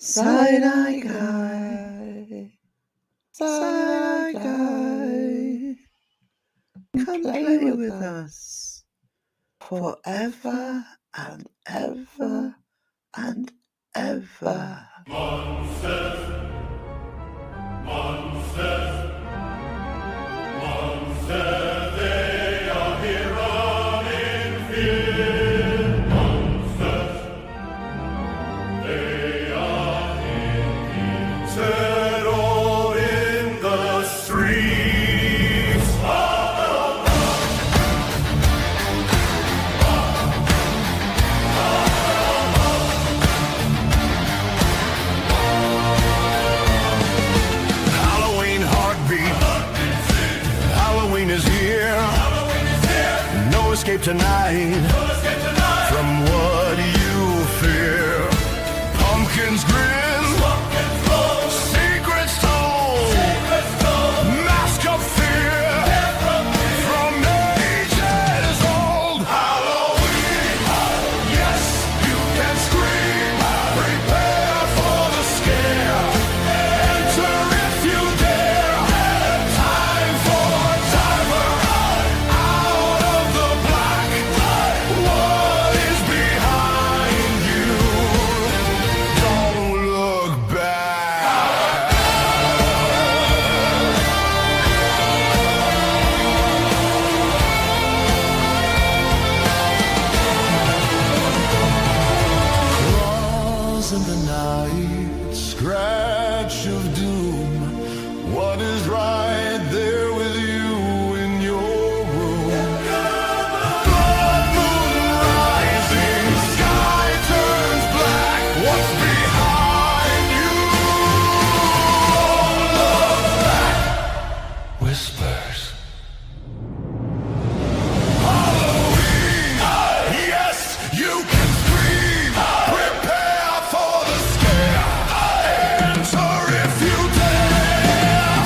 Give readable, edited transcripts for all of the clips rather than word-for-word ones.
Side-eye guy, side-eye guy, come play with us forever and ever and ever. Monsters, monsters, monsters, they are here running fear. Monsters, they are here, settled in the streets. Halloween heartbeat. Halloween is here. No escape tonight from what you fear. Pumpkins grin, secrets told, mask of fear from ages old. Halloween, yes, you can scream. Prepare for the scare. Enter if you dare. Time for timer. Out of the black. What is behind you? Don't look back. Claws in the night, scratch of doom. What is right there with you in your room? Blood moon rising, sky turns black. What's behind you? Look back. Whispers. Halloween, yes, you can scream. Prepare for the scare. Enter if you dare.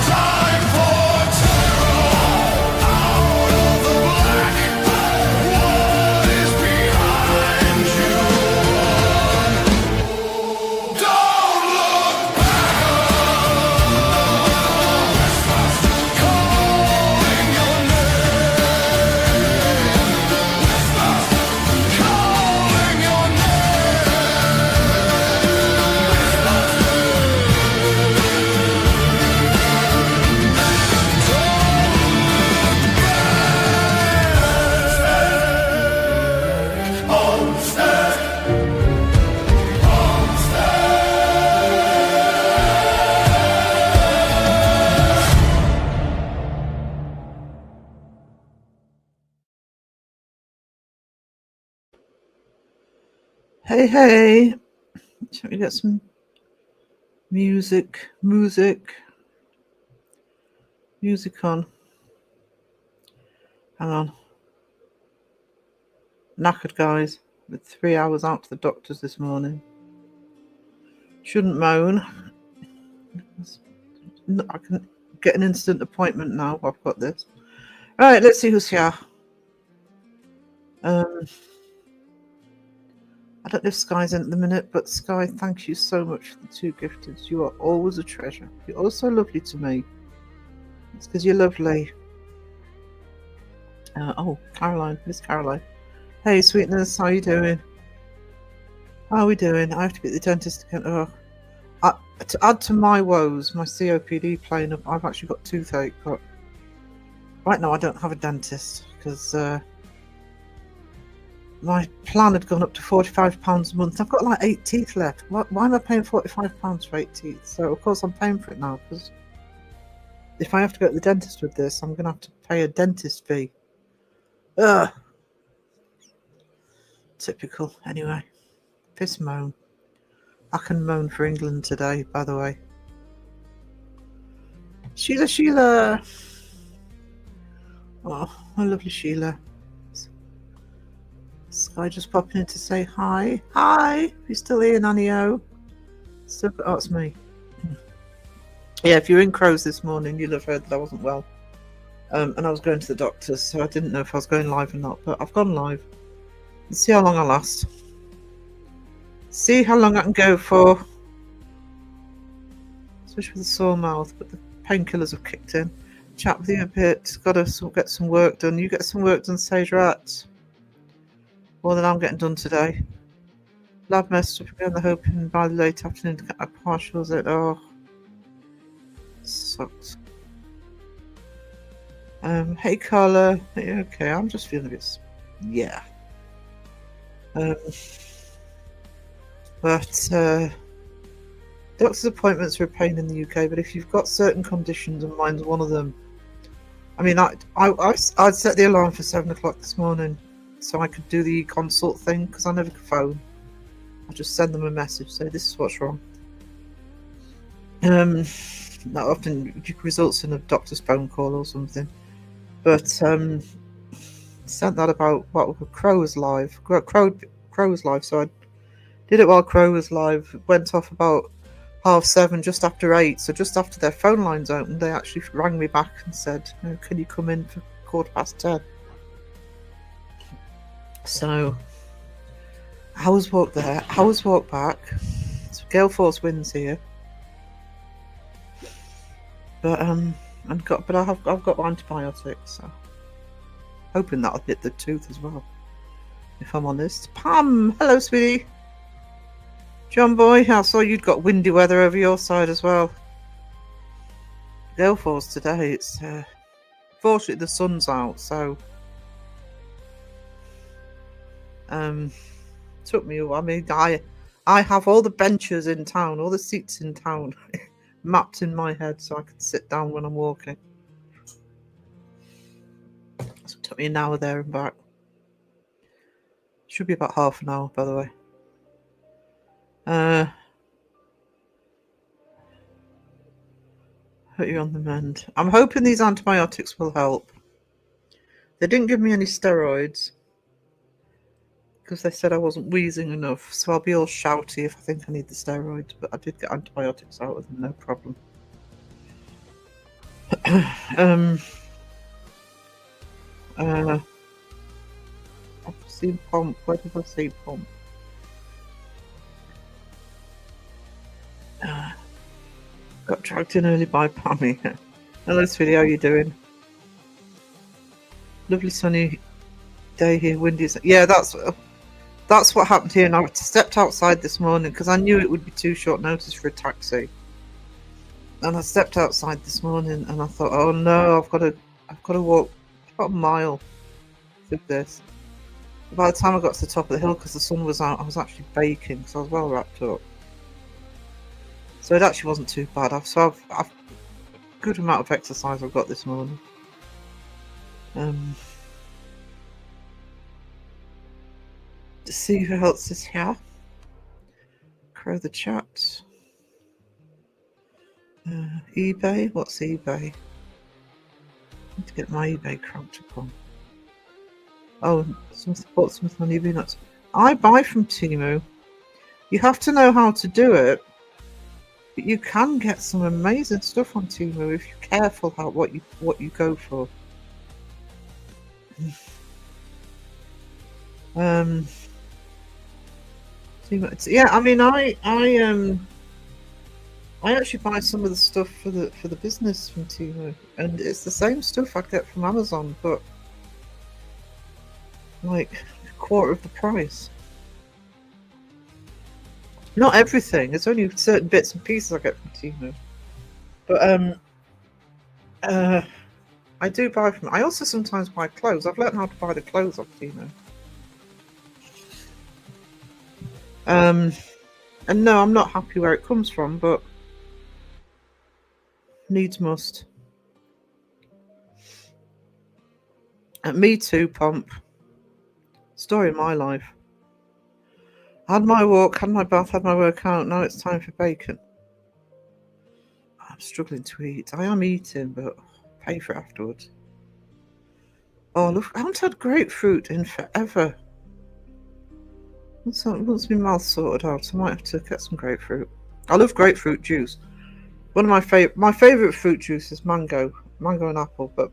Time for terror. Out of the black. What is behind you? Don't look back. Calling your name. Calling your name. Monster. Hey, shall we get some music on? Hang on. Knackered, guys, with 3 hours out to the doctors this morning. Shouldn't moan. I can get an instant appointment now. I've got this. Right, let's see who's here. I don't know if Sky's in at the minute, but Sky, thank you so much for the 2 gifteds. You are always a treasure. You're always so lovely to me. It's because you're lovely. Caroline. Miss Caroline. Hey, sweetness, how you doing? How are we doing? I have to be at the dentist again. To add to my woes, my COPD playing up, I've actually got toothache, but right now I don't have a dentist because my plan had gone up to £45 a month. I've got like 8 teeth left. Why am I paying £45 for 8 teeth? So of course I'm paying for it now because if I have to go to the dentist with this, I'm going to have to pay a dentist fee. Ugh. Typical. Anyway, piss moan. I can moan for England today, by the way. Sheila. Oh, my lovely Sheila. Sky just popping in to say hi. Hi! You're still here, Nanny O? Still, oh, it's me. Yeah, if you're in Crows this morning, you'll have heard that I wasn't well. And I was going to the doctors, so I didn't know if I was going live or not, but I've gone live. Let's see how long I last. See how long I can go for. especially with a sore mouth, but the painkillers have kicked in. Chat with you a bit. Got to get some work done. You get some work done, Sage Rat. More than I'm getting done today. Lab messed up again. They're hoping by the late afternoon to get my partials in. Oh, sucks. Hey Carla. Yeah, okay, I'm just feeling a bit. Yeah. But doctor's appointments are a pain in the UK. But if you've got certain conditions, and mine's one of them. I mean, I'd set the alarm for 7 o'clock this morning so I could do the consult thing because I never could phone. I just send them a message, say this is what's wrong. That often results in a doctor's phone call or something. But sent that about what Crow was live. Crow was live, so I did it while Crow was live. Went off about 7:30, just after 8. So just after their phone lines opened, they actually rang me back and said, "Can you come in for 10:15?" So hours walk there, hours walk back. So Gale Force wins here. But I've got antibiotics, so hoping that'll hit the tooth as well. If I'm honest. Pam, hello, sweetie. John boy, I saw you'd got windy weather over your side as well. Gale Force today. It's fortunately the sun's out, so took me. I mean, I have all the benches in town, all the seats in town. Mapped in my head so I could sit down when I'm walking. So it took me an hour there and back. Should be about half an hour, by the way. Put you on the mend. I'm hoping these antibiotics will help. They didn't give me any steroids because they said I wasn't wheezing enough, so I'll be all shouty if I think I need the steroids, but I did get antibiotics out of them, no problem. I've seen Pomp. Where did I see Pomp? Got dragged in early by Pammy. Hello, sweetie, how are you doing? Lovely sunny day here, windy. Yeah, that's what happened here. And I stepped outside this morning because I knew it would be too short notice for a taxi. And I stepped outside this morning and I thought, oh no, I've got to walk about a mile through this. By the time I got to the top of the hill, because the sun was out, I was actually baking because I was well wrapped up. So it actually wasn't too bad. I've a good amount of exercise I've got this morning. To see who else is here. Crow the chat. eBay? What's eBay? I need to get my eBay cranked up on. Oh, something on eBay nuts. I buy from Temu. You have to know how to do it, but you can get some amazing stuff on Temu if you're careful about what you go for. Yeah, I mean, I actually buy some of the stuff for the business from Temu, and it's the same stuff I get from Amazon, but like a quarter of the price. Not everything. It's only certain bits and pieces I get from Temu, but I do buy from. I also sometimes buy clothes. I've learned how to buy the clothes off Temu. And no, I'm not happy where it comes from, but needs must. Me too, Pomp. Story of my life. Had my walk, had my bath, had my workout. Now it's time for bacon. I'm struggling to eat. I am eating, but pay for it afterwards. Oh, look, I haven't had grapefruit in forever. Once my mouth sorted out, I might have to get some grapefruit. I love grapefruit juice. One of my favorite fruit juice is mango and apple, but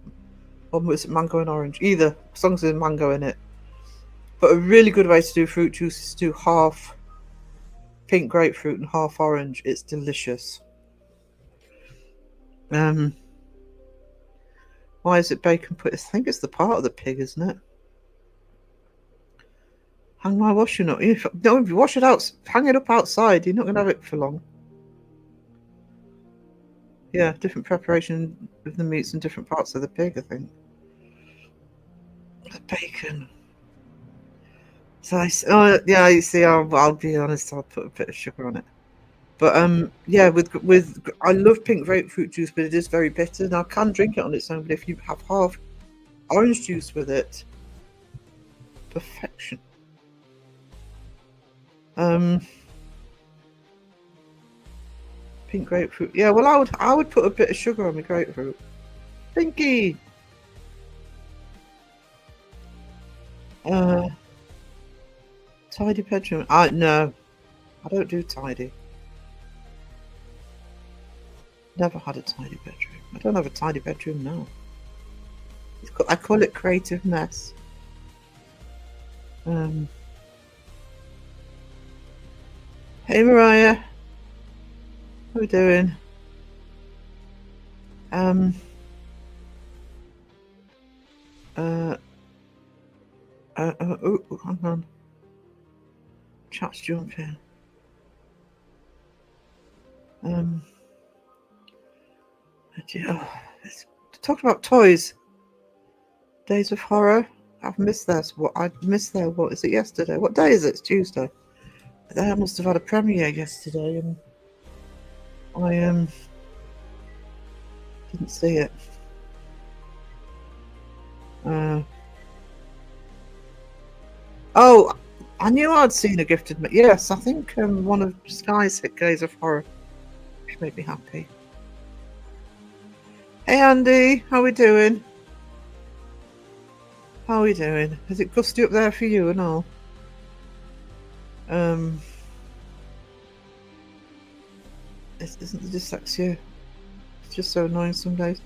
is it mango and orange? Either, as long as there's mango in it. But a really good way to do fruit juice is to do half pink grapefruit and half orange. It's delicious. Why is it bacon put? I think it's the part of the pig, isn't it? Hang my washing up. If you wash it out, hang it up outside. You're not going to have it for long. Yeah, different preparation of the meats and different parts of the pig, I think. The bacon. So yeah, you see, I'll be honest. I'll put a bit of sugar on it. But yeah, with I love pink grapefruit juice, but it is very bitter. Now I can drink it on its own, but if you have half orange juice with it, perfection. Pink grapefruit. Yeah, well, I would put a bit of sugar on the grapefruit. Pinky. Tidy bedroom. No, I don't do tidy. Never had a tidy bedroom. I don't have a tidy bedroom now. I call it creative mess. Hey Mariah, how we doing? Oh, hang on. Chat's jumping. Talking about toys. Days of Horror. I've missed this. I missed there. What is it? Yesterday. What day is it? It's Tuesday. They must have had a premiere yesterday, and I didn't see it. Oh, I knew I'd seen a Gifted. Yes, I think one of Sky's hit Days of Horror, which made me happy. Hey Andy, how we doing? How are we doing? Is it gusty up there for you and all? Isn't the dyslexia? It's just so annoying some days.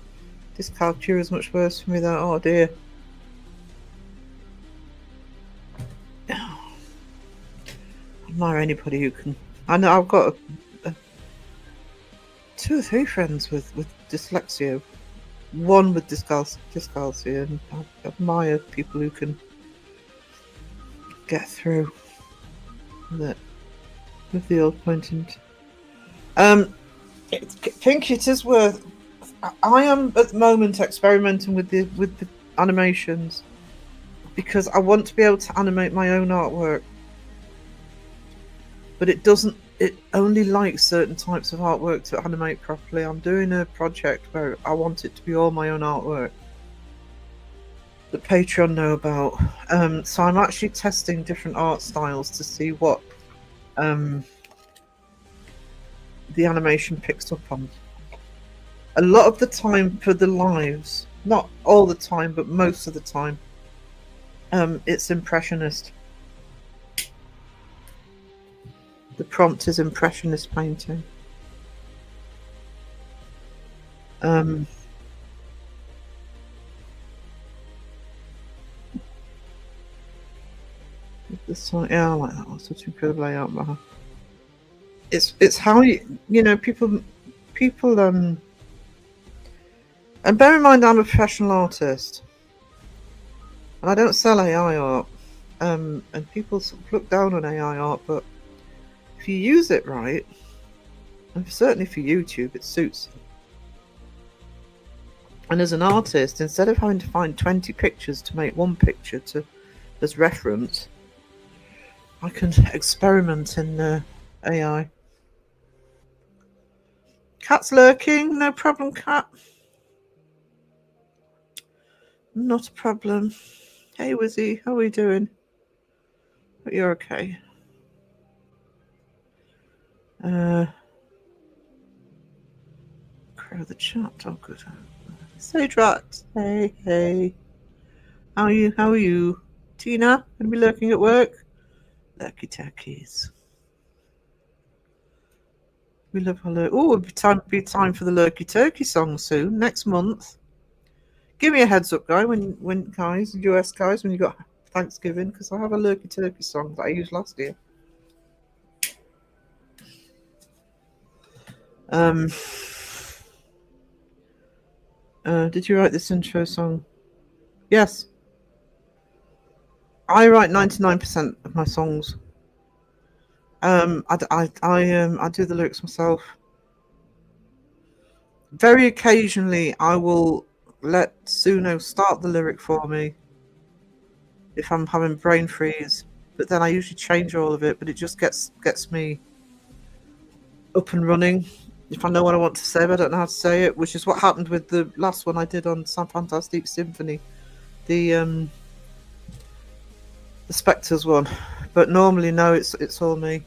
Dyscalculia is much worse for me though. Oh dear. I admire anybody who can. I know I've got 2 or 3 friends with dyslexia. One with dyscalculia, and I admire people who can get through that with the old pointing. Think it is worth. I am at the moment experimenting with the animations because I want to be able to animate my own artwork, but it doesn't. It only likes certain types of artwork to animate properly. I'm doing a project where I want it to be all my own artwork that Patreon know about. So I'm actually testing different art styles to see what the animation picks up on. A lot of the time for the lives, not all the time, but most of the time, it's impressionist. The prompt is impressionist painting. This one, yeah, I like that one. Such a good layout, Maha. It's how people and bear in mind I'm a professional artist and I don't sell AI art. And people sort of look down on AI art, but if you use it right, and certainly for YouTube, it suits. And as an artist, instead of having to find 20 pictures to make one picture as reference, I can experiment in AI. Cat's lurking, no problem, cat. Not a problem. Hey, Wizzy, how are we doing? Hope you're okay. Crow the chat. Oh, good. Sage Rat. Hey. How are you? Tina, gonna be lurking at work? Lurky turkeys. We love our lurk. Oh, it'll be time for the Lurky Turkey song soon, next month. Give me a heads up, guy, when guys, US guys, when you got Thanksgiving, because I have a Lurky Turkey song that I used last year. Did you write this intro song? Yes. I write 99% of my songs. I do the lyrics myself. Very occasionally, I will let Suno start the lyric for me if I'm having brain freeze. But then I usually change all of it. But it just gets me up and running. If I know what I want to say, but I don't know how to say it, which is what happened with the last one I did on San Fantastic Symphony, the Spectres one. But normally, no, it's all me.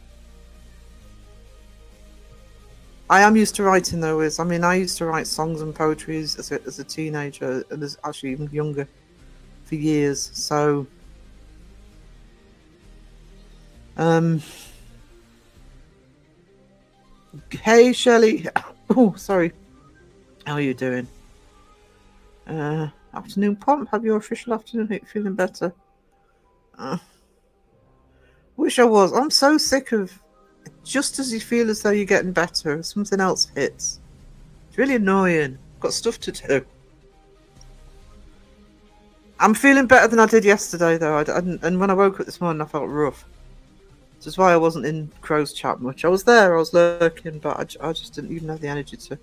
I am used to writing though. I used to write songs and poetry as a teenager, and as actually even younger, for years. So, hey Shelley. Oh, sorry. How are you doing? Afternoon Pomp. Have your official afternoon. Hope you're feeling better. Wish I was. I'm so sick of. Just as you feel as though you're getting better, something else hits. It's really annoying. Got stuff to do. I'm feeling better than I did yesterday, though. And when I woke up this morning, I felt rough. Which is why I wasn't in Crow's chat much. I was there, I was lurking, but I just didn't even have the energy to.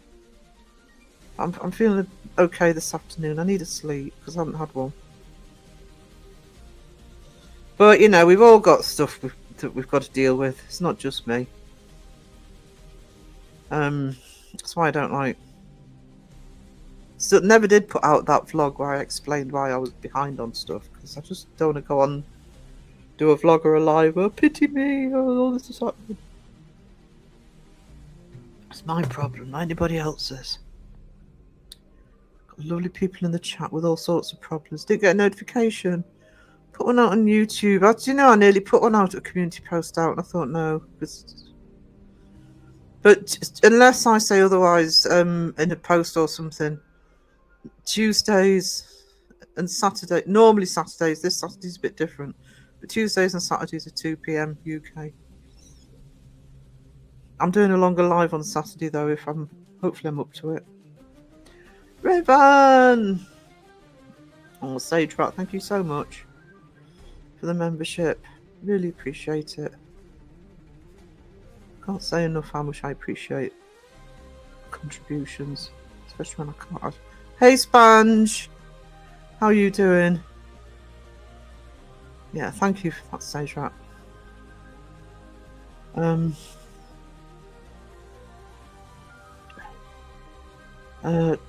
I'm feeling okay this afternoon. I need a sleep because I haven't had one. But we've all got stuff that we've got to deal with. It's not just me. That's why I don't like. So never did put out that vlog where I explained why I was behind on stuff because I just don't want to go on, do a vlog or a live. Oh, pity me! Oh, all this is happening. It's my problem, not anybody else's. Got lovely people in the chat with all sorts of problems. Didn't get a notification. Put one out on YouTube. I nearly put one out, a community post out, and I thought no, but unless I say otherwise in a post or something, Tuesdays and Saturday. Normally Saturdays. This Saturday's a bit different, but Tuesdays and Saturdays are 2 p.m. UK. I'm doing a longer live on Saturday though. Hopefully I'm up to it. Raven. Oh, Sage Rat, thank you so much for the membership. Really appreciate it. Can't say enough how much I appreciate contributions, especially when I can't. Hey Sponge, how are you doing? Yeah, thank you for that, Sage Rat.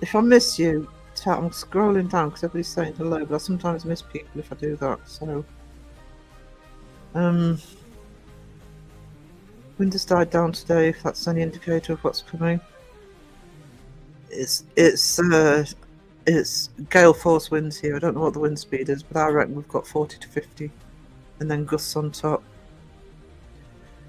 If I miss you, I'm scrolling down because everybody's saying hello, but I sometimes miss people if I do that. So, wind has died down today. If that's any indicator of what's coming, it's gale force winds here. I don't know what the wind speed is, but I reckon we've got 40 to 50, and then gusts on top.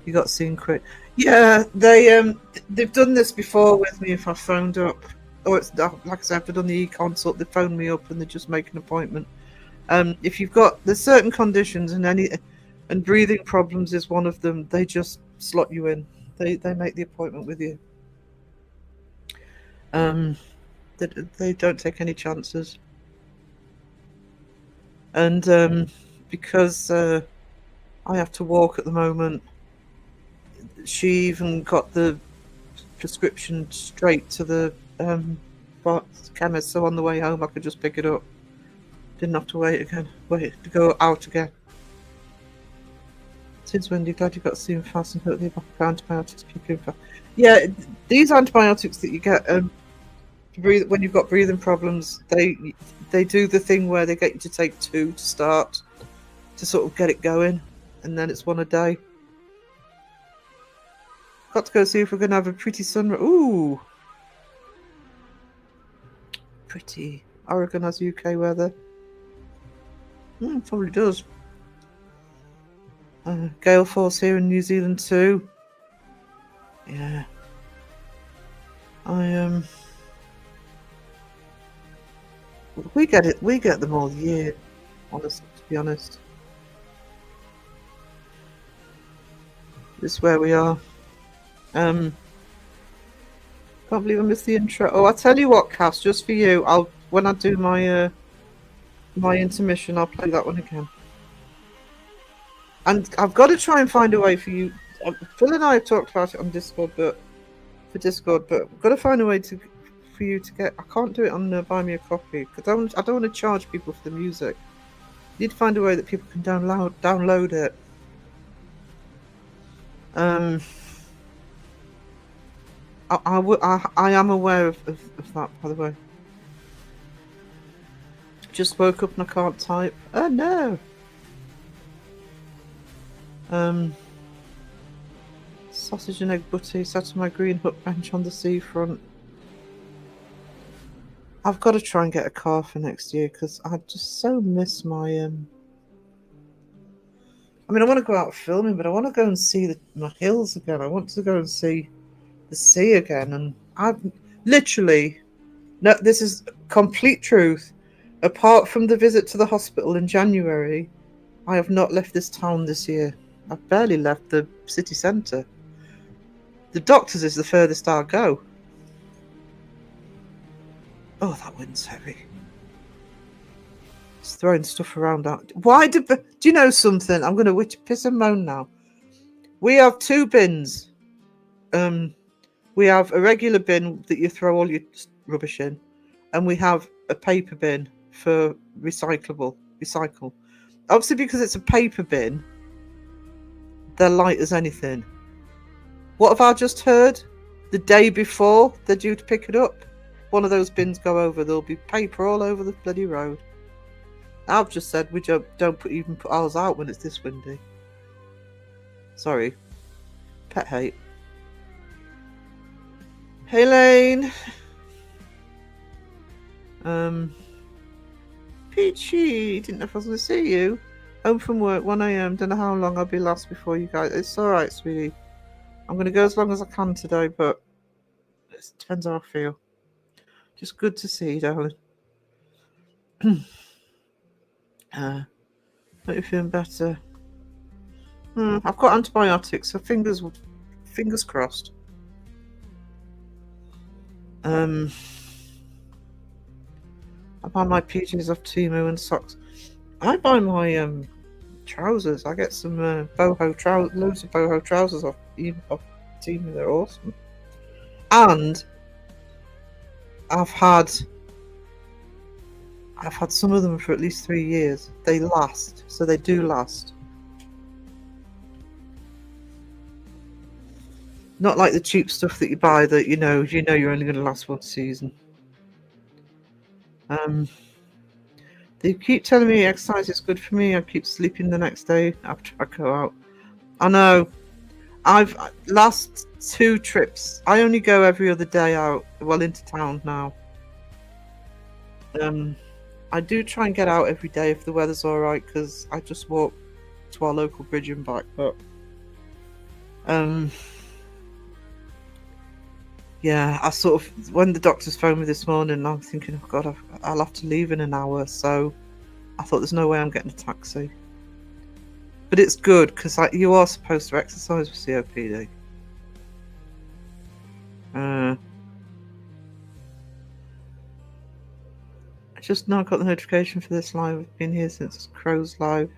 You got seen quick. Yeah, they've done this before with me. If I phoned up, or it's like I said, I've done the e-consult. They phone me up and they just make an appointment. If you've got there's certain conditions and breathing problems is one of them, they just slot you in. They make the appointment with you. They don't take any chances. And because I have to walk at the moment, she even got the prescription straight to the chemist, so on the way home I could just pick it up. Didn't have to wait to go out again. Since when? Glad you got seen fast and hope the antibiotics keep you fast. Yeah, these antibiotics that you get to breathe when you've got breathing problems, they do the thing where they get you to take 2 to start to sort of get it going, and then it's 1 a day. Got to go see if we're going to have a pretty sunrise. Ooh! Pretty. Oregon has UK weather. Probably does. Gale force here in New Zealand too. Yeah. We get it. We get them all year. Honestly, to be honest. This is where we are. Can't believe I missed the intro. Oh, I'll tell you what, Cass, just for you, when I do my intermission, I'll play that one again. And I've got to try and find a way for you. Phil and I have talked about it on Discord, but I've got to find a way for you to get. I can't do it on Buy Me a Copy because I don't want to charge people for the music. I need to find a way that people can download it. I am aware of that, by the way. Just woke up and I can't type. Oh no. Sausage and egg butty sat on my green hut bench on the seafront. I've got to try and get a car for next year because I just so miss my I mean, I want to go out filming, but I want to go and see my hills again. I want to go and see the sea again, and I've literally no. This is complete truth. Apart from the visit to the hospital in January, I have not left this town this year. I've barely left the city centre. The doctor's is the furthest I'll go. Oh, that wind's heavy. It's throwing stuff around. Why do you know something? I'm going to piss and moan now. We have two bins. We have a regular bin that you throw all your rubbish in, and we have a paper bin for recycle. Obviously, because it's a paper bin, they're light as anything. What have I just heard? The day before they're due to pick it up, one of those bins go over. There'll be paper all over the bloody road. I've just said we don't even put ours out when it's this windy. Sorry. Pet hate. Hey Lane. Peachy, didn't know if I was going to see you. Home from work, 1 a.m. Don't know how long I'll be last before you guys. It's alright, sweetie. I'm going to go as long as I can today, but it depends how I feel. Just good to see you, darling. Hope you're feeling better. I've got antibiotics, so fingers crossed. I buy my PJs off Temu and socks. I buy my trousers. I get some boho trousers, loads of boho trousers off Temu. They're awesome. And I've had some of them for at least 3 years. They last, so they do last. Not like the cheap stuff that you buy that you know you're only going to last one season. They keep telling me exercise is good for me. I keep sleeping the next day after I go out. I know. I've last 2 trips. I only go every other day out. Well, into town now. I do try and get out every day if the weather's all right, because I just walk to our local bridge and back. But yeah, I sort of, when the doctors phoned me this morning, I'm thinking, oh God, I'll have to leave in an hour. So I thought there's no way I'm getting a taxi. But it's good because you are supposed to exercise with COPD. I just now got the notification for this live. I've been here since Crow's live.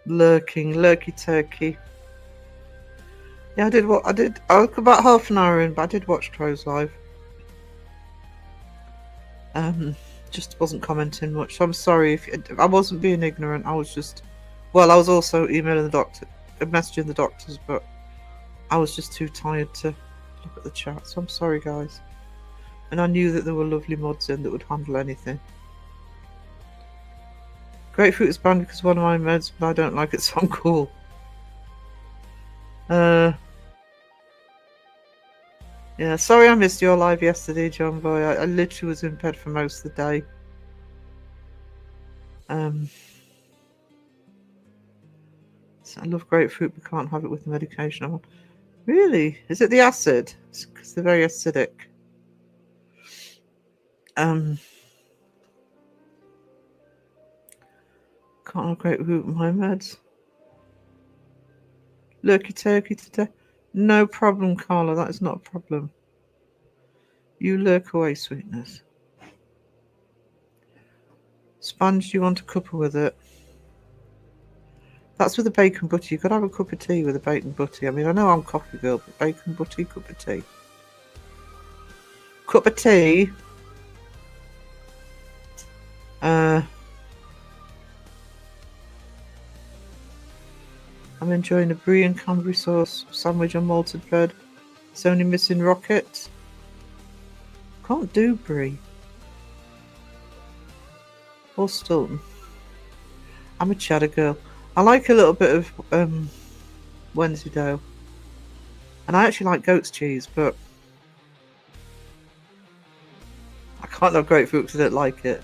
Lurky turkey. Yeah, I was about half an hour in, but I did watch Crow's live. Just wasn't commenting much, so I'm sorry if I wasn't being ignorant. I was just, I was also emailing the doctor, messaging the doctors, but I was just too tired to look at the chat. So I'm sorry, guys. And I knew that there were lovely mods in that would handle anything. Grapefruit is banned because of one of my meds, but I don't like it, so I'm cool. Yeah, sorry I missed your live yesterday, John Boy. I literally was in bed for most of the day. So I love grapefruit, but can't have it with the medication I'm on. Really? Is it the acid? Because they're very acidic. Can't have grapefruit with my meds. Lurky turkey today. No problem, Carla. That is not a problem. You lurk away, sweetness. Sponge, do you want a cuppa with it? That's with the bacon butty. You've got to have a cup of tea with a bacon butty. I mean, I know I'm coffee girl, but bacon butty, cup of tea. Cup of tea. I'm enjoying a brie and cranberry sauce sandwich on malted bread. It's only missing rockets. Can't do brie. Or Stilton. I'm a cheddar girl. I like a little bit of Wednesday dough. And I actually like goat's cheese, but I can't have grapefruit because I don't like it.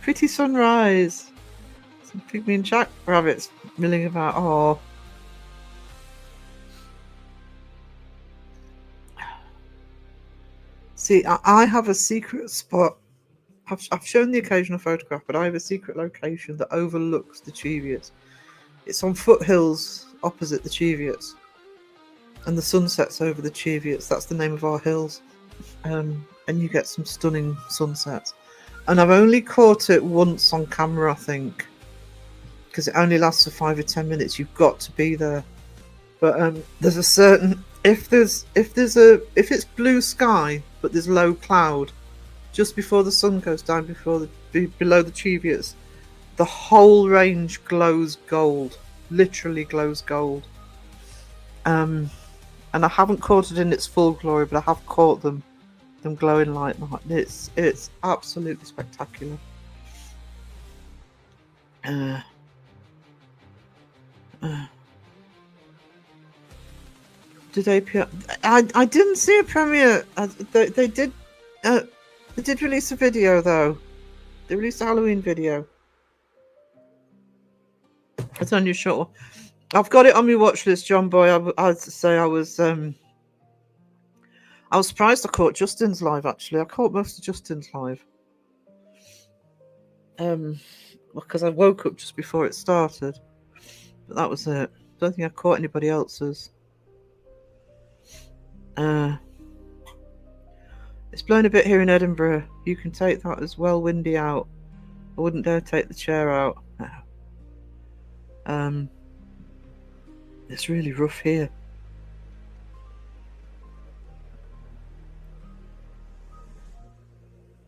Pretty sunrise. Some pygmy and jackrabbits milling about. Oh. See, I have a secret spot. I've shown the occasional photograph, but I have a secret location that overlooks the Cheviots. It's on foothills opposite the Cheviots. And the sun sets over the Cheviots. That's the name of our hills. And you get some stunning sunsets. And I've only caught it once on camera, I think. Because it only lasts for 5 or 10 minutes. You've got to be there. But there's a certain... If it's blue sky, but there's low cloud, just before the sun goes down, below the Cheviots, the whole range glows gold. Literally glows gold. And I haven't caught it in its full glory, but I have caught them glowing like that. It's absolutely spectacular. Did API? I didn't see a premiere. They did release a video though. They released a Halloween video. It's on your short. I've got it on my watch list, John Boy. I'd say I was surprised I caught Justin's live. Actually, I caught most of Justin's live. Because I woke up just before it started, but that was it. Don't think I caught anybody else's. It's blowing a bit here in Edinburgh. You can take that as well windy out. I wouldn't dare take the chair out. No. It's really rough here.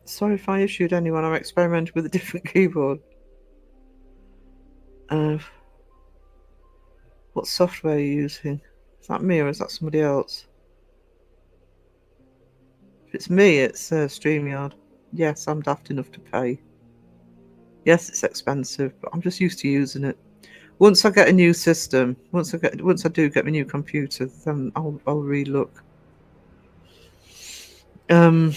Sorry if I issued anyone. I'm experimenting with a different keyboard. What software are you using? Is that me or is that somebody else? If it's me, it's StreamYard. Yes, I'm daft enough to pay. Yes, it's expensive, but I'm just used to using it. Once I get a new system, once I do get my new computer, then I'll relook. Sam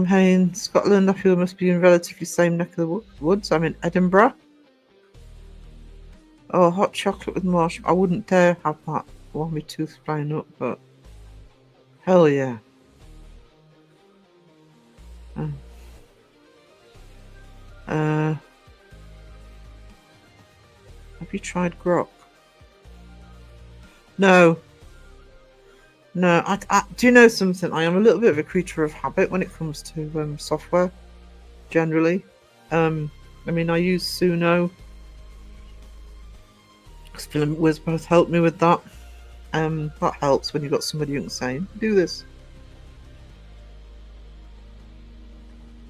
Hain, Scotland. I feel I must be in relatively same neck of the woods. I'm in Edinburgh. Oh, hot chocolate with marshmallow. I wouldn't dare have that while my tooth's playing up, but hell yeah. Have you tried grok? No. I do you know something? I am a little bit of a creature of habit when it comes to software, generally. I mean, I use Suno. Spilling Wiz both helped me with that. That helps when you've got somebody who can say, do this.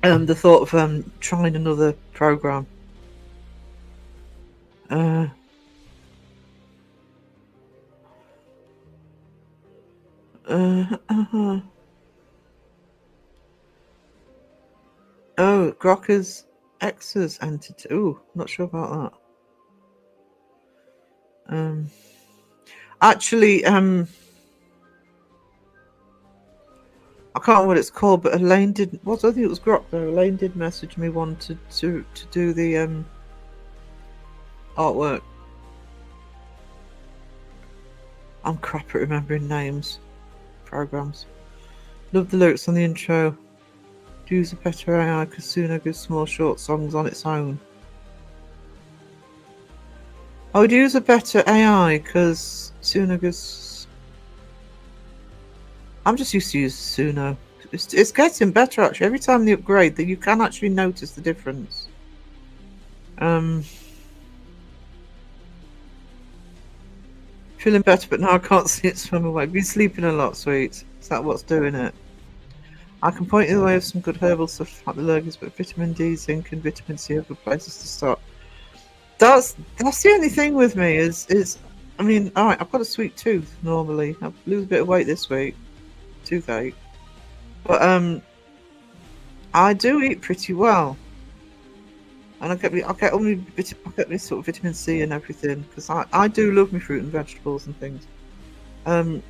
The thought of trying another program. Oh, Grokker's X's entity. Ooh, not sure about that. Actually, I can't remember what it's called, but Elaine did. I think it was Grok though. Elaine did message me wanted to do the artwork. I'm crap at remembering names. Programs. Love the lyrics on the intro. Use a better AI because Suno gives small short songs on its own. I would use a better AI because Sunagus. I'm just used to use Suno. It's getting better actually. Every time they upgrade, that you can actually notice the difference. Feeling better, but now I can't see it swim away. Been sleeping a lot, sweet. Is that what's doing it? I can point you the way of some good herbal stuff like the lurgers, but vitamin D, zinc, and vitamin C are good places to start. That's the only thing with me is I mean, alright, I've got a sweet tooth normally. I lose a bit of weight this week. Toothache. But I do eat pretty well. And I get me sort of vitamin C and everything because I do love my fruit and vegetables and things. Let's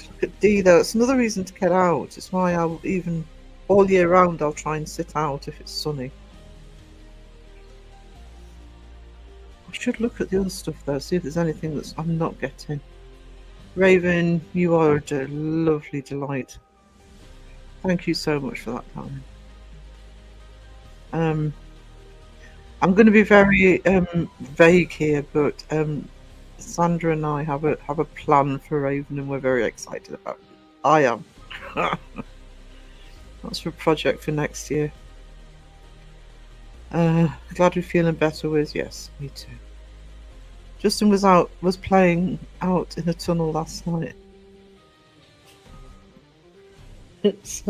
look at D though. It's another reason to get out. It's why I'll even all year round I'll try and sit out if it's sunny. I should look at the other stuff though, see if there's anything that I'm not getting. Raven, you are a lovely delight. Thank you so much for that, darling. I'm going to be very vague here, but Sandra and I have a plan for Raven, and we're very excited about it. I am. That's a project for next year. Glad you're feeling better, Wiz. Yes, me too. Justin was playing out in a tunnel last night. It's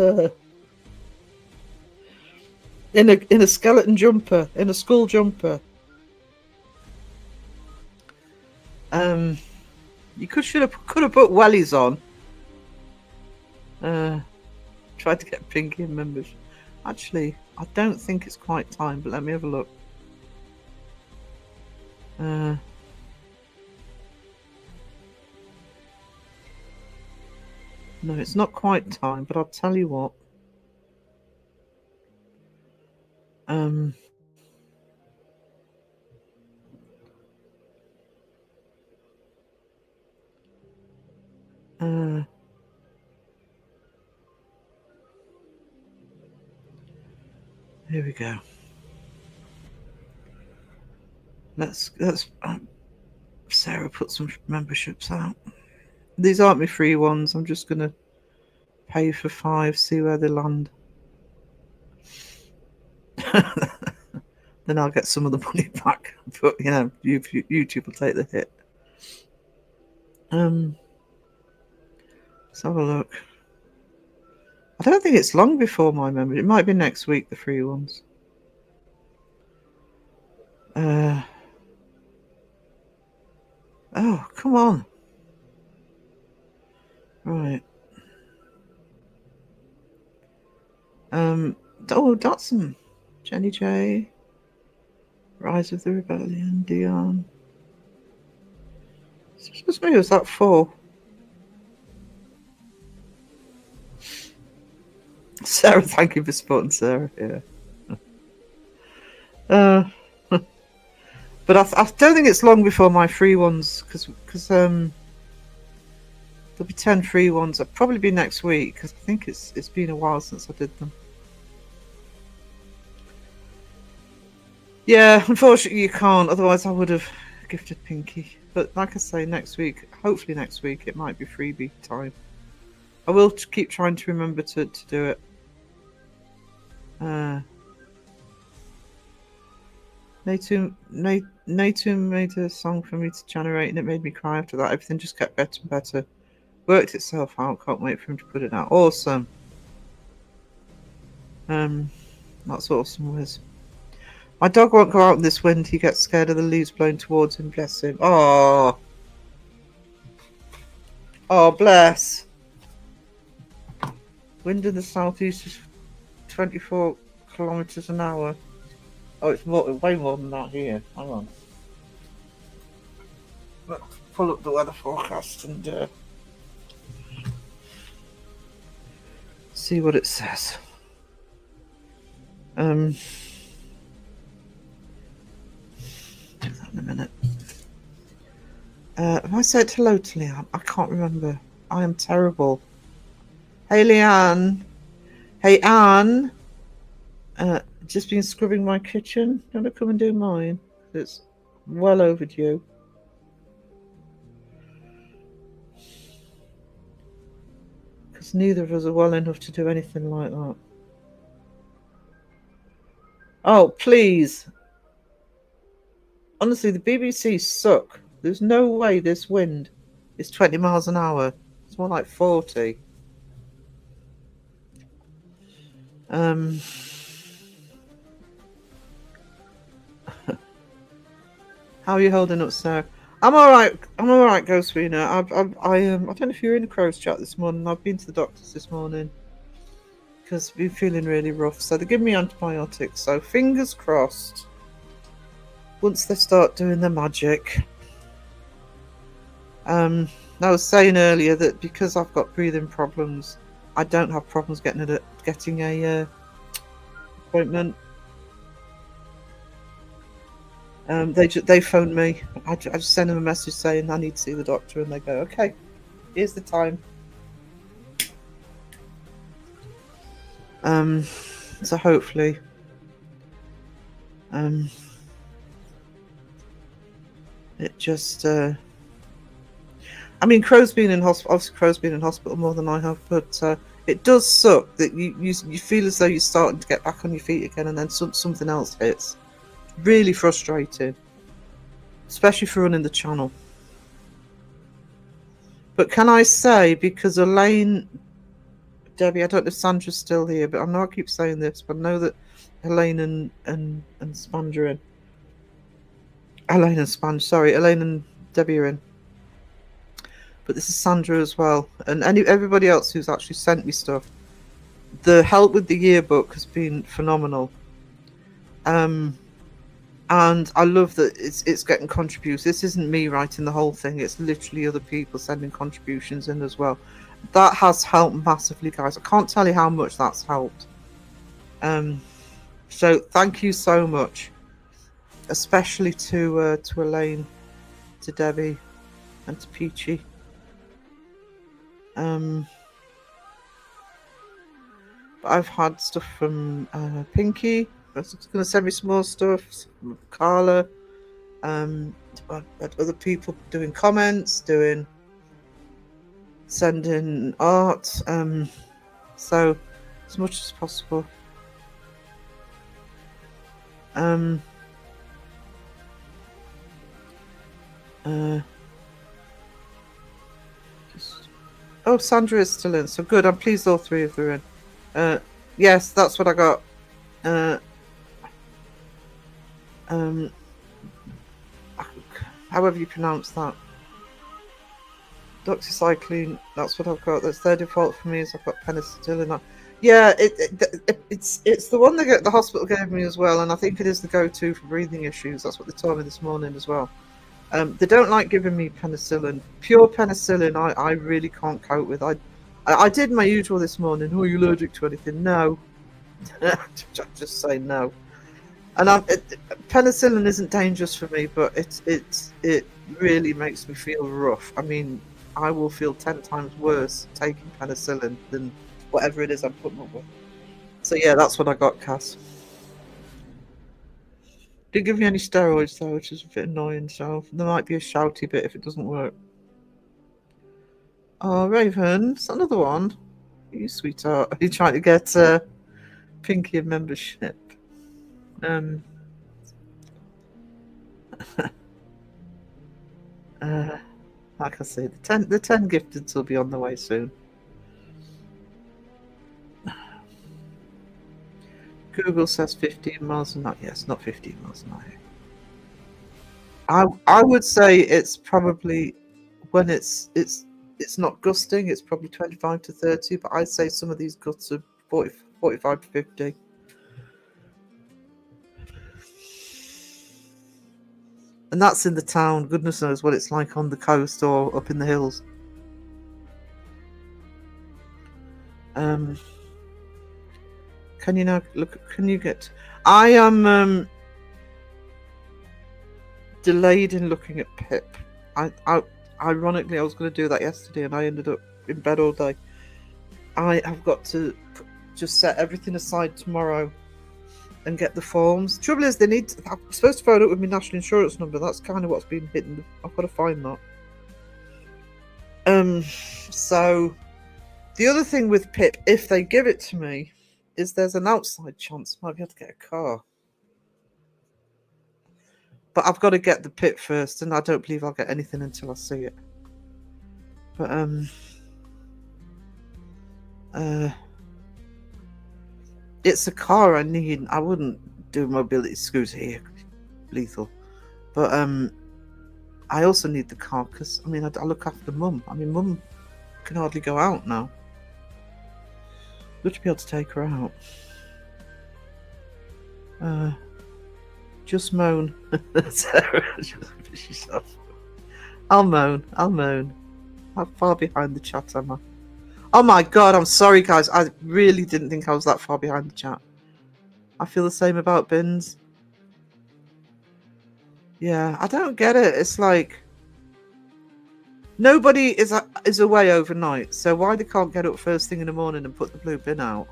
in a skeleton jumper, in a school jumper. You could have put wellies on. Tried to get Pinky in members. Actually, I don't think it's quite time, but let me have a look. No, it's not quite time, but I'll tell you what. Here we go. Let's Sarah put some memberships out. These aren't my free ones. I'm just gonna pay for 5, see where they land. Then I'll get some of the money back. But you know, YouTube will take the hit. Let's have a look. I don't think it's long before my membership. It might be next week, the free ones. Oh, come on. Right. Oh, Dotson. Jenny J. Rise of the Rebellion. Dion. It's just me, was that 4? Sarah, thank you for supporting Sarah. Yeah. But I don't think it's long before my free ones, because there'll be 10 free ones. It'll probably be next week, because I think it's been a while since I did them. Yeah, unfortunately you can't. Otherwise I would have gifted Pinky. But like I say, next week, hopefully next week, it might be freebie time. I will keep trying to remember to do it. Natum made a song for me to generate, and it made me cry after that. Everything just kept better and better. Worked itself out. Can't wait for him to put it out. Awesome. That's awesome, Wiz. My dog won't go out in this wind. He gets scared of the leaves blowing towards him. Bless him. Oh. Oh, bless. Wind in the southeast is 24 kilometers an hour. Oh, it's way more than that here. Hang on. Let's pull up the weather forecast and see what it says. Do that in a minute. Have I said hello to Leanne? I can't remember. I am terrible. Hey, Leanne. Hey, Anne. Just been scrubbing my kitchen. You want to come and do mine? It's Well overdue. Because neither of us are well enough to do anything like that. Oh, please. Honestly, the BBC suck. There's no way this wind is 20 miles an hour. It's more like 40. How are you holding up, Sarah? I'm all right. I'm all right, Ghost Rena. I don't know if you were in the Crow's chat this morning. I've been to the doctors this morning because I've been feeling really rough. So they give me antibiotics. So fingers crossed. Once they start doing their magic. I was saying earlier that because I've got breathing problems, I don't have problems getting a appointment. They phone me. I just send them a message saying I need to see the doctor, and they go, "Okay, here's the time." So hopefully, it just. I mean, Crow's been in hospital. Obviously, Crow's been in hospital more than I have, but it does suck that you feel as though you're starting to get back on your feet again, and then something else hits. Really frustrating, especially for running the channel. But can I say, because Elaine, Debbie, I don't know if Sandra's still here, but I know I keep saying this, but I know that Elaine and Sponge are in. Elaine and Debbie are in. But this is Sandra as well, and everybody else who's actually sent me stuff. The help with the yearbook has been phenomenal. And I love that it's getting contributions. This isn't me writing the whole thing. It's literally other people sending contributions in as well. That has helped massively, guys. I can't tell you how much that's helped. So thank you so much, especially to Elaine, to Debbie, and to Peachy. But I've had stuff from Pinky. That's going to send me some more stuff. Carla, other people doing comments, sending art. So as much as possible. Oh, Sandra is still in, so good. I'm pleased all three of them are in. Yes, that's what I got. However you pronounce that. Doxycycline, that's what I've got. That's their default for me, is I've got penicillin. Yeah, it's the one the hospital gave me as well, and I think it is the go-to for breathing issues. That's what they told me this morning as well. They don't like giving me penicillin. Pure penicillin, I really can't cope with. I did my usual this morning. Oh, are you allergic to anything? No. Just say no. And penicillin isn't dangerous for me, but it really makes me feel rough. I mean, I will feel 10 times worse taking penicillin than whatever it is I'm putting up with. So yeah, that's what I got, Cass. Didn't give me any steroids though, which is a bit annoying. So there might be a shouty bit if it doesn't work. Oh, Raven, it's another one. You sweetheart. Are you trying to get Pinky a membership? Like I say, the 10 gifteds will be on the way soon. Google says 15 miles an hour. Yes, not 15 miles an hour. I would say it's probably when it's not gusting, it's probably 25 to 30, but I'd say some of these gusts are 45 to 50. And that's in the town. Goodness knows what it's like on the coast or up in the hills. Can you now look? Can you get? I am delayed in looking at Pip. Ironically, I was going to do that yesterday, and I ended up in bed all day. I have got to just set everything aside tomorrow and get the forms. Trouble is, I'm supposed to phone up with my national insurance number. That's kind of what's been hidden. I've got to find that. So the other thing with Pip, if they give it to me, is there's an outside chance I might be able to get a car. But I've got to get the Pip first, and I don't believe I'll get anything until I see it. But it's a car I need. I wouldn't do a mobility scooter here, lethal. But I also need the car because I look after Mum. Mum can hardly go out now. Good to be able to take her out. Just moan. Sarah, just push yourself. I'll moan. How far behind the chat am I? Oh my god, I'm sorry guys. I really didn't think I was that far behind the chat. I feel the same about bins. Yeah, I don't get it. It's like nobody is away overnight, so why they can't get up first thing in the morning and put the blue bin out?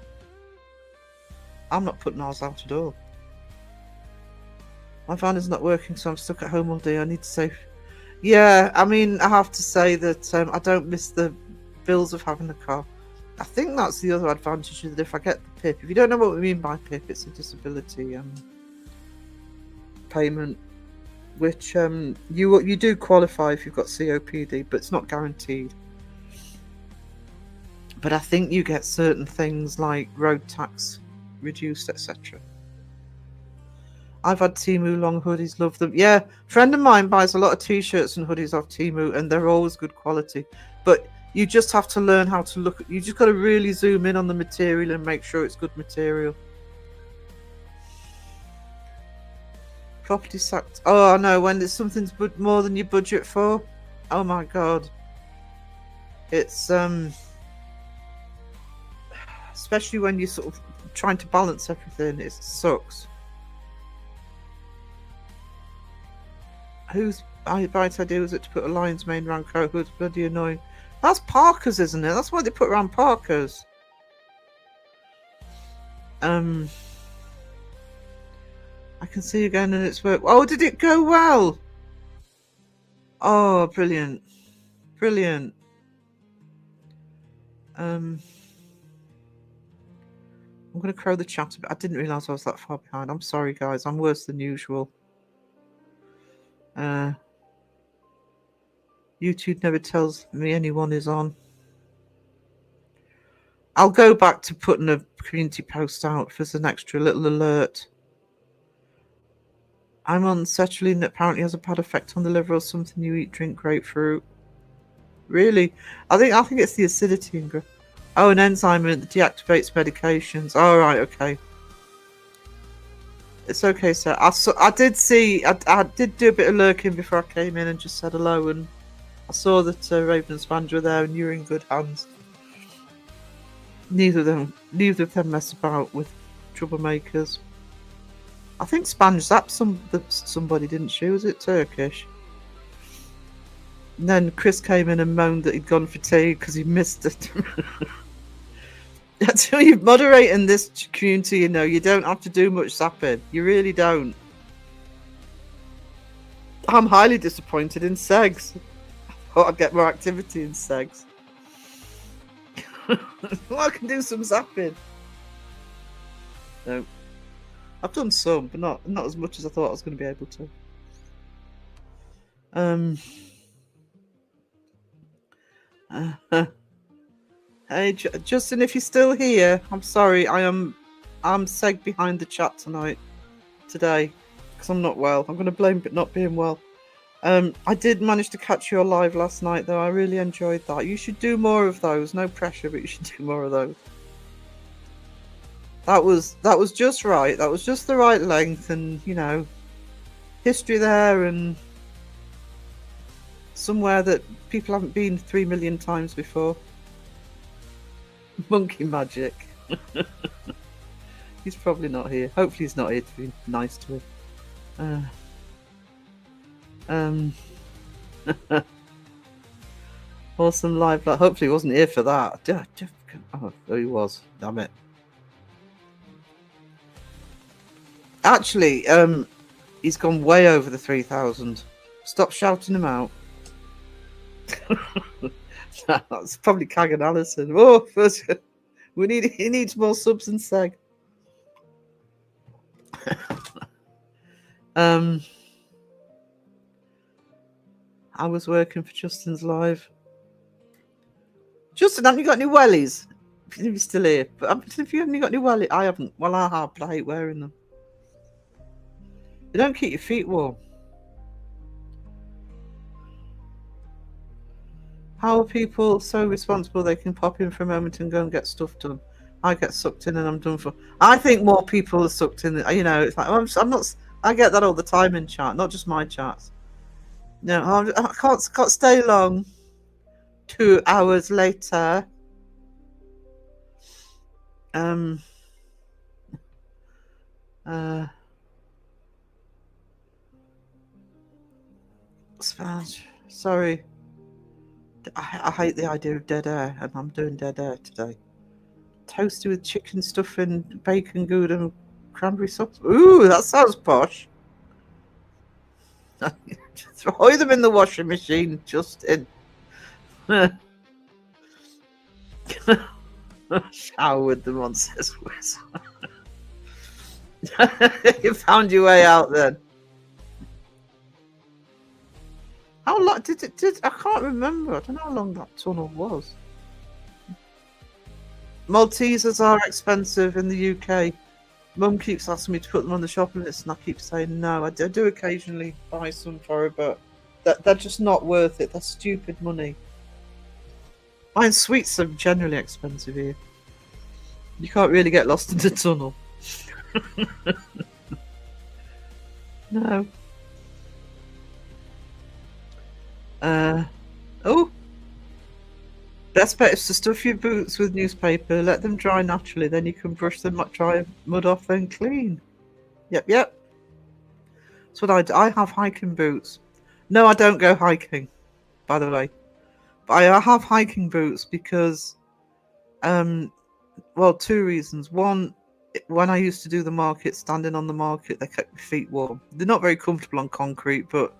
I'm not putting ours out at all. My van is not working, so I'm stuck at home all day. I need to save. Yeah, I have to say that I don't miss the bills of having a car. I think that's the other advantage, is that if I get the PIP, if you don't know what we mean by PIP, it's a disability payment, which you do qualify if you've got COPD, but it's not guaranteed. But I think you get certain things like road tax reduced, etc. I've had Temu long hoodies, love them. Yeah, a friend of mine buys a lot of t-shirts and hoodies off Temu, and they're always good quality. But you just have to learn how to look. You just got to really zoom in on the material and make sure it's good material. Property sacked. Oh no, when there's something's more than you budget for. Oh my god. It's especially when you're sort of trying to balance everything, it sucks. Whose right idea was it to put a lion's mane around coat hood? Bloody annoying. That's Parker's, isn't it? That's why they put around Parker's. I can see again and it's work. Oh, did it go well? Oh, brilliant. Brilliant. I'm going to crow the chat a bit. I didn't realise I was that far behind. I'm sorry, guys. I'm worse than usual. YouTube never tells me anyone is on. I'll go back to putting a community post out as an extra little alert. I'm on sertraline that apparently has a bad effect on the liver or something. You eat, drink grapefruit. Really? I think it's the acidity in Oh, an enzyme that deactivates medications. All right, okay. It's okay, sir. I did see. I did do a bit of lurking before I came in and just said hello, and I saw that Raven and Sponge were there, and you're in good hands. Neither of them mess about with troublemakers. I think Sponge zapped somebody, didn't she? Was it Turkish? And then Chris came in and moaned that he'd gone for tea because he missed it. That's why you're moderating this community, you know. You don't have to do much zapping. You really don't. I'm highly disappointed in Segs. I thought I'd get more activity in Segs. Well, I can do some zapping. No. I've done some, but not as much as I thought I was going to be able to. Hey, Justin, if you're still here, I'm sorry. I'm seg behind the chat today, because I'm not well. I'm going to blame not being well. I did manage to catch you alive last night, though. I really enjoyed that. You should do more of those. No pressure, but you should do more of those. That was just right. That was just the right length, and you know, history there, and somewhere that people haven't been 3 million times before. Monkey magic. He's probably not here. Hopefully he's not here to be nice to him. Awesome live. Hopefully he wasn't here for that. Oh, he was. Damn it. Actually, he's gone way over the 3,000. Stop shouting him out. That's probably Kagan Allison. Oh, first, he needs more subs and seg. I was working for Justin's live. Justin, haven't you got any wellies? If you're still here, but if you haven't got any wellies, I haven't. Well, I have, but I hate wearing them. They don't keep your feet warm. How are people so responsible they can pop in for a moment and go and get stuff done? I get sucked in and I'm done for. I think more people are sucked in. You know, it's like I'm not. I get that all the time in chat, not just my chats. No, I can't stay long. 2 hours later. Spanish. Sorry. I hate the idea of dead air, and I'm doing dead air today. Toasted with chicken stuffing, bacon gouda, and cranberry sauce. Ooh, that sounds posh. Throw them in the washing machine, Justin. Shower with them on, says Wes. You found your way out then. How long did I can't remember. I don't know how long that tunnel was. Maltesers are expensive in the UK. Mum keeps asking me to put them on the shopping list, and I keep saying no. I do occasionally buy some for her, but they're just not worth it. They're stupid money. Mine sweets are generally expensive here. You can't really get lost in the tunnel. No. Oh. Best bet is to stuff your boots with newspaper, let them dry naturally, then you can brush them, dry mud off, then clean. Yep. That's what I do. I have hiking boots. No, I don't go hiking, by the way. But I have hiking boots because, well, 2 reasons. One, when I used to do the market, standing on the market, they kept my feet warm. They're not very comfortable on concrete, but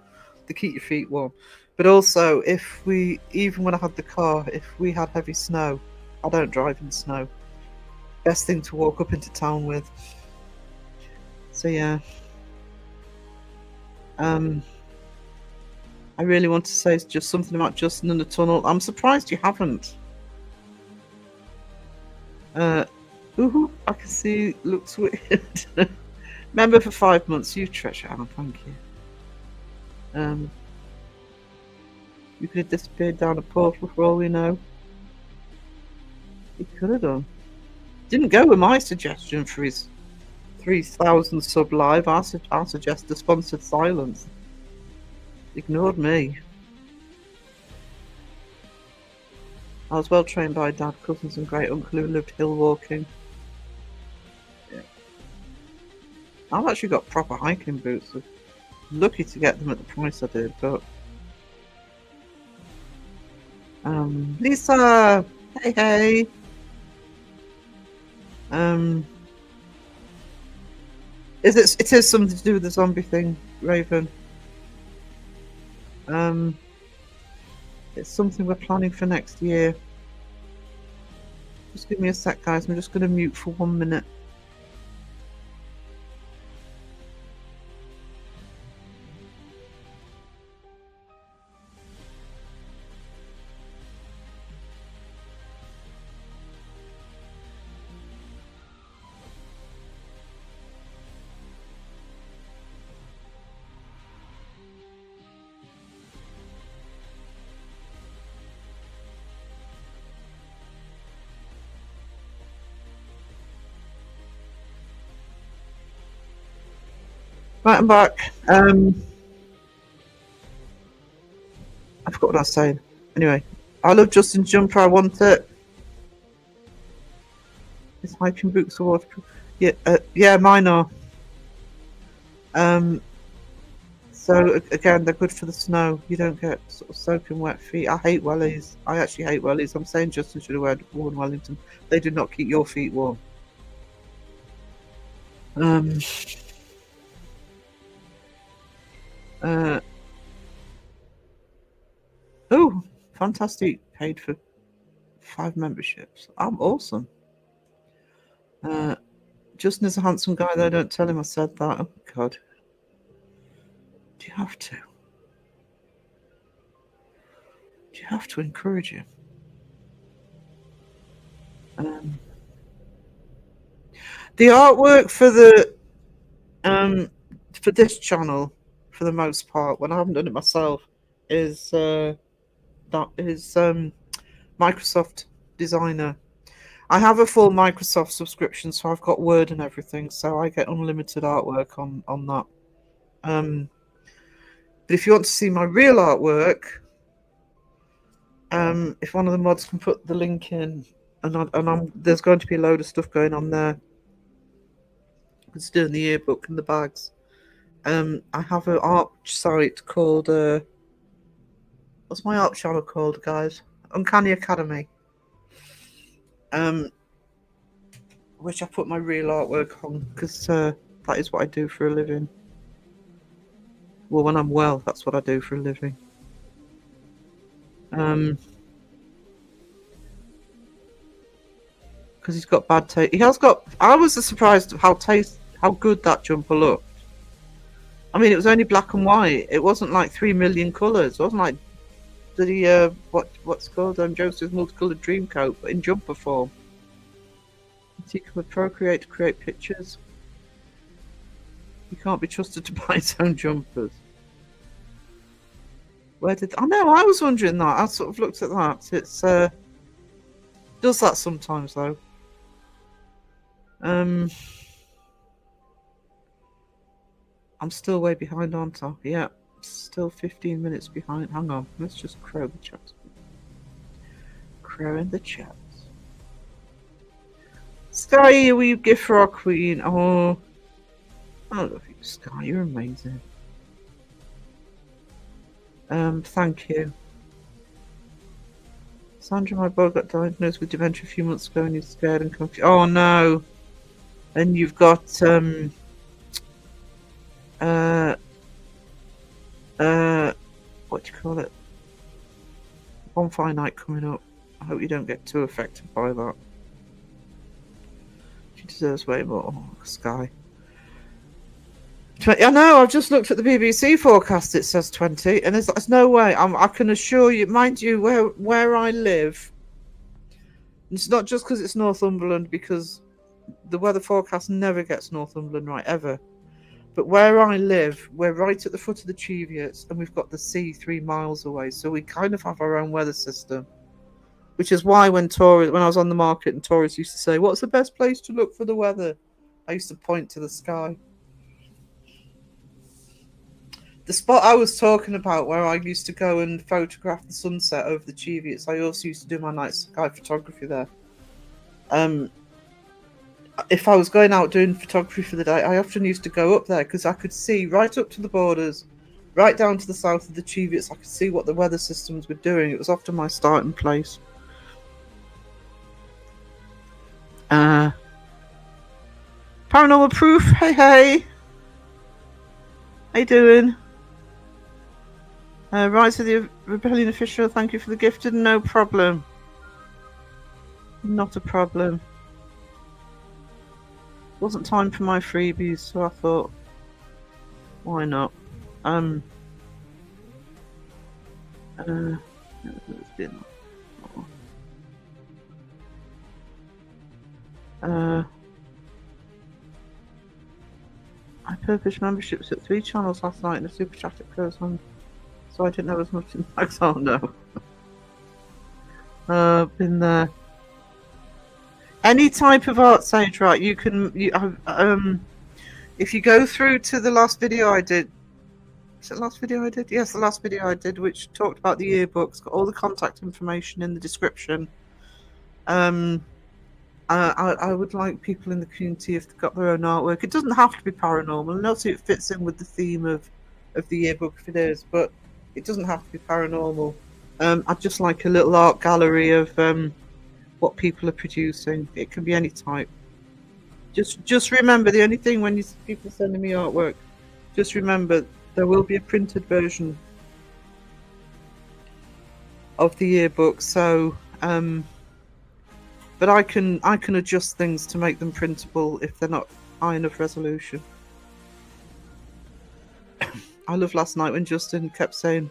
they keep your feet warm. But also, even when I had the car, if we had heavy snow, I don't drive in snow. Best thing to walk up into town with. So yeah. I really want to say just something about Justin and the tunnel. I'm surprised you haven't. Ooh, I can see. Looks weird. Member for 5 months. You treasure, Alan. Thank you. You could have disappeared down a portal for all we know. He could have done. Didn't go with my suggestion for his 3,000 sub live. I suggest the sponsored silence. Ignored me. I was well trained by dad, cousins, and great uncle who lived hill walking. Yeah. I've actually got proper hiking boots. I'm lucky to get them at the price I did, but. Lisa, hey. It is something to do with the zombie thing, Raven. It's something we're planning for next year. Just give me a sec, guys. I'm just going to mute for 1 minute. Right, I'm back. I forgot what I was saying. Anyway, I love Justin's jumper. I want it. His hiking boots are waterproof. Yeah, mine are. So again, they're good for the snow. You don't get sort of soaking wet feet. I hate wellies. I actually hate wellies. I'm saying Justin should have worn Wellington. They do not keep your feet warm. Oh, fantastic! Paid for 5 memberships. I'm awesome. Justin is a handsome guy, though. Don't tell him I said that. Oh God, do you have to? Do you have to encourage him? The artwork for this channel, for the most part, when I haven't done it myself, is Microsoft Designer. I have a full Microsoft subscription, so I've got Word and everything, so I get unlimited artwork on that. But if you want to see my real artwork, if one of the mods can put the link in, there's going to be a load of stuff going on there. It's doing the yearbook and the bags. I have an art site called what's my art channel called, guys? Uncanny Academy. Which I put my real artwork on because that is what I do for a living. Well, when I'm well, that's what I do for a living. Because he's got bad taste. He has got. I was surprised of how good that jumper looked. I mean, it was only black and white. It wasn't like 3 million colours. It wasn't like the what's called Joseph's multicolored dream coat, but in jumper form. He could Procreate to create pictures. He can't be trusted to buy his own jumpers. Where did I know? I was wondering that. I sort of looked at that. It's does that sometimes though. I'm still way behind, aren't I? Yeah, still 15 minutes behind. Hang on, let's just crow the chat. Crow in the chat. Sky, you gift for our queen. Oh, I love you, Sky. You're amazing. Thank you. Sandra, my boy got diagnosed with dementia a few months ago and he's scared and confused. Oh no. And you've got what do you call it? Bonfire night coming up. I hope you don't get too affected by that. She deserves way more. Oh, Sky. 20, I know, I've just looked at the BBC forecast, it says 20, and there's no way. I can assure you, mind you, where I live, it's not just because it's Northumberland, because the weather forecast never gets Northumberland right, ever. But where I live, we're right at the foot of the Cheviots, and we've got the sea 3 miles away, so we kind of have our own weather system. Which is why when I was on the market and tourists used to say, what's the best place to look for the weather? I used to point to the sky. The spot I was talking about where I used to go and photograph the sunset over the Cheviots, I also used to do my night sky photography there. If I was going out doing photography for the day, I often used to go up there because I could see right up to the borders, right down to the south of the Cheviots. I could see what the weather systems were doing. It was often my starting place. Paranormal Proof, hey. How you doing? Rise of the Rebellion official, thank you for the gifted. No problem. Not a problem. Wasn't time for my freebies, so I thought, why not? I purchased memberships at 3 channels last night and a super chat that goes on, so I didn't know as much in Max. Oh no. Been there. Any type of art sage, right? You can. If you go through to the last video I did, is it the last video I did? Yes, the last video I did, which talked about the yearbooks, got all the contact information in the description. I would like people in the community, if they've got their own artwork, it doesn't have to be paranormal, and also it fits in with the theme of the yearbook if it is, but it doesn't have to be paranormal. I'd just like a little art gallery of what people are producing. It can be any type. Just remember, the only thing when people are sending me artwork, just remember There will be a printed version of the yearbook, so but I can adjust things to make them printable if they're not high enough resolution. I love last night when Justin kept saying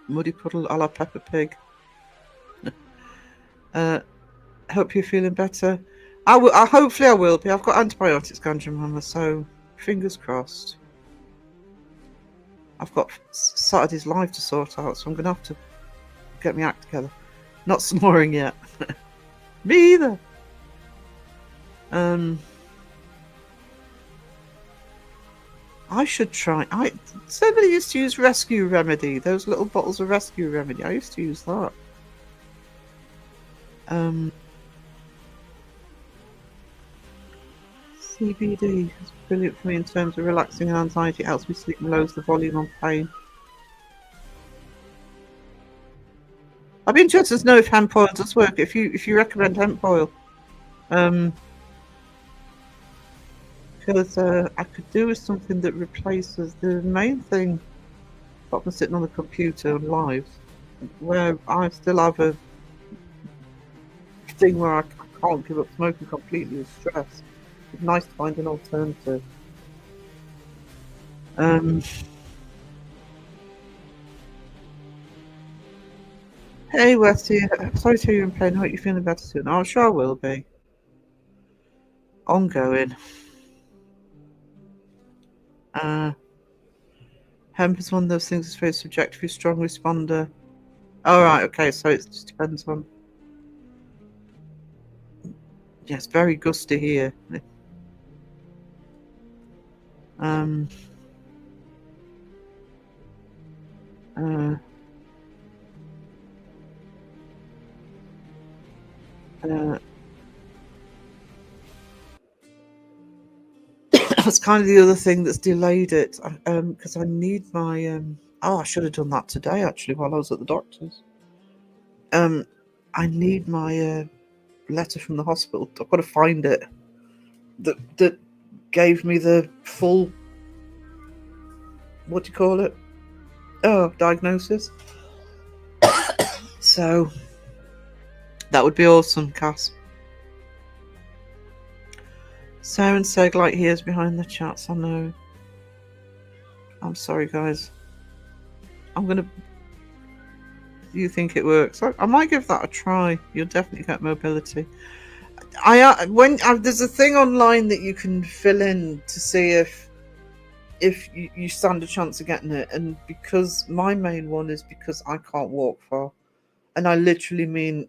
Muddy Puddle a la Peppa Pig. Hope you're feeling better. Hopefully I will be. I've got antibiotics, Ganja Mama, so fingers crossed. I've got Saturday's live to sort out, so I'm going to have to get my act together. Not snoring yet. Me either. I should try. Somebody used to use Rescue Remedy. Those little bottles of Rescue Remedy. I used to use that. CBD is brilliant for me in terms of relaxing and anxiety. It helps me sleep and lowers the volume on pain. I'd be interested to know if hemp oil does work. If you recommend hemp oil, because I could do with something that replaces the main thing. Apart from sitting on the computer and live, where I still have a thing where I can't give up smoking completely with stress. It's nice to find an alternative. Hey Westy, sorry to hear you're in pain. I hope you're feeling better soon. I'm sure I will be. Ongoing. Hemp is one of those things that's very subjective. You're a strong responder. Alright, okay, so it just depends on. Yeah, it's very gusty here. That's kind of the other thing that's delayed it, because I need my I should have done that today actually while I was at the doctor's. I need my letter from the hospital. I've got to find it. That gave me the full, what do you call it? Oh, diagnosis. So that would be awesome, Cass. Sarah and Seg like hears behind the chats. I know. I'm sorry, guys. I'm gonna. You think it works? I might give that a try. You'll definitely get mobility. There's a thing online that you can fill in to see if you stand a chance of getting it, and because my main one is because I can't walk far, and I literally mean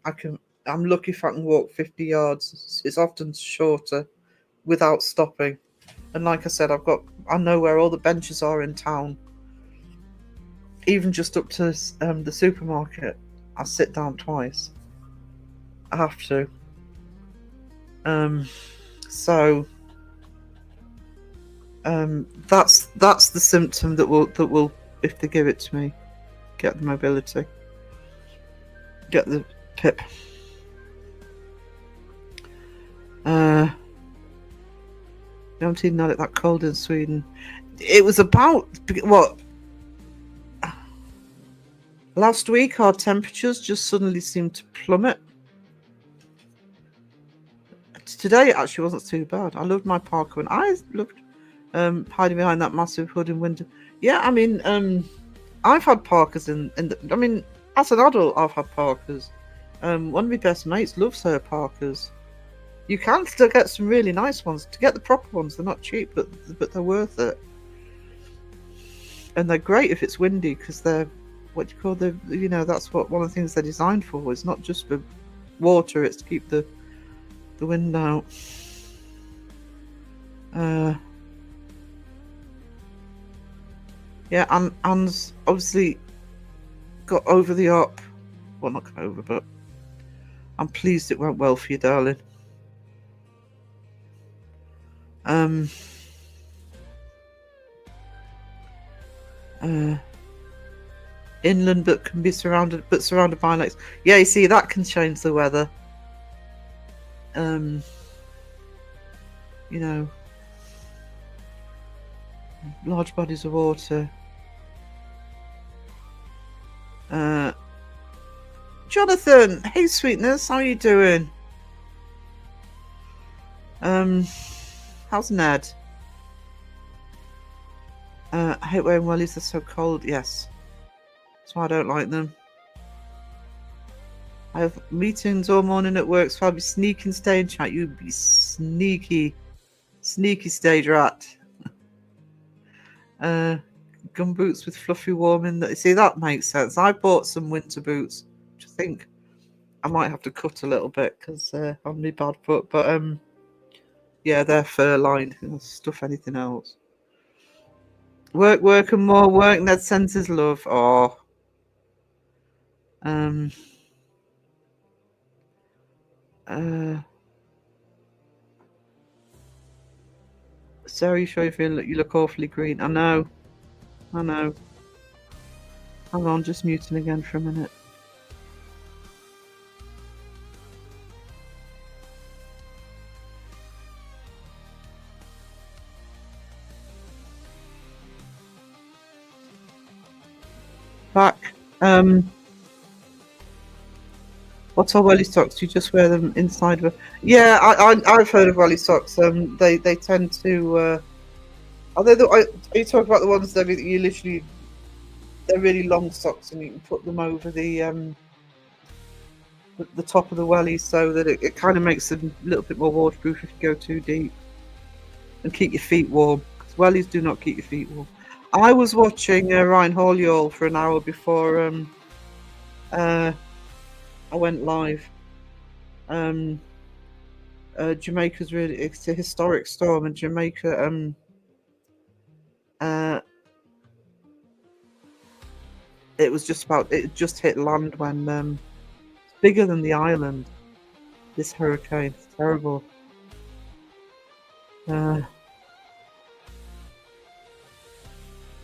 I'm lucky if I can walk 50 yards. It's often shorter without stopping, and like I said, I know where all the benches are in town. Even just up to the supermarket, I sit down twice. I have to. So that's the symptom that will, if they give it to me, get the mobility, get the PIP. Not at that cold in Sweden. It was about what? Last week our temperatures just suddenly seemed to plummet. Today it actually wasn't too bad. I loved my parka and I loved hiding behind that massive hood and window. Yeah, I mean, I've had parkas as an adult I've had parkas. One of my best mates loves her parkas. You can still get some really nice ones. To get the proper ones, they're not cheap, but they're worth it. And they're great if it's windy because they're what you call that's what one of the things they're designed for. It's not just for water; it's to keep the wind out. Yeah, and Anne's obviously got over the up. Well, not got over, but I'm pleased it went well for you, darling. Inland, but can be surrounded by lakes. Yeah, you see, that can change the weather. large bodies of water. Jonathan, hey sweetness, how are you doing? How's Ned? I hate wearing wellies, they're so cold. Yes, that's why I don't like them. I have meetings all morning at work, so I'll be sneaking stay in chat. You'd be sneaky stage rat. Gum boots with fluffy warming. See, that makes sense. I bought some winter boots, which I think I might have to cut a little bit because on my bad foot. But yeah, they're fur lined. Stuff anything else. Work and more work. Ned sends his love. Oh. Sarah, you sure you look awfully green? I know. Hang on, just muting again for a minute. Back. What's our welly socks? Do you just wear them inside of? Yeah, I've heard of welly socks. They tend to. Are you talking about the ones that you literally? They're really long socks, and you can put them over the top of the welly, so that it kind of makes them a little bit more waterproof if you go too deep, and keep your feet warm. Because wellies do not keep your feet warm. I was watching Ryan Holiall for an hour before I went live. Jamaica's it's a historic storm, and Jamaica it just hit land when it's bigger than the island. This hurricane, it's terrible.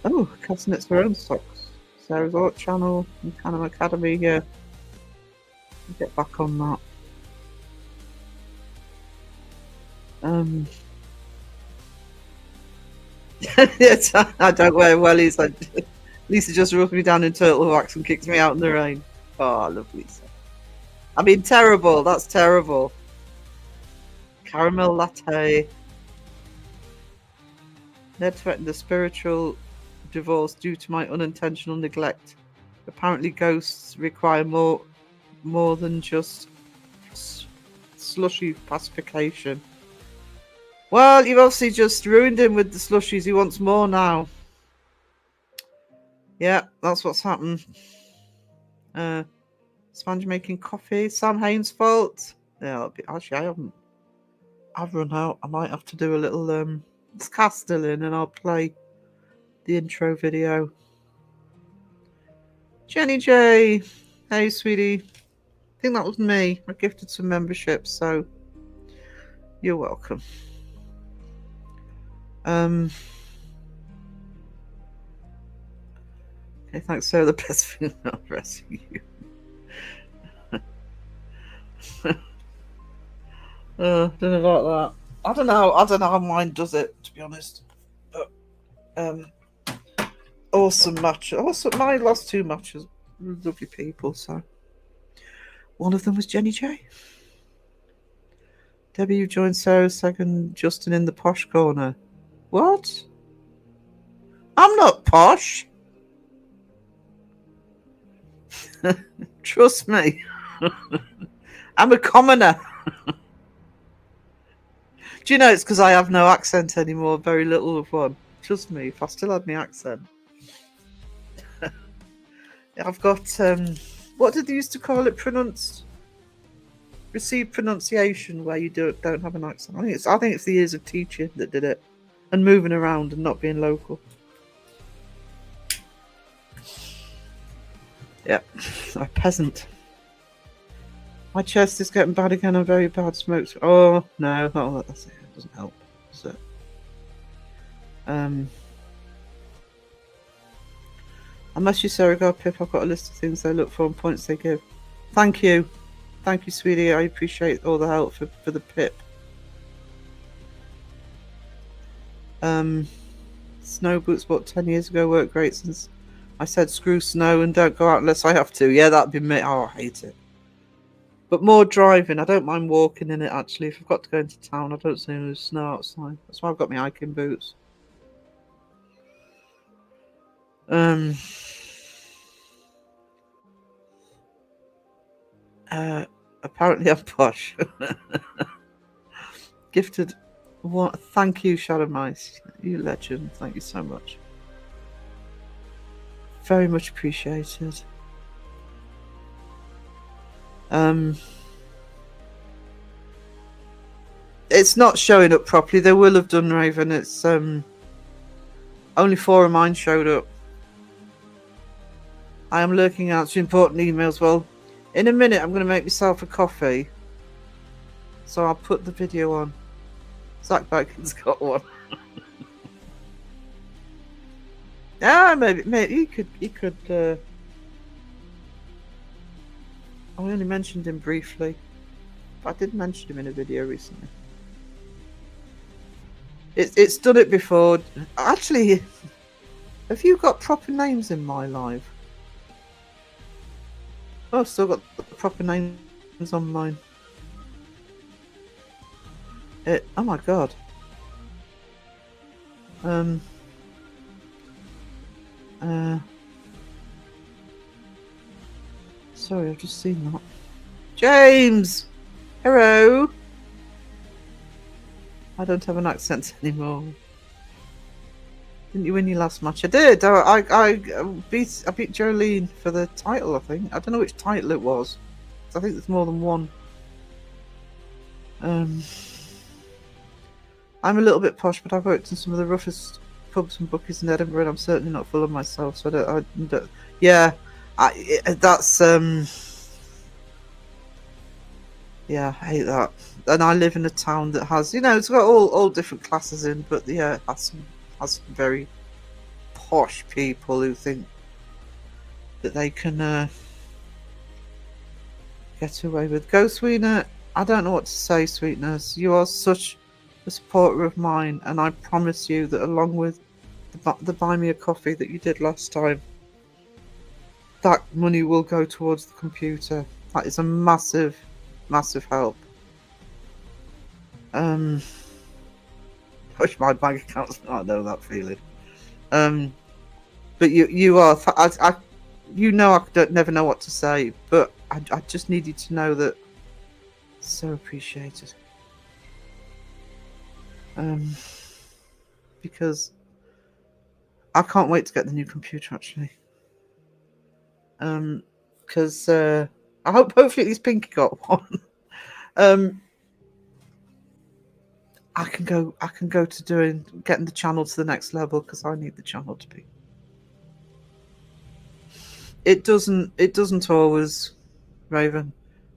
Oh, casting its own socks. Sarah's Art Channel and Canon Academy. Yeah, I'll get back on that. Yes, I don't wear wellies. Lisa just rubs me down in turtle wax and kicks me out in the rain. Oh, I love Lisa. I mean, terrible. That's terrible. Caramel latte. Ned threatened a spiritual divorce due to my unintentional neglect. Apparently, ghosts require more than just slushy pacification. Well, you've obviously just ruined him with the slushies. He wants more now. Yeah, that's what's happened. Sponge making coffee. Sam Haines' fault. Yeah, actually, I've run out. I might have to do a little it's cast still in, and I'll play the intro video. Jenny J, hey sweetie. I think that was me. I gifted some memberships, so you're welcome. Okay, thanks, Sarah. The best thing about dressing you. Don't know about that. I don't know how mine does it, to be honest. But awesome match. Awesome. My last two matches were lovely people. So one of them was Jenny J. Debbie, you joined Sarah's second. Justin in the posh corner. What? I'm not posh. Trust me. I'm a commoner. Do you know it's because I have no accent anymore? Very little of one. Trust me, if I still had my accent. I've got, what did they used to call it? Received pronunciation, where you don't have an accent. I think it's the years of teaching that did it. And moving around and not being local. Yep, a peasant. My chest is getting bad again. I'm very bad smokes. Oh no, that's it. It doesn't help. So, unless you Sarah got a pip, I've got a list of things they look for and points they give. Thank you, sweetie. I appreciate all the help for the pip. Snow boots bought 10 years ago work great since I said screw snow and don't go out unless I have to. Yeah, that'd be me. Oh, I hate it. But more driving. I don't mind walking in it, actually. If I've got to go into town, I don't see there's snow outside. That's why I've got my hiking boots. Apparently I'm posh. Gifted. What? Thank you, Shadow Mice. You legend. Thank you so much. Very much appreciated. It's not showing up properly. They will have done, Raven. It's only 4 of mine showed up. I am lurking out to important emails. Well, in a minute I'm going to make myself a coffee, so I'll put the video on. Zach Bacon's got one. maybe you could. I only mentioned him briefly, but I did mention him in a video recently. It's done it before. Actually, have you got proper names in my live? Oh, I've still got the proper names on mine. Oh my god. Sorry, I've just seen that. James! Hello! I don't have an accent anymore. Didn't you win your last match? I did! I beat Jolene for the title, I think. I don't know which title it was. I think there's more than one. I'm a little bit posh, but I've worked in some of the roughest pubs and bookies in Edinburgh, and I'm certainly not full of myself. So yeah, that's yeah, I hate that. And I live in a town that has, it's got all different classes in, but yeah, it has some very posh people who think that they can get away with. Go, Sweetness. I don't know what to say, Sweetness. You are such a supporter of mine, and I promise you that along with the buy me a coffee that you did last time, that money will go towards the computer. That is a massive help. Push my bank accounts. I know that feeling. But you are. I don't never know what to say, but I just needed to know that. So appreciated. Because I can't wait to get the new computer actually. Because hopefully at least Pinky got one. I can go to getting the channel to the next level because I need the channel to be. It doesn't always, Raven.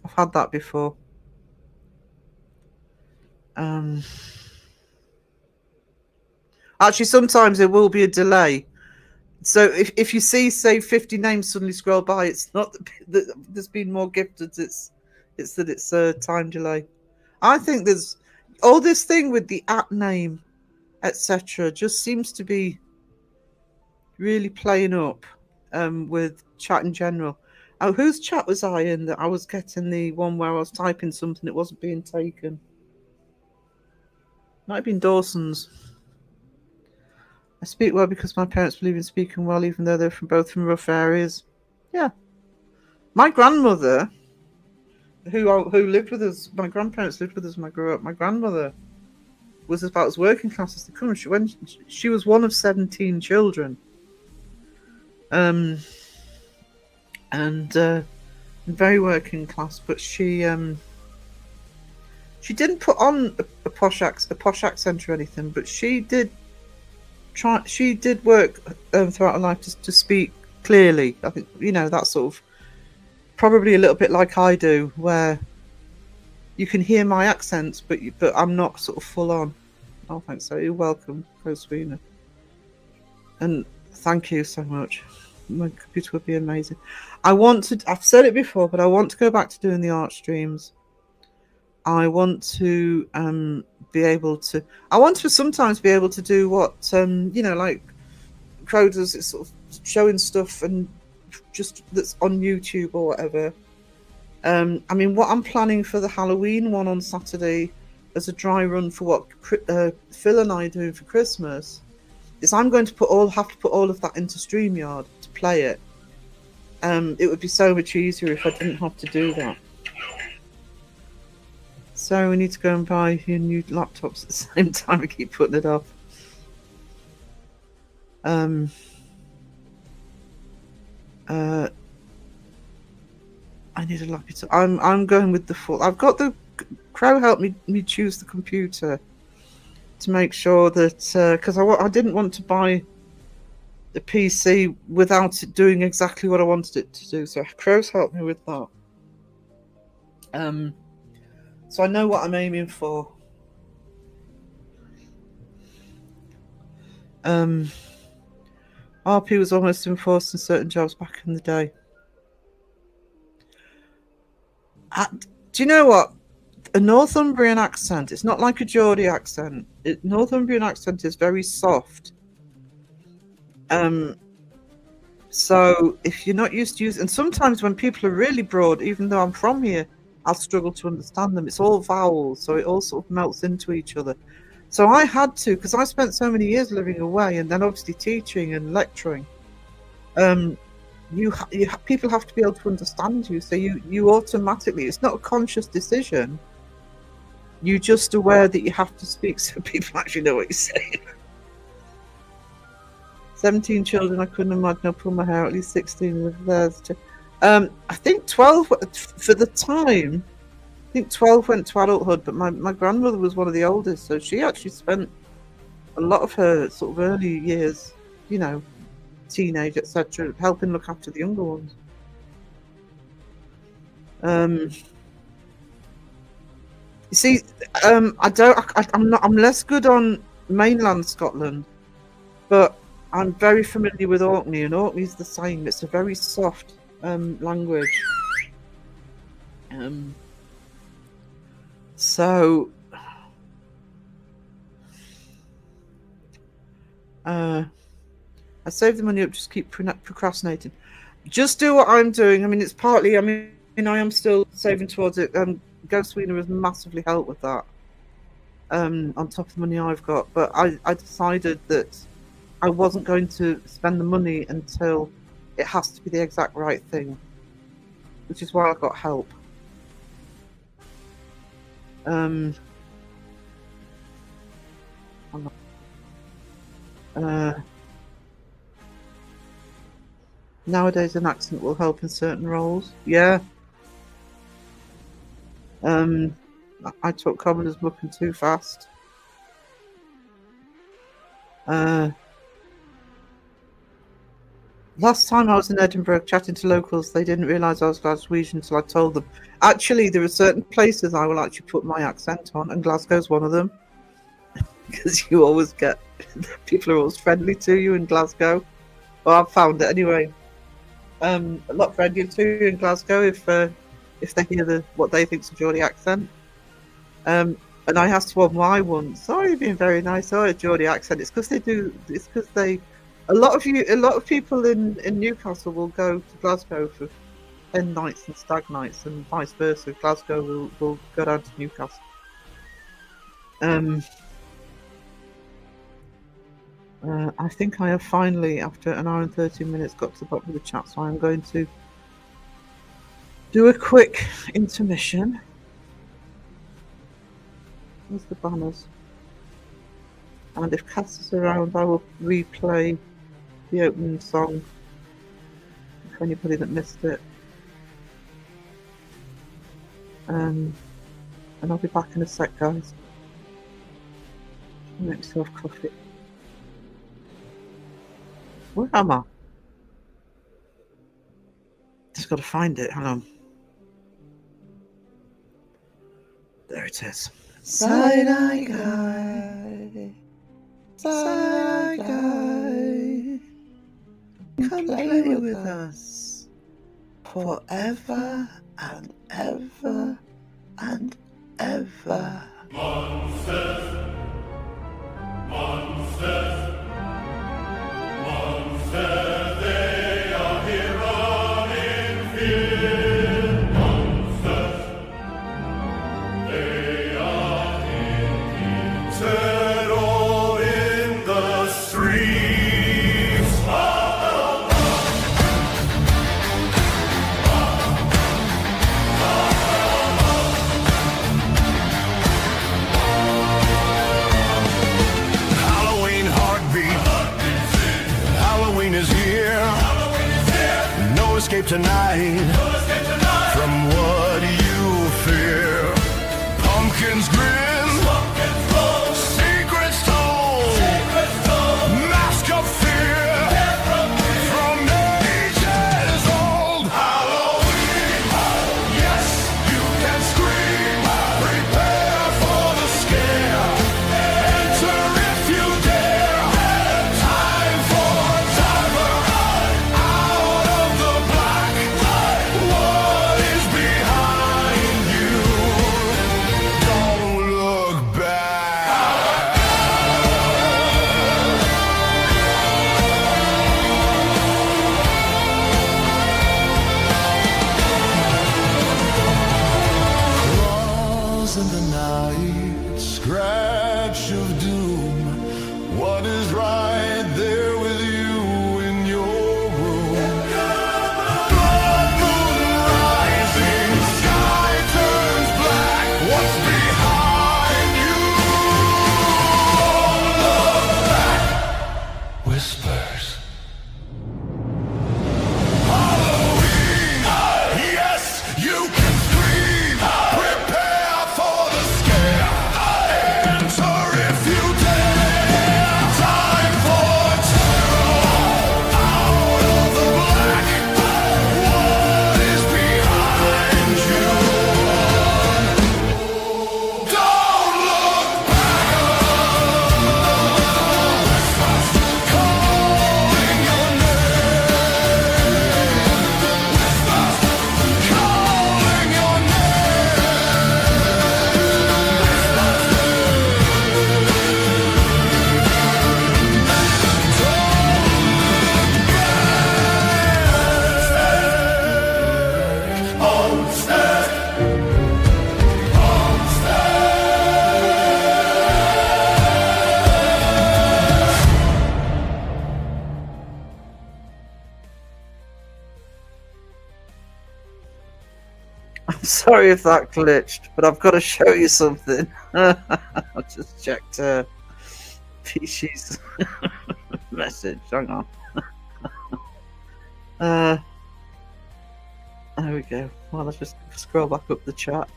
I've had that before. Actually, sometimes there will be a delay. So if you see, say, 50 names suddenly scroll by, it's not that there's been more gifted. It's that it's a time delay. I think there's all this thing with the @ name, etc. just seems to be really playing up with chat in general. Oh, whose chat was I in that I was getting the one where I was typing something it wasn't being taken? Might have been Dawson's. I speak well because my parents believe in speaking well, even though they're both from rough areas. Yeah. My grandmother, who lived with us, my grandparents lived with us when I grew up. My grandmother was about as working class as they come. She was one of 17 children. And very working class, but she didn't put on a posh accent or anything, but she did work throughout her life to speak clearly. I think that sort of probably a little bit like I do, where you can hear my accents, but I'm not sort of full on. Oh, thanks. So you're welcome, Roswina, and thank you so much. My computer would be amazing. I've said it before, but I want to go back to doing the art streams. I want to be able to. I want to sometimes be able to do what like Crow does. It's sort of showing stuff and just that's on YouTube or whatever. I mean, what I'm planning for the Halloween one on Saturday as a dry run for what Phil and I are doing for Christmas is I'm going to have to put all of that into StreamYard to play it. It would be so much easier if I didn't have to do that. So we need to go and buy your new laptops at the same time. I keep putting it off. I need a laptop. I'm going with the full. I've got the Crow help me choose the computer to make sure that because I didn't want to buy the PC without it doing exactly what I wanted it to do. So Crow's helped me with that. So I know what I'm aiming for. RP was almost enforced in certain jobs back in the day. Do you know what? A Northumbrian accent, it's not like a Geordie accent. Northumbrian accent is very soft. So if you're not used to using, and sometimes when people are really broad, even though I'm from here, I'll struggle to understand them. It's all vowels, so it all sort of melts into each other. So I had to, because I spent so many years living away and then obviously teaching and lecturing. People have to be able to understand you, so you automatically, it's not a conscious decision. You're just aware that you have to speak so people actually know what you're saying. 17 children, I couldn't imagine I pull my hair, at least 16 with theirs. I think 12 for the time. I think 12 went to adulthood, but my grandmother was one of the oldest, so she actually spent a lot of her sort of early years, teenage, etc., helping look after the younger ones. You see, I'm less good on mainland Scotland, but I'm very familiar with Orkney, and Orkney's the same. It's a very soft language. So I save the money up, just keep procrastinating. Just do what I'm doing. I mean, it's partly, I am still saving towards it. Ghost Wiener has massively helped with that, on top of the money I've got. But I decided that I wasn't going to spend the money until it has to be the exact right thing, which is why I got help. Nowadays, an accent will help in certain roles. Yeah. I took commoners looking too fast. Last time I was in Edinburgh chatting to locals, they didn't realise I was Glaswegian until I told them. Actually, there are certain places I will actually put my accent on, and Glasgow's one of them. Because you always get, people are always friendly to you in Glasgow. Well, I've found it anyway. A lot friendlier to you in Glasgow if they hear what they think's a Geordie accent. And I asked one why once. Oh, you're being very nice. Oh, a Geordie accent. It's because they do. It's because they. A lot of people in Newcastle will go to Glasgow for hen nights and stag nights, and vice versa. Glasgow will go down to Newcastle. I think I have finally, after an hour and 13 minutes, got to the bottom of the chat, so I'm going to do a quick intermission. There's the banners. And if Cass is around, I will replay the opening song for anybody that missed it. And I'll be back in a sec, guys. Make myself coffee. Where am I? Just got to find it. Hang on. There it is. Side-eye guy. Side-eye guy. Come play with us. Forever and ever and ever. Settle in the streets. Halloween heartbeat. Halloween is here. No escape tonight from what you fear. Pumpkins grin, secrets told, mask of fear from ages old. Halloween, yes, you can scream. Prepare for the scare. Enter if you dare. Time for terror. Out of the black, what is behind you? Don't look back. Claws in the night, scratch of doom. What is right there with you in your room? Blood moon rising, sky turns black. What's behind you? Don't look back. Whispers. Halloween, yes, you can scream. Prepare for the scare. Enter if you dare. Time for terror. Out of the black, what is behind you? Don't look back. Calling your name. Calling your name. Homestead. I'm sorry if that glitched, but I've got to show you something. I just checked Peachy's message. Hang on. There we go. Well, let's just scroll back up the chat.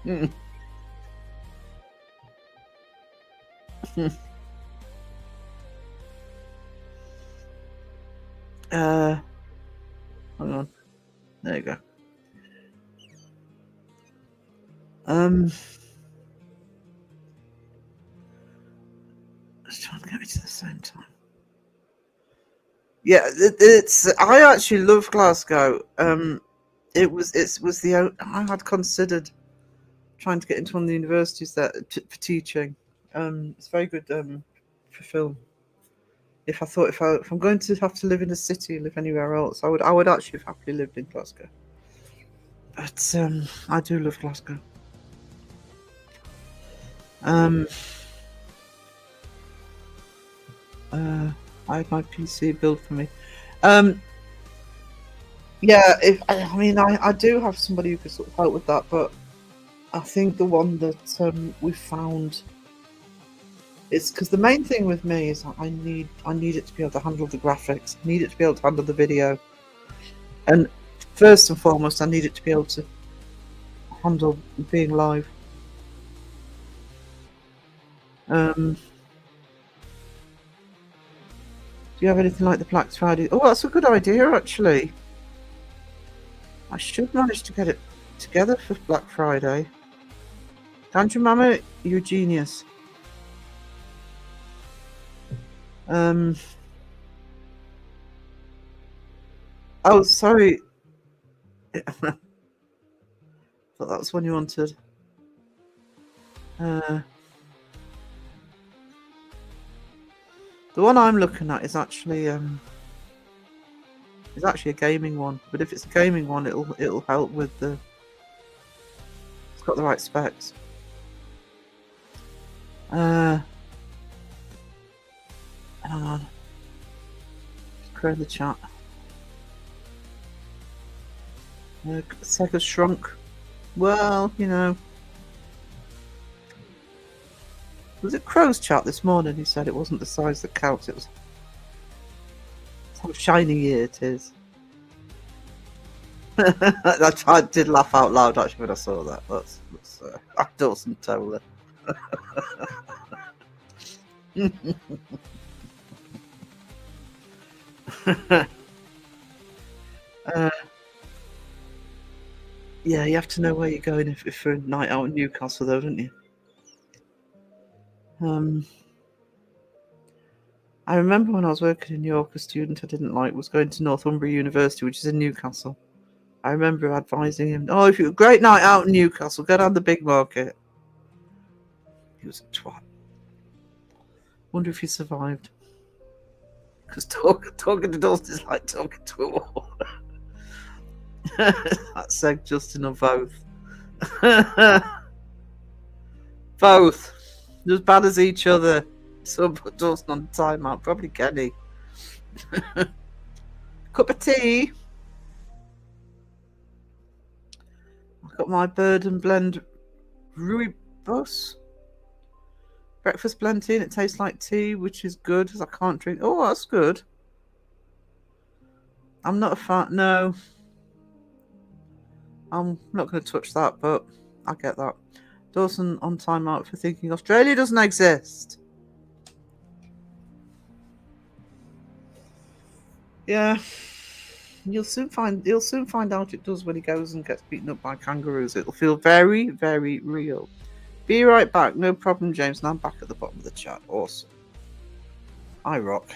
Hmm. Hang on. There you go. Let's try and get it at the same time. Yeah, it's. I actually love Glasgow. It was the I had considered trying to get into one of the universities there for teaching. It's very good for film. If I'm going to have to live in a city, live anywhere else, I would actually have happily lived in Glasgow. But I do love Glasgow. I had my PC built for me. Yeah, I do have somebody who could sort of help with that, but I think the one that we found is because the main thing with me is I need it to be able to handle the graphics, I need it to be able to handle the video, and first and foremost, I need it to be able to handle being live. Do you have anything like the Black Friday? Oh, that's a good idea, actually. I should manage to get it together for Black Friday. Don't you, Mama? You're a genius. Oh, sorry. Thought But that's one you wanted. The one I'm looking at is actually a gaming one. But if it's a gaming one, it'll help with the. It's got the right specs. Hang on. Just create the chat. Sega's shrunk. Well, you know. Was it Crow's chat this morning? He said it wasn't the size that counts. It was how shiny it is. I did laugh out loud actually when I saw that. That's Dawson Toller. Yeah, you have to know where you're going if for a night out in Newcastle, though, don't you? I remember when I was working in York, a student I didn't like was going to Northumbria University, which is in Newcastle. I remember advising him, "Oh, if you're a great night out in Newcastle, go down the big market." He was a twat. Wonder if he survived. Because talking to Dawson is like talking to a wall. That's said Justin or both. Both. They're as bad as each other. Some put Dawson on timeout. Probably Kenny. Cup of tea. I've got my bird and blend rooibos. Breakfast blend tea and it tastes like tea, which is good because I can't drink. Oh, that's good. I'm not a fan. No. I'm not going to touch that, but I get that. Dawson on timeout for thinking Australia doesn't exist. Yeah, he'll soon find out it does when he goes and gets beaten up by kangaroos. It'll feel very, very real. Be right back. No problem, James. And I'm back at the bottom of the chat. Awesome. I rock.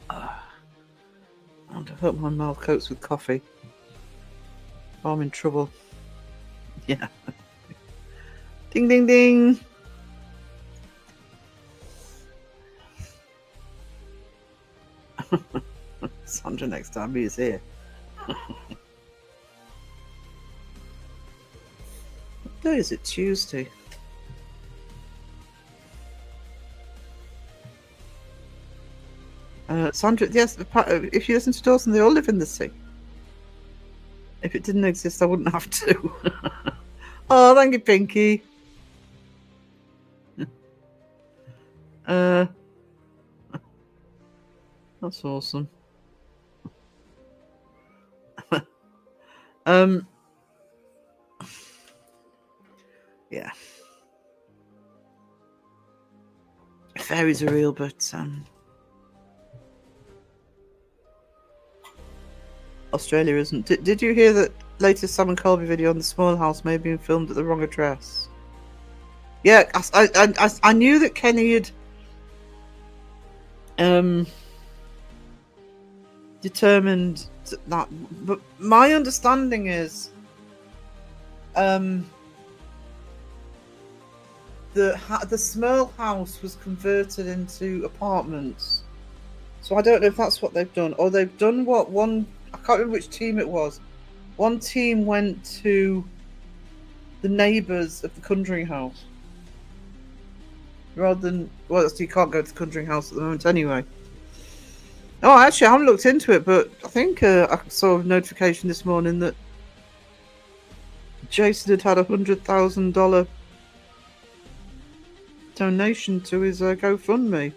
I hope my mouth coats with coffee. Oh, I'm in trouble. Yeah. Ding, ding, ding. Sandra next time he is here. What day is it? Tuesday. Sandra, yes, if you listen to Dawson, they all live in the sea. If it didn't exist, I wouldn't have to. Oh, thank you, Pinky. That's awesome. Yeah. Fairies are real, but Australia isn't. Did you hear that latest Sam and Colby video on the small house may have been filmed at the wrong address? Yeah, I knew that Kenny had determined that, but my understanding is the small house was converted into apartments. So I don't know if that's what they've done, or they've done what one. I can't remember which team it was. One team went to the neighbours of the Conjuring House. Rather than, well, you can't go to the Conjuring House at the moment anyway. Oh, actually, I haven't looked into it, but I think I saw a notification this morning that Jason had $100,000 donation to his GoFundMe.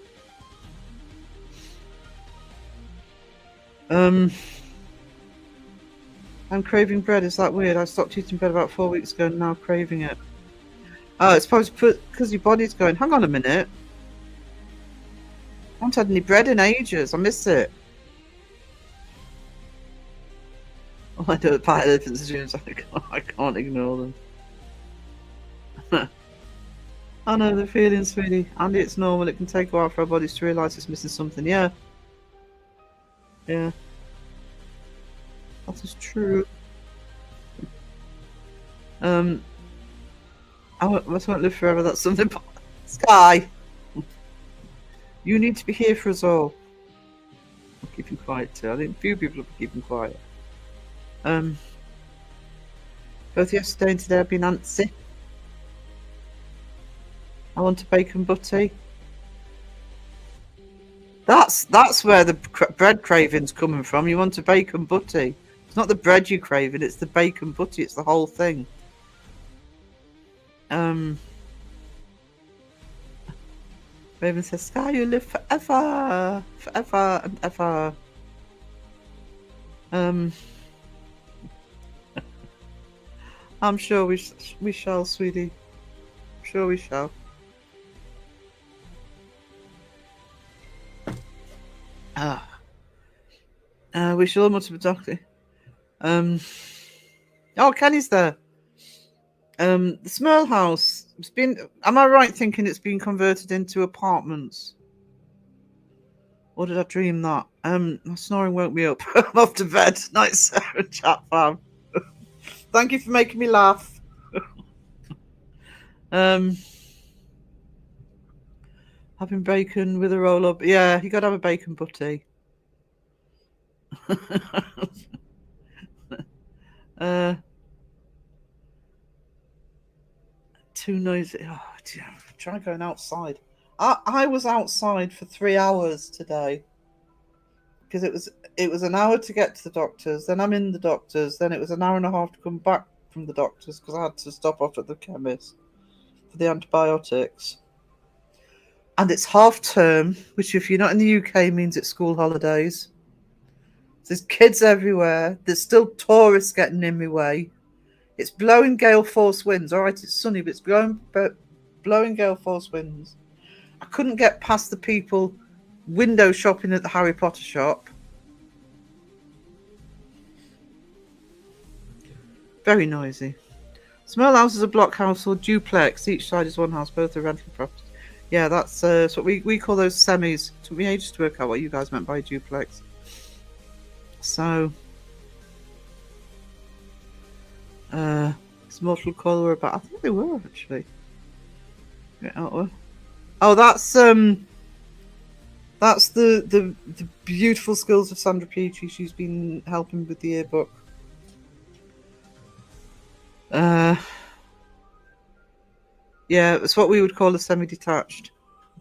I'm craving bread. Is that weird? I stopped eating bread about 4 weeks ago and now craving it. Oh, it's supposed to put because your body's going, hang on a minute. I haven't had any bread in ages. I miss it. Oh, I don't buy elephants dreams. I can't ignore them. I know the feeling, sweetie. Andy, it's normal. It can take a while for our bodies to realise it's missing something. Yeah. Yeah. I That is true. I won't live forever. That's something. Sky, you need to be here for us all. I'm keeping quiet too. I think a few people are keeping quiet. Both yesterday and today I've been antsy. I want a bacon butty. That's where the bread craving's coming from. You want a bacon butty. It's not the bread you're craving, it's the bacon butty. It's the whole thing. Raven says, Sky, you live forever. Forever and ever. I'm sure we shall, sweetie. I'm sure we shall. We shall almost be doctor. Oh, Kenny's there. The Smurl house. It's been. Am I right thinking it's been converted into apartments? Or did I dream that? My snoring woke me up. I'm off to bed. Night, Sarah, chat fam. Thank you for making me laugh. Having bacon with a roll up. Yeah, you gotta have a bacon butty. Too noisy. Oh, dear. Try going outside. I was outside for 3 hours today because it was an hour to get to the doctor's. Then I'm in the doctor's. Then it was an hour and a half to come back from the doctor's because I had to stop off at the chemist for the antibiotics. And it's half term, which if you're not in the UK means it's school holidays. There's kids everywhere. There's still tourists getting in my way. It's blowing gale force winds. All right, it's sunny, but it's blowing gale force winds. I couldn't get past the people window shopping at the Harry Potter shop. Very noisy. Small house is a block house or duplex. Each side is one house. Both are rental properties. Yeah, that's what we call those semis. It took me ages to work out what you guys meant by duplex. So, is Mortal Coil were about? I think they were actually. Yeah, oh, that's the beautiful skills of Sandra Peachy. She's been helping with the yearbook. Yeah, it's what we would call a semi-detached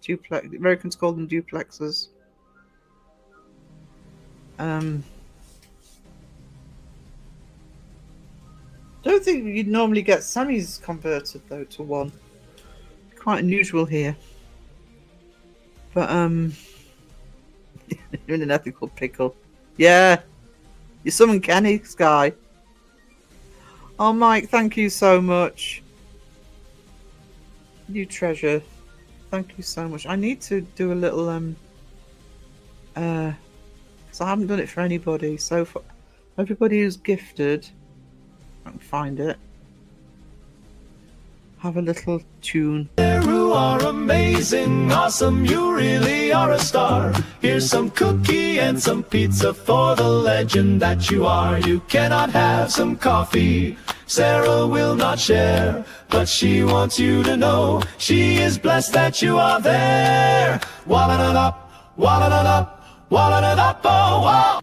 duplex. The Americans call them duplexes. Don't think you'd normally get semis converted though to one. Quite unusual here. But you're in an ethical pickle. Yeah. You're summoning Kenny, Sky. Oh Mike, thank you so much. You treasure. Thank you so much. I need to do a little because I haven't done it for anybody. So for everybody who's gifted, I can find it. Have a little tune. You are amazing, awesome, you really are a star. Here's some cookie and some pizza for the legend that you are. You cannot have some coffee, Sarah will not share, but she wants you to know she is blessed that you are there. Wallin' it up, wallin' it up, wallin' it up, oh wow.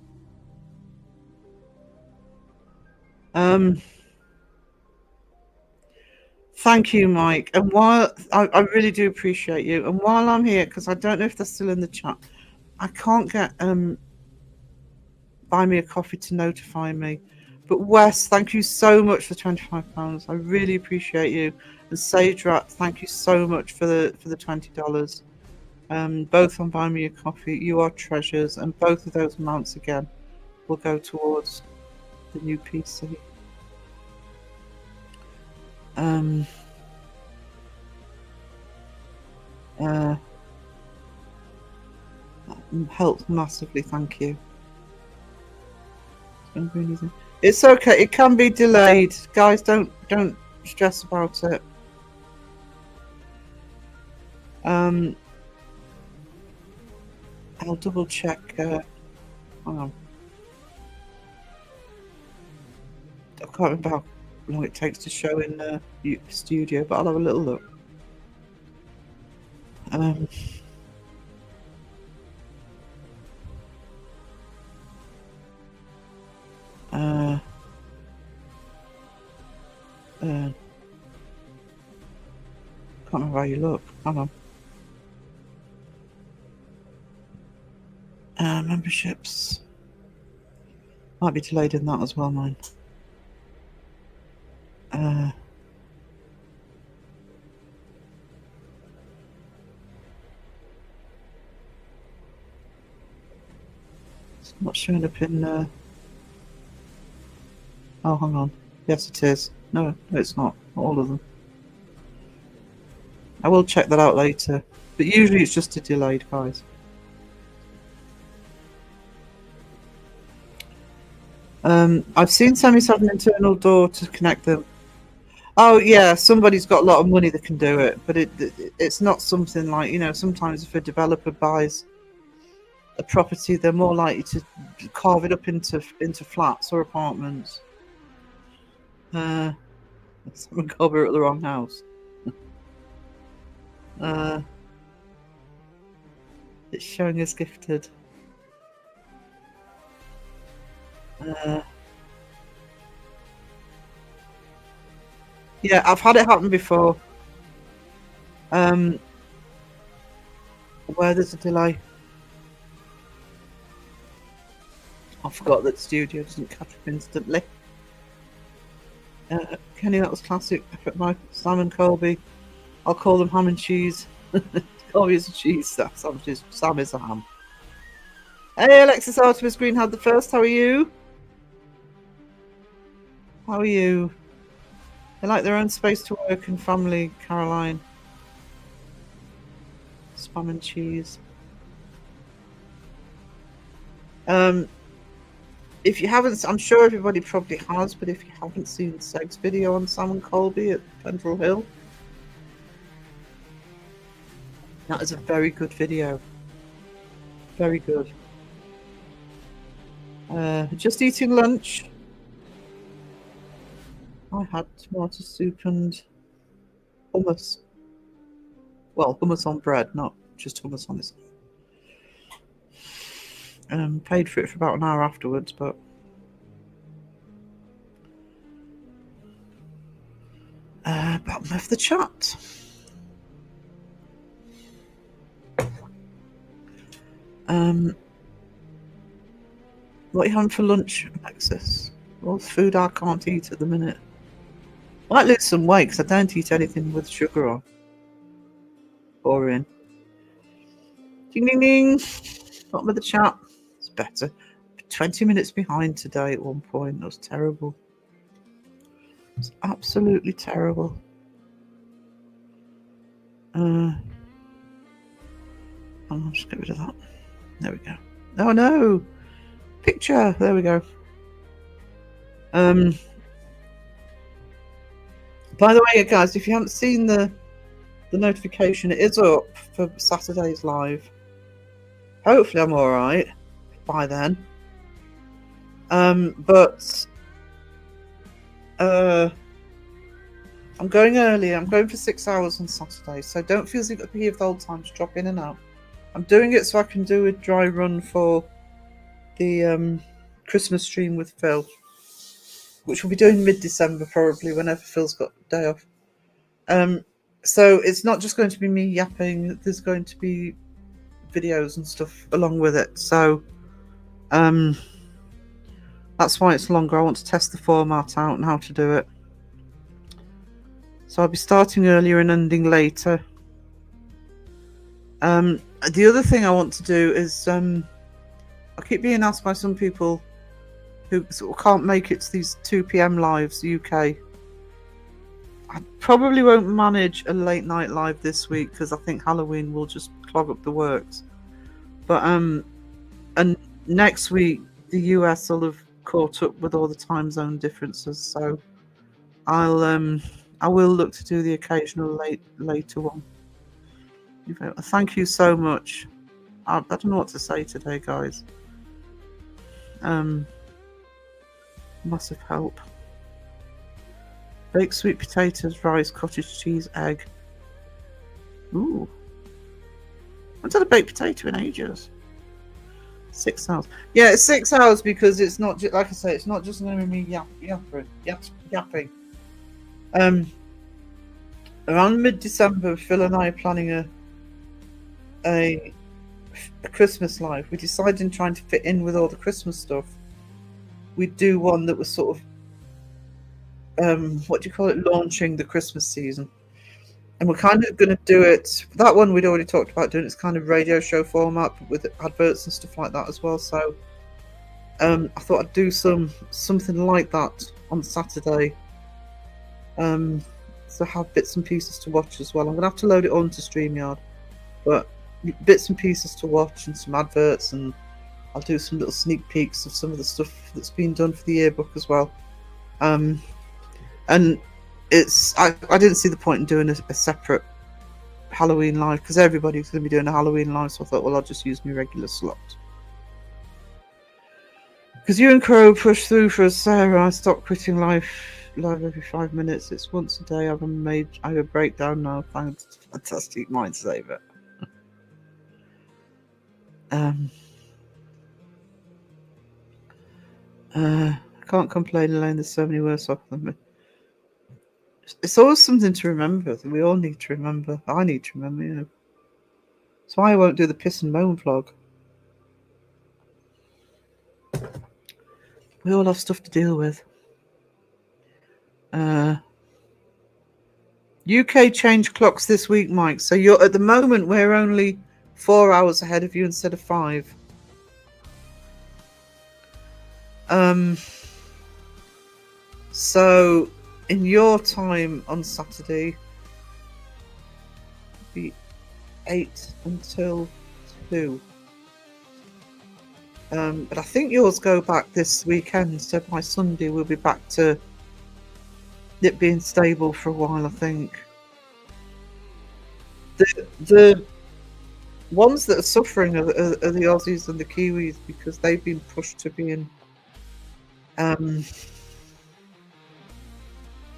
Thank you, Mike. And while I really do appreciate you, and while I'm here, because I don't know if they're still in the chat, I can't get buy me a coffee to notify me. But Wes, thank you so much for £25. I really appreciate you. And Sage Rat, thank you so much for the $20. Both on Buy Me a Coffee. You are treasures, and both of those amounts again will go towards the new PC. That helped massively, thank you. It's okay, it can be delayed. Guys, don't stress about it. I'll double check. Hang on. I can't remember how long it takes to show in studio, but I'll have a little look. Um, can't remember how you look. Hang on. Memberships. Might be delayed in that as well, mine. It's not showing up in. Oh, hang on. Yes, it is. No, it's not. Not all of them. I will check that out later. But usually it's just a delayed, guys. I've seen Sammy's have an internal door to connect them. Oh yeah, somebody's got a lot of money that can do it, but it's not something like, you know, sometimes if a developer buys a property, they're more likely to carve it up into flats or apartments. Someone cover at the wrong house. It's showing as gifted. Yeah, I've had it happen before. Where there's a delay. I forgot that studio doesn't catch up instantly. Kenny, that was classic. My Sam and Colby. I'll call them ham and cheese. Colby is a cheese. Sam is a ham. Hey, Alexis Artemis Green had the first. How are you? How are you? They like their own space to work and family, Caroline. Spam and cheese. If you haven't, I'm sure everybody probably has, but if you haven't seen Seg's video on Sam and Colby at Pendrell Hill, that is a very good video. Very good. Just eating lunch. I had tomato soup and hummus. Well, hummus on bread, not just hummus on its own. Paid for it for about an hour afterwards, but bottom of the chat. What are you having for lunch, Alexis? Well, food I can't eat at the minute. I might lose some weight because I don't eat anything with sugar on. Boring. Ding ding ding. Bottom of the chat. It's better. 20 minutes behind today at one point. That was terrible. It's absolutely terrible. I'll just get rid of that. There we go. Oh no! Picture! There we go. By the way, guys, if you haven't seen the notification, it is up for Saturday's live. Hopefully I'm alright by then. But I'm going early. I'm going for 6 hours on Saturday, so don't feel as if you've got to be here the whole time to drop in and out. I'm doing it so I can do a dry run for the Christmas stream with Phil, which we'll be doing mid-December probably, whenever Phil's got a day off. So it's not just going to be me yapping. There's going to be videos and stuff along with it. So that's why it's longer. I want to test the format out and how to do it. So I'll be starting earlier and ending later. The other thing I want to do is I keep being asked by some people who sort of can't make it to these 2 p.m. lives UK. I probably won't manage a late night live this week because I think Halloween will just clog up the works. But and next week the US will have caught up with all the time zone differences, so I will look to do the occasional later one. Thank you so much. I don't know what to say today, guys. Massive help. Baked sweet potatoes, rice, cottage cheese, egg. Ooh. I haven't had a baked potato in ages. 6 hours. Yeah, it's 6 hours because it's not just, like I say, it's not just going to be me yapping. Around mid-December, Phil and I are planning a Christmas live. We decided in trying to fit in with all the Christmas stuff, we'd do one that was sort of what do you call it, launching the Christmas season. And we're kind of going to do it. That one we'd already talked about doing. It's kind of radio show format with adverts and stuff like that as well. So I thought I'd do something like that on Saturday. So have bits and pieces to watch as well. I'm going to have to load it onto StreamYard, but bits and pieces to watch and some adverts, and I'll do some little sneak peeks of some of the stuff that's been done for the yearbook as well. And I didn't see the point in doing a separate Halloween live because everybody's going to be doing a Halloween live, so I thought, well, I'll just use my regular slot. Because you and Crow push through for us, Sarah. I stopped quitting live every 5 minutes. It's once a day. I have a breakdown now. Fantastic mind saver. I can't complain, Elaine. There's so many worse off than me. It's always something to remember that we all need to remember. I need to remember, you know. That's why I won't do the piss and moan vlog. We all have stuff to deal with. UK changed clocks this week, Mike. So you're at the moment we're only 4 hours ahead of you instead of 5. So in your time on Saturday, be 8 until 2. But I think yours go back this weekend, so by Sunday we'll be back to it being stable for a while, I think. The ones that are suffering are the Aussies and the Kiwis because they've been pushed to being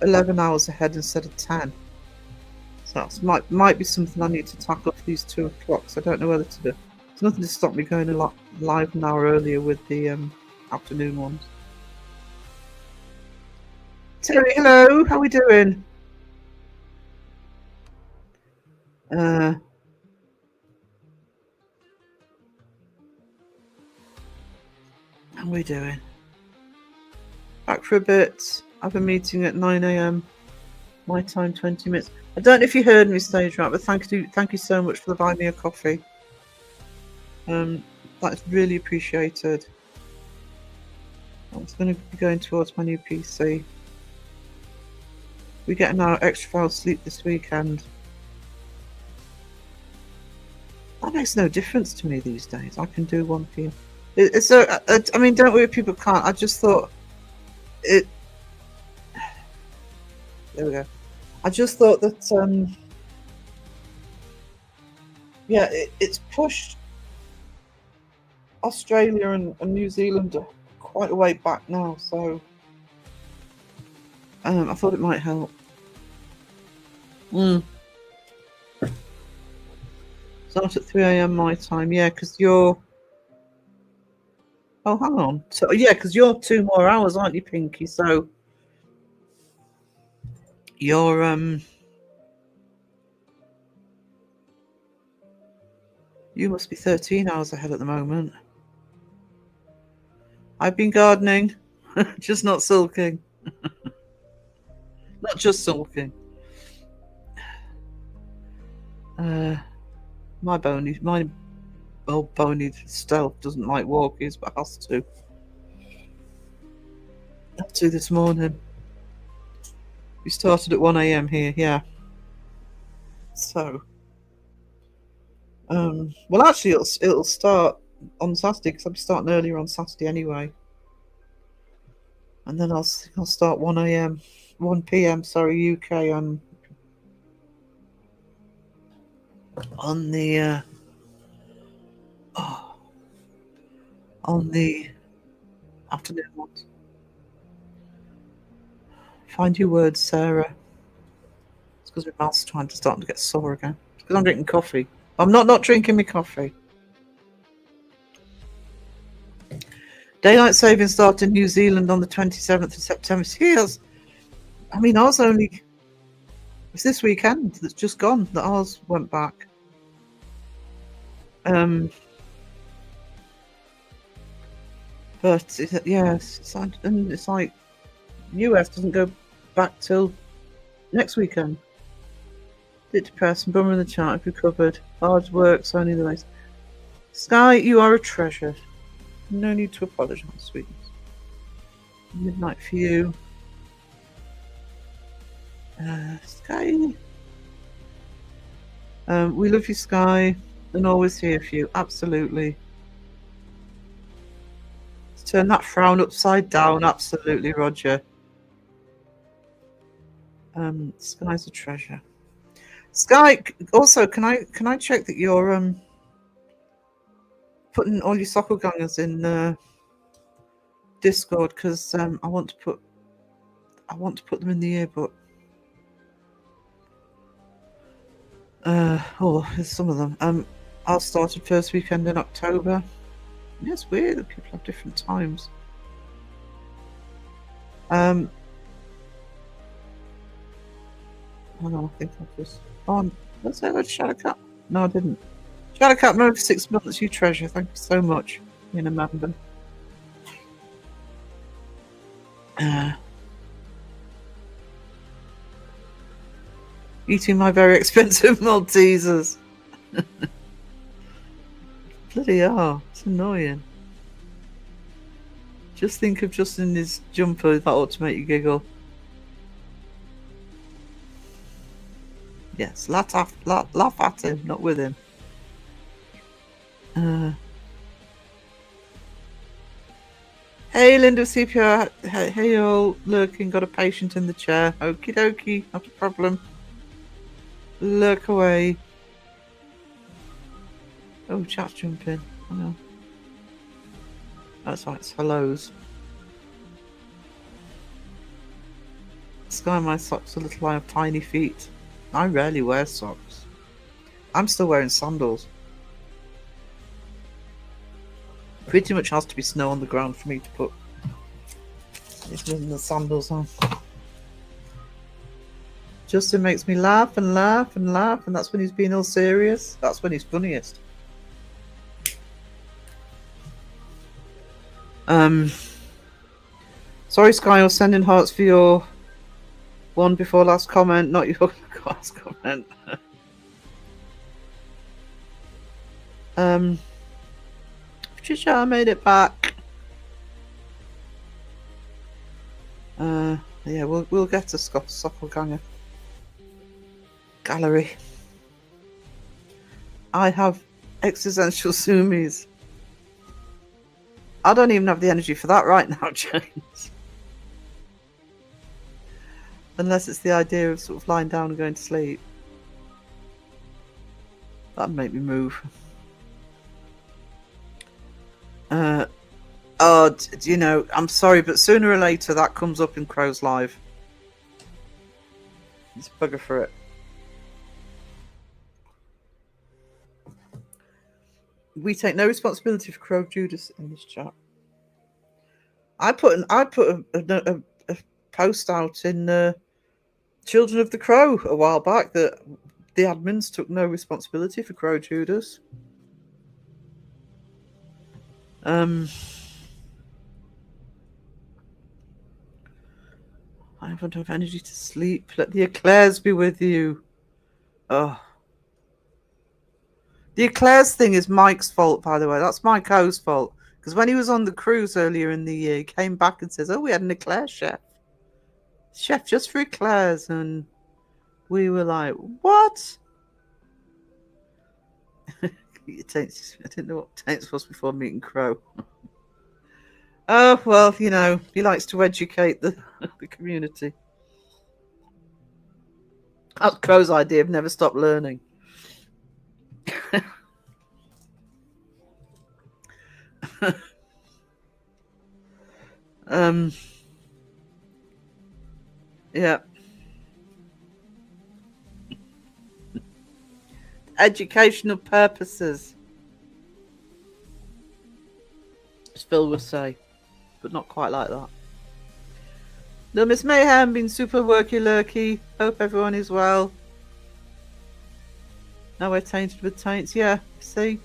11 hours ahead instead of 10. So that might be something I need to tackle for these 2 o'clocks. I don't know whether to do. There's nothing to stop me going live an hour earlier with the afternoon ones. Terry, hello. How are we doing? How are we doing? Back for a bit. I have a meeting at 9 a.m. My time, 20 minutes. I don't know if you heard me, Stage Right, but thank you so much for the buy me a coffee. That's really appreciated. I'm going to be going towards my new PC. We get an hour extra hour sleep this weekend. That makes no difference to me these days. I can do 1 p.m. I mean, don't worry if people can't. I just thought it. There we go. I just thought that yeah, it's pushed Australia and New Zealand quite a way back now, so I thought it might help. Start at 3 a.m. my time, yeah, because you're. Oh, hang on. So yeah, because you're 2 more hours, aren't you, Pinky? So you're you must be 13 hours ahead at the moment. I've been gardening, just not sulking. Not just sulking. My old bony stealth doesn't like walkies, but has to. Had to this morning. We started at 1 a.m. here, yeah. So, well, actually, it'll start on Saturday because I'll be starting earlier on Saturday anyway. And then I'll start 1 a.m. 1 p.m. Sorry, UK on the on the afternoon ones. Find your words, Sarah. It's because my mouth's starting to get sore again. It's because I'm drinking coffee. I'm not drinking my coffee. Daylight saving started in New Zealand on the 27th of September. Yes. I mean, ours only... It's this weekend that's just gone that ours went back. But yes, it's like US doesn't go back till next weekend. Bit depressing. Bummer in the chat. I've recovered. Hard work, so only the race. Sky, you are a treasure. No need to apologise, sweetness. Midnight for you. Sky. We love you, Sky, and always here for you. Absolutely. Let's turn that frown upside down. Absolutely, Roger. Sky's a treasure. Sky, also, can I check that you're putting all your soccer gangers in Discord, because I want to put them in the yearbook. There's some of them. Ours started first weekend in October. Yeah, it's weird that people have different times. Hold on, I think I just... Oh, let's say hello to Shadowcat. No, I didn't. Shadowcat, member for 6 months, you treasure. Thank you so much, being a member. Eating my very expensive Maltesers. Bloody hell, it's annoying. Just think of Justin in his jumper, that ought to make you giggle. Yes, laugh at him, not with him. Hey, Linda CPR. Hey, all lurking. Got a patient in the chair. Okie dokie, not a problem. Lurk away. Oh, chat's jumping. Oh, no. That's right, it's hellos. Sky, my socks a little. I have tiny feet. I rarely wear socks. I'm still wearing sandals. Pretty much has to be snow on the ground for me to put the sandals on. Justin makes me laugh and laugh and laugh, and that's when he's being all serious. That's when he's funniest. Sorry, Sky, I was sending hearts for your one before last comment, not your last comment. Patricia, I made it back. Yeah, we'll get to Sockelganger Gallery. I have existential zoomies. I don't even have the energy for that right now, James. Unless it's the idea of sort of lying down and going to sleep. That'd make me move. You know, I'm sorry, but sooner or later that comes up in Crow's Live. It's a bugger for it. We take no responsibility for Crow Judas in this chat. I put a post out in Children of the Crow a while back that the admins took no responsibility for Crow Judas. I don't have energy to sleep. Let the eclairs be with you. Oh. The eclairs thing is Mike's fault, by the way. That's Mike O's fault. Because when he was on the cruise earlier in the year, he came back and says, oh, we had an eclair chef. Chef just for eclairs. And we were like, what? I didn't know what taints was before meeting Crow. Oh, well, you know, he likes to educate the community. That's Crow's idea of never stop learning. Yeah. Educational purposes, as Phil would say, but not quite like that. No, Miss Mayhem been super worky lurky. Hope everyone is well. Now we're tainted with taints. Yeah, see.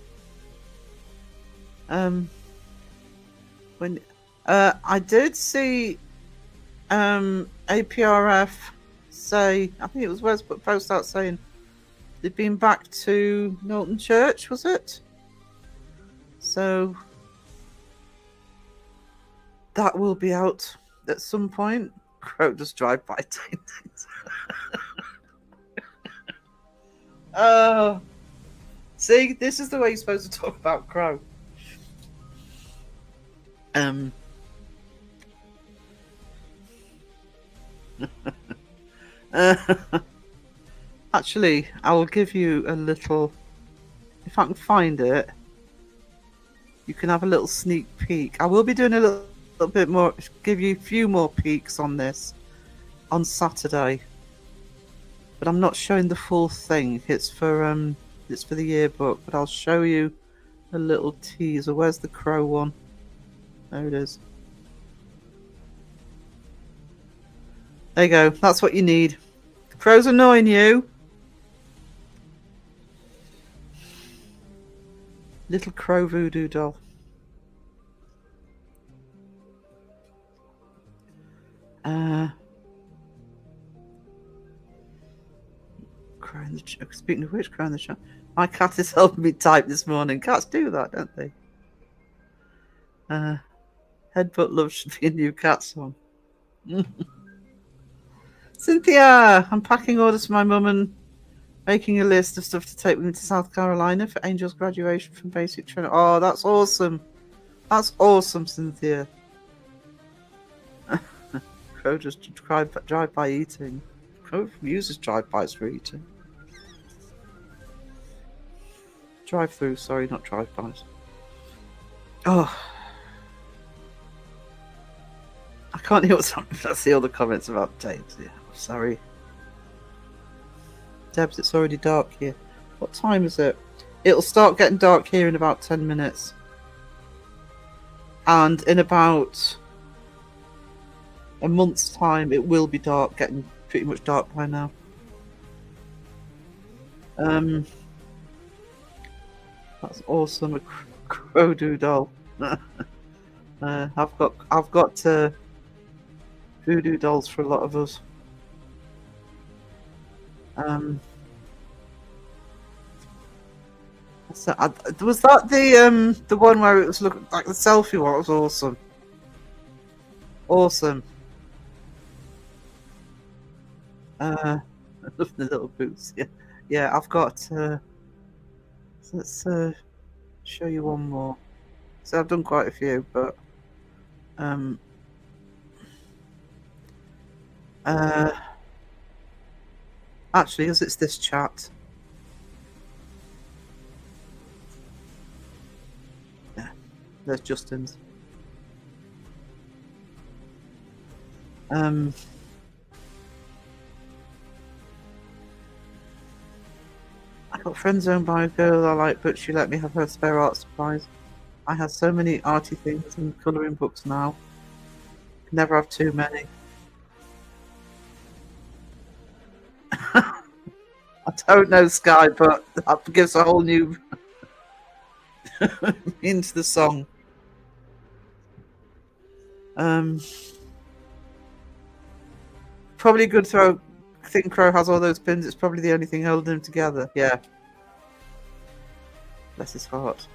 When I did see APRF say, I think it was Wes put a post out saying they'd been back to Knowlton Church, was it? So that will be out at some point. Crow just drive by tainted. Oh, see, this is the way you're supposed to talk about Crow. Actually, I will give you a little. If I can find it, you can have a little sneak peek. I will be doing a little bit more. Give you a few more peeks on this on Saturday, but I'm not showing the full thing. It's for the yearbook, but I'll show you a little teaser. Where's the Crow one? There it is. There you go. That's what you need. Crow's annoying you. Little Crow voodoo doll. Crow in the speaking of which, Crow in the chat. My cat is helping me type this morning. Cats do that, don't they? Headbutt Love should be a new cat song. Cynthia, I'm packing orders for my mum and making a list of stuff to take with me to South Carolina for Angel's graduation from basic training. Oh, that's awesome. That's awesome, Cynthia. Crow just drive by eating. Crow uses drive-bys for eating. Drive-through, sorry, not drive-bys. Oh. I can't hear what's happening. I see all the comments about tapes. Yeah, sorry. Debs, it's already dark here. What time is it? It'll start getting dark here in about 10 minutes. And in about a month's time, it will be dark, getting pretty much dark by now. That's awesome. A Crow doll. I've got voodoo dolls for a lot of us. So was that the one where it was looking like the selfie one? It was awesome. Awesome. I love the little boots. Yeah. I've got. So let's show you one more. So I've done quite a few, but actually, as it's this chat. Yeah, there's Justin's. I got friend zoned by a girl I like, but she let me have her spare art supplies. I have so many arty things and colouring books now. Can never have too many. I don't know, Sky, but that gives a whole new into the song. Probably good throw. I think Crow has all those pins. It's probably the only thing holding them together. Yeah. Bless his heart.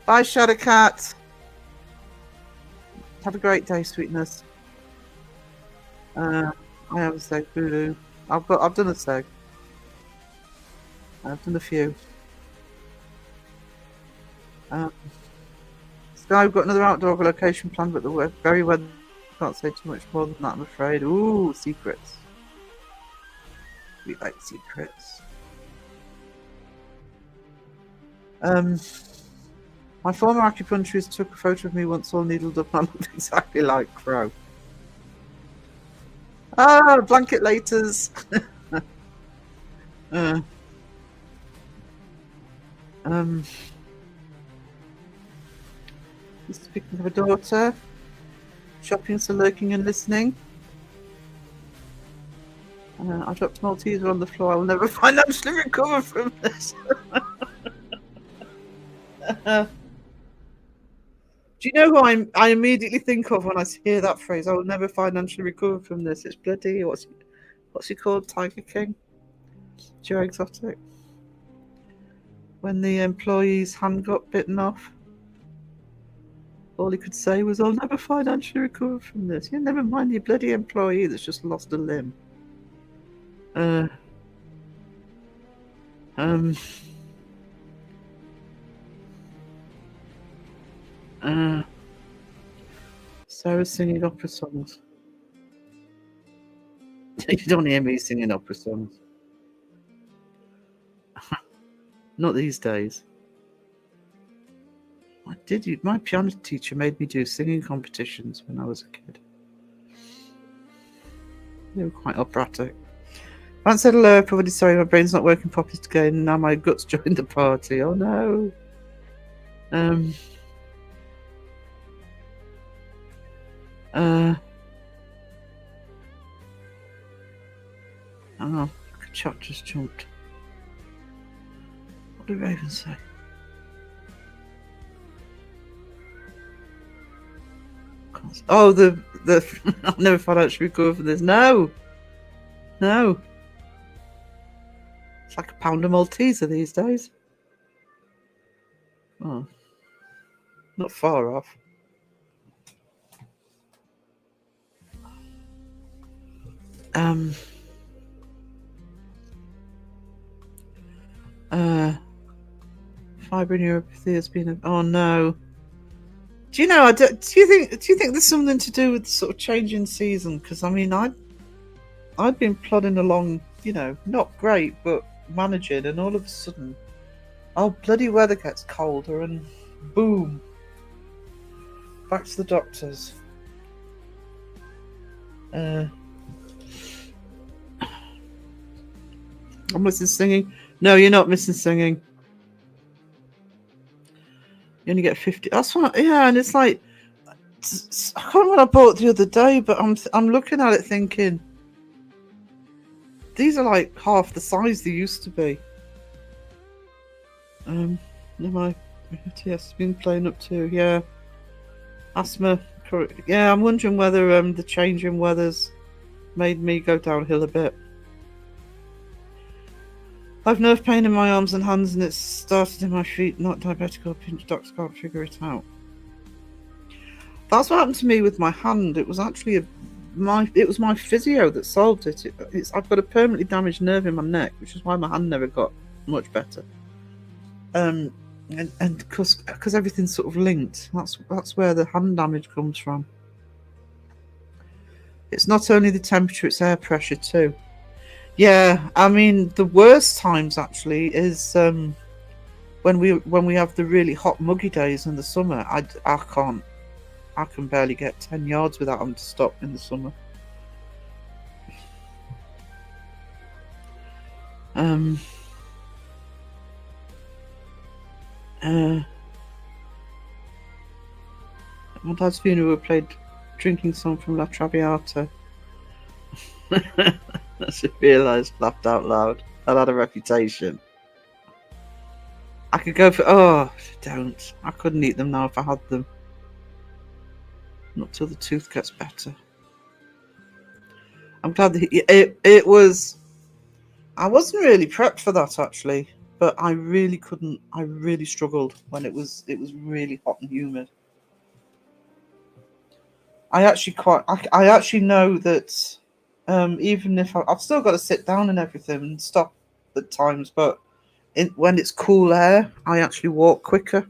Bye, Shadowcat. Have a great day, sweetness. I have a seg, voodoo. I've done a seg. I've done a few. Sky, we've got another outdoor location planned, but the very weather. Can't say too much more than that, I'm afraid. Ooh, secrets. We like secrets. My former acupuncturist took a photo of me once all needled up and I looked exactly like Crow. Blanket laters. uh, um, speaking of a daughter, shopping, so lurking and listening. I dropped Malteser on the floor. I will never financially recover from this. Do you know who I immediately think of when I hear that phrase? I will never financially recover from this. It's bloody what's he called? Tiger King? Joe Exotic. When the employee's hand got bitten off, all he could say was, "I'll never financially recover from this." Yeah, never mind the bloody employee that's just lost a limb. Sarah's singing opera songs. You don't hear me singing opera songs. Not these days. My piano teacher made me do singing competitions when I was a kid. They were quite operatic. I said hello, probably sorry, my brain's not working properly today, and now my guts joined the party. Oh no. Oh, chat just jumped. What did Raven say? Oh, the I'll never financially recover from this. No. It's like a pound of Malteser these days. Oh, not far off. Fibroneuropathy has been. Oh no. Do you know? Do you think there's something to do with the sort of changing season? Because I mean, I'd been plodding along, not great, but managing, and all of a sudden, bloody weather gets colder, and boom, back to the doctors. I'm missing singing. No, you're not missing singing. You only get 50. That's what. Yeah, and it's like I can't remember what I bought the other day, but I'm looking at it thinking these are like half the size they used to be. My TS has been playing up too. Yeah, asthma. Yeah, I'm wondering whether the change in weather's made me go downhill a bit. I've nerve pain in my arms and hands, and it's started in my feet. Not diabetic or pinch. Docs can't figure it out. That's what happened to me with my hand. It was actually my physio that solved it. I've got a permanently damaged nerve in my neck, which is why my hand never got much better. And because everything's sort of linked. That's where the hand damage comes from. It's not only the temperature; it's air pressure too. Yeah, I mean the worst times actually is when we have the really hot muggy days in the summer. I can barely get 10 yards without having to stop in the summer. My dad's funeral played drinking song from La Traviata. I should realise, laughed out loud. I had a reputation. I could go for. Oh, don't. I couldn't eat them now if I had them. Not till the tooth gets better. I'm glad that it was. I wasn't really prepped for that actually, but I really couldn't. I really struggled when it was really hot and humid. I actually know that. Even if I've still got to sit down and everything and stop at times, but when it's cool air, I actually walk quicker.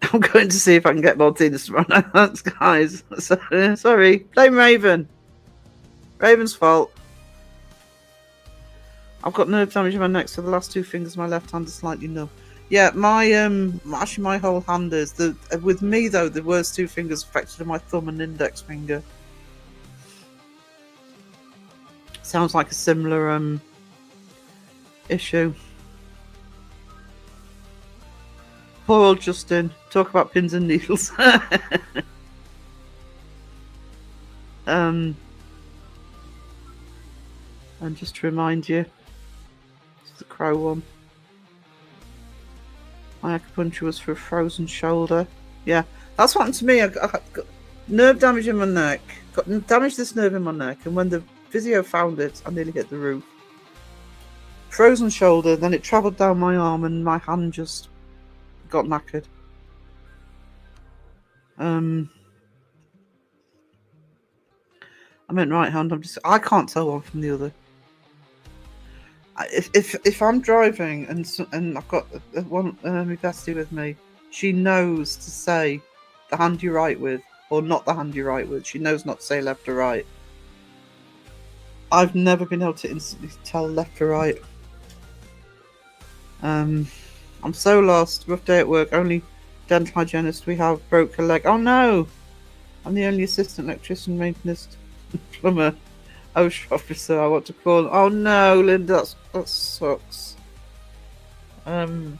I'm going to see if I can get Maltese tomorrow. Thanks, guys. Sorry, blame Raven. Raven's fault. I've got nerve damage in my neck, so the last two fingers of my left hand are slightly numb. Yeah, my whole hand is. With me though, the worst two fingers affected are my thumb and index finger. Sounds like a similar issue. Poor old Justin. Talk about pins and needles. And just to remind you, this is the crow one. My acupuncture was for a frozen shoulder. Yeah, that's what happened to me. I got nerve damage in my neck. Got damaged this nerve in my neck, and when the physio found it, I nearly hit the roof. Frozen shoulder, then it travelled down my arm, and my hand just got knackered. I meant right hand. I can't tell one from the other. If I'm driving and I've got one my bestie with me, she knows to say the hand you write with or not the hand you write with. She knows not to say left or right. I've never been able to instantly tell left or right. I'm so lost. Rough day at work. Only dental hygienist we have broke her leg. Oh no! I'm the only assistant electrician, maintenance, plumber, OSHA officer. I want to call. Oh no, Linda, that sucks. Oh,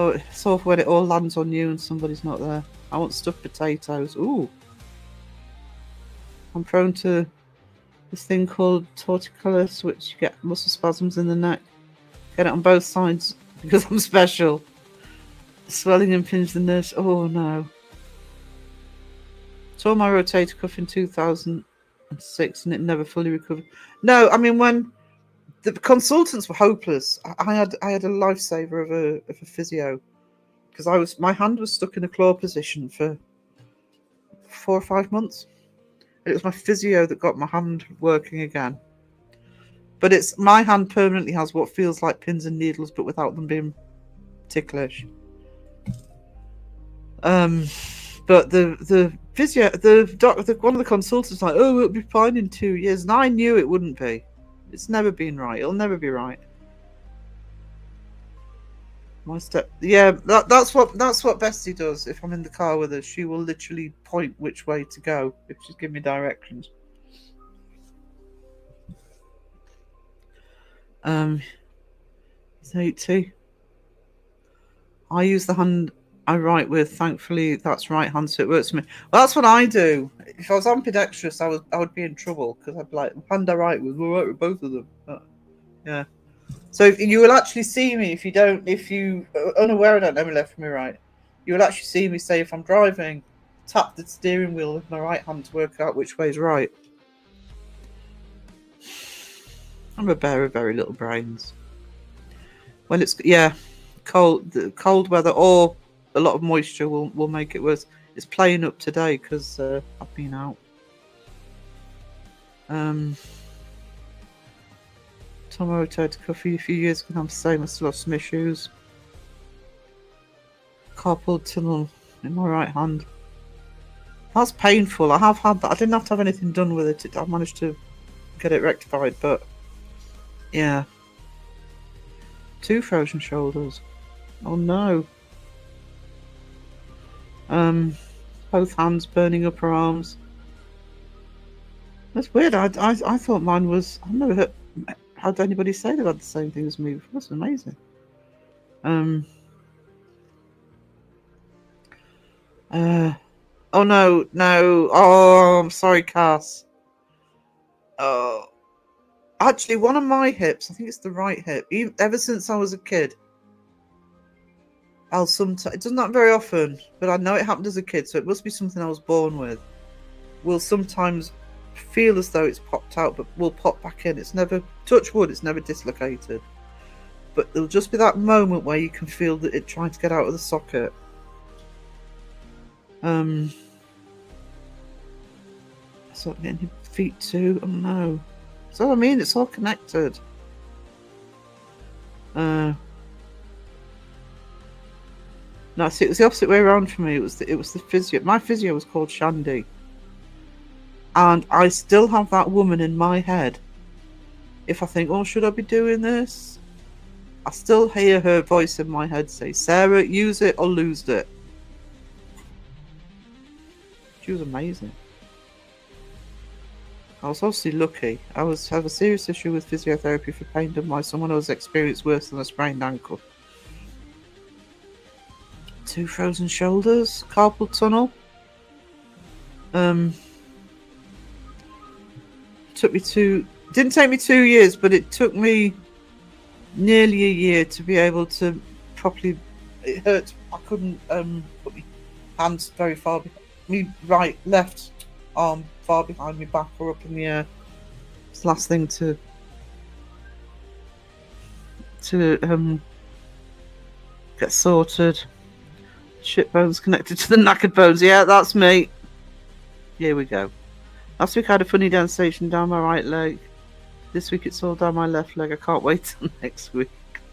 it's awful when it all lands on you and somebody's not there. I want stuffed potatoes. Ooh. I'm prone to this thing called torticollis, which you get muscle spasms in the neck. Get it on both sides because I'm special. Swelling impinged the nerves. Oh no. Tore my rotator cuff in 2006 and it never fully recovered. No, I mean when the consultants were hopeless. I had a lifesaver of a physio because my hand was stuck in a claw position for 4 or 5 months. And it was my physio that got my hand working again. But my hand permanently has what feels like pins and needles, but without them being ticklish. But the physio, the doctor, one of the consultants was like, "Oh, it'll be fine in 2 years," and I knew it wouldn't be. It's never been right. It'll never be right. Yeah, that's what Bessie does. If I'm in the car with her, she will literally point which way to go if she's giving me directions. He's 80. I use the hand I write with. Thankfully, that's right hand, so it works for me. Well, that's what I do. If I was ambidextrous, I would be in trouble because I'd be like, hand I write with, we'll write with both of them. Yeah. So you will actually see me if you are unaware I don't know my left from my right. You will actually see me say if I'm driving, tap the steering wheel with my right hand to work out which way is right. I'm a bear of very little brains. When it's cold weather or a lot of moisture will make it worse. It's playing up today because I've been out. Tom rotator cuff a few years ago. I'm the same. I still have some issues. Carpal tunnel in my right hand. That's painful. I have had that. I didn't have to have anything done with it. I managed to get it rectified, but yeah. 2 frozen shoulders. Oh no. Both hands burning upper arms. That's weird. I thought mine was. I've never had anybody say they've had the same thing as me. That's amazing. Oh no. Oh, I'm sorry, Cass. Oh, actually, one of my hips. I think it's the right hip. Ever since I was a kid, it doesn't happen very often, but I know it happened as a kid, so it must be something I was born with. Will sometimes feel as though it's popped out, but will pop back in. It's never, touch wood, it's never dislocated. But there'll just be that moment where you can feel that it trying to get out of the socket. So getting your feet too. Oh no. So I mean, it's all connected. No, see, it was the opposite way around for me. It was the physio. My physio was called Shandy, and I still have that woman in my head. If I think, "Oh, should I be doing this?" I still hear her voice in my head say, "Sarah, use it or lose it." She was amazing. I was obviously lucky. I have a serious issue with physiotherapy for pain done by someone who has experienced worse than a sprained ankle. 2 frozen shoulders, carpal tunnel. Didn't take me 2 years, but it took me nearly a year to be able to properly. It hurt. I couldn't put my hands very far behind me, left arm far behind my back or up in the air. It's the last thing to get sorted. Shit bones connected to the knackered bones. Yeah, that's me. Here we go. Last week I had a funny sensation down my right leg. This week it's all down my left leg. I can't wait till next week.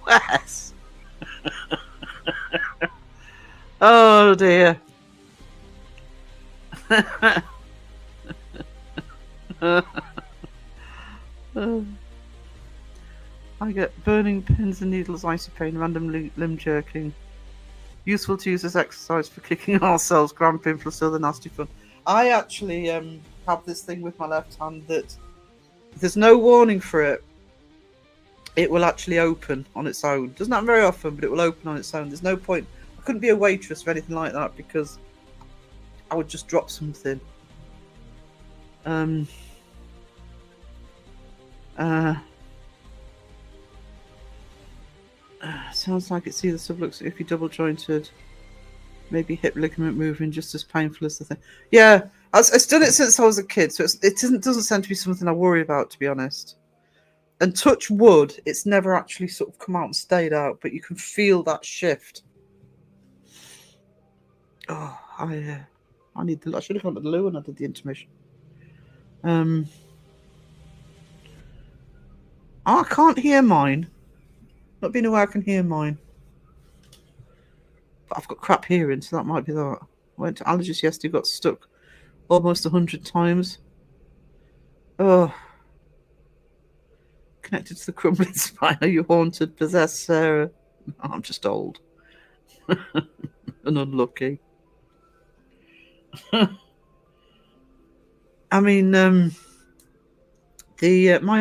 Wes! Oh dear. I get burning pins and needles, icy pain, random limb jerking. Useful to use as exercise for kicking ourselves, cramping plus other nasty fun. I actually have this thing with my left hand that there's no warning for it. It will actually open on its own. Doesn't happen very often, but it will open on its own. There's no point. I couldn't be a waitress or anything like that because I would just drop something. Sounds like it's either subluxary if you double jointed, maybe hip ligament moving, just as painful as the thing. Yeah, I've done it since I was a kid, so it doesn't tend to be something I worry about, to be honest. And touch wood, it's never actually sort of come out and stayed out, but you can feel that shift. Oh, I should have gone to the loo when I did the intermission. I can't hear mine. Not being aware I can hear mine. But I've got crap hearing, so that might be that. I went to allergist yesterday, got stuck almost 100 times. Oh. Connected to the crumbling spine. Are you haunted, possessed, Sarah? No, I'm just old. And unlucky. I mean, my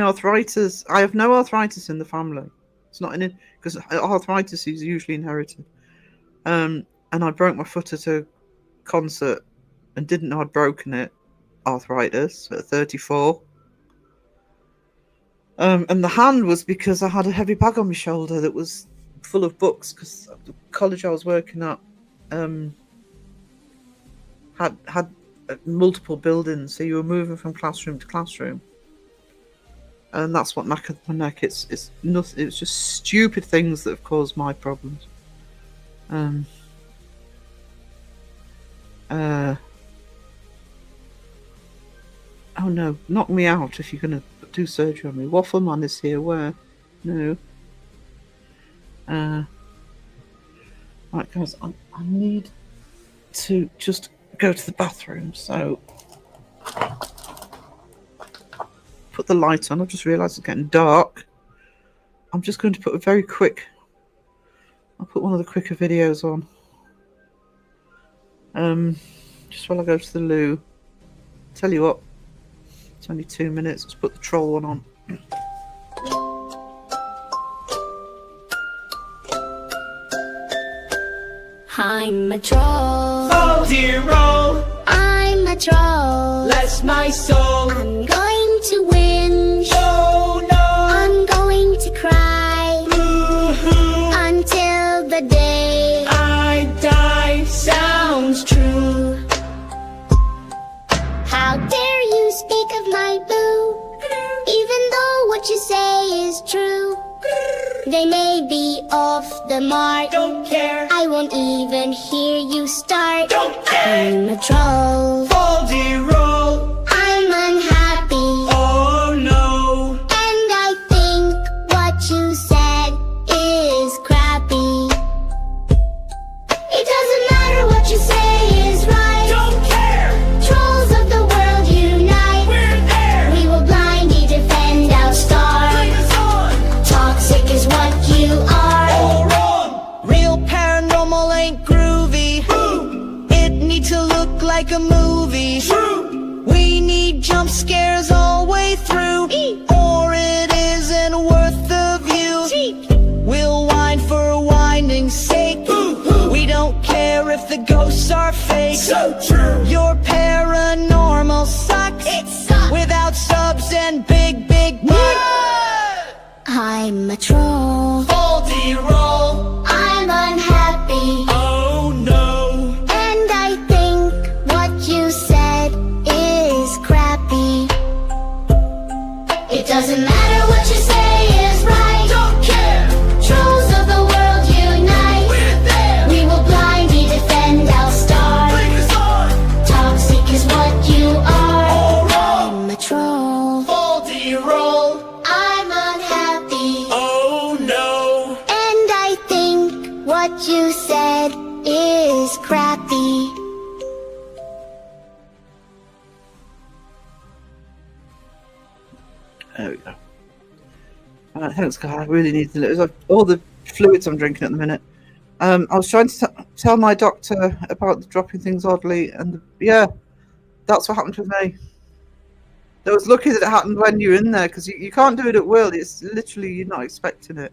arthritis, I have no arthritis in the family. It's not in it because arthritis is usually inherited. And I broke my foot at a concert and didn't know I'd broken it. Arthritis at 34. And the hand was because I had a heavy bag on my shoulder that was full of books because the college I was working at had multiple buildings, so you were moving from classroom to classroom. And that's what knackered my neck. It's nothing. It's just stupid things that have caused my problems. Oh no! Knock me out if you're gonna do surgery on me. Waffleman is here. Where? No. Right, guys. I need to just go to the bathroom. So. Put the light on. I've just realised it's getting dark. I'm just going to put a very quick. I'll put one of the quicker videos on. Just while I go to the loo. Tell you what, it's only 2 minutes. Let's put the troll one on. I'm a troll. Oh dear, oh, I'm a troll. bless my soul. I'm going to whinge. Oh no, I'm going to cry boo-hoo, until the day I die. Sounds true. How dare you speak of my boo, even though what you say is true. They may be off the mark. Don't care, I won't even hear you start. don't care. I'm a troll. Oh dear, oh, I'm unhappy. oh no, And I think what you said is crappy. It doesn't matter what you say is right. don't care. Trolls of the world unite. We're there. We will blindly defend our star. Bring us on. Toxic is what you are. All wrong. Real paranormal ain't groovy. Boo. It needs to look like a movie. True. We need jump scares all through, or it isn't worth the view. We'll whine for winding's sake. We don't care if the ghosts are fake. So true. Your paranormal sucks. It sucks. Without subs and big bucks. I'm a troll. Baldy roll. I'm unhappy. Oh no. And I think what you said is crappy. It doesn't matter what you say is right. Don't care. Trolls of the world unite. We're there. We will blindly defend our star. Bring us on. Toxic is what you are. All wrong. I'm a troll. Baldy roll. I'm unhappy. Oh no. And I think what you said is crappy. There we go. Thanks, guy. I really need all the fluids I'm drinking at the minute. I was trying to tell my doctor about the dropping things oddly, and yeah, that's what happened with me. I was lucky that it happened when you're in there, because you can't do it at will. It's literally, you're not expecting it.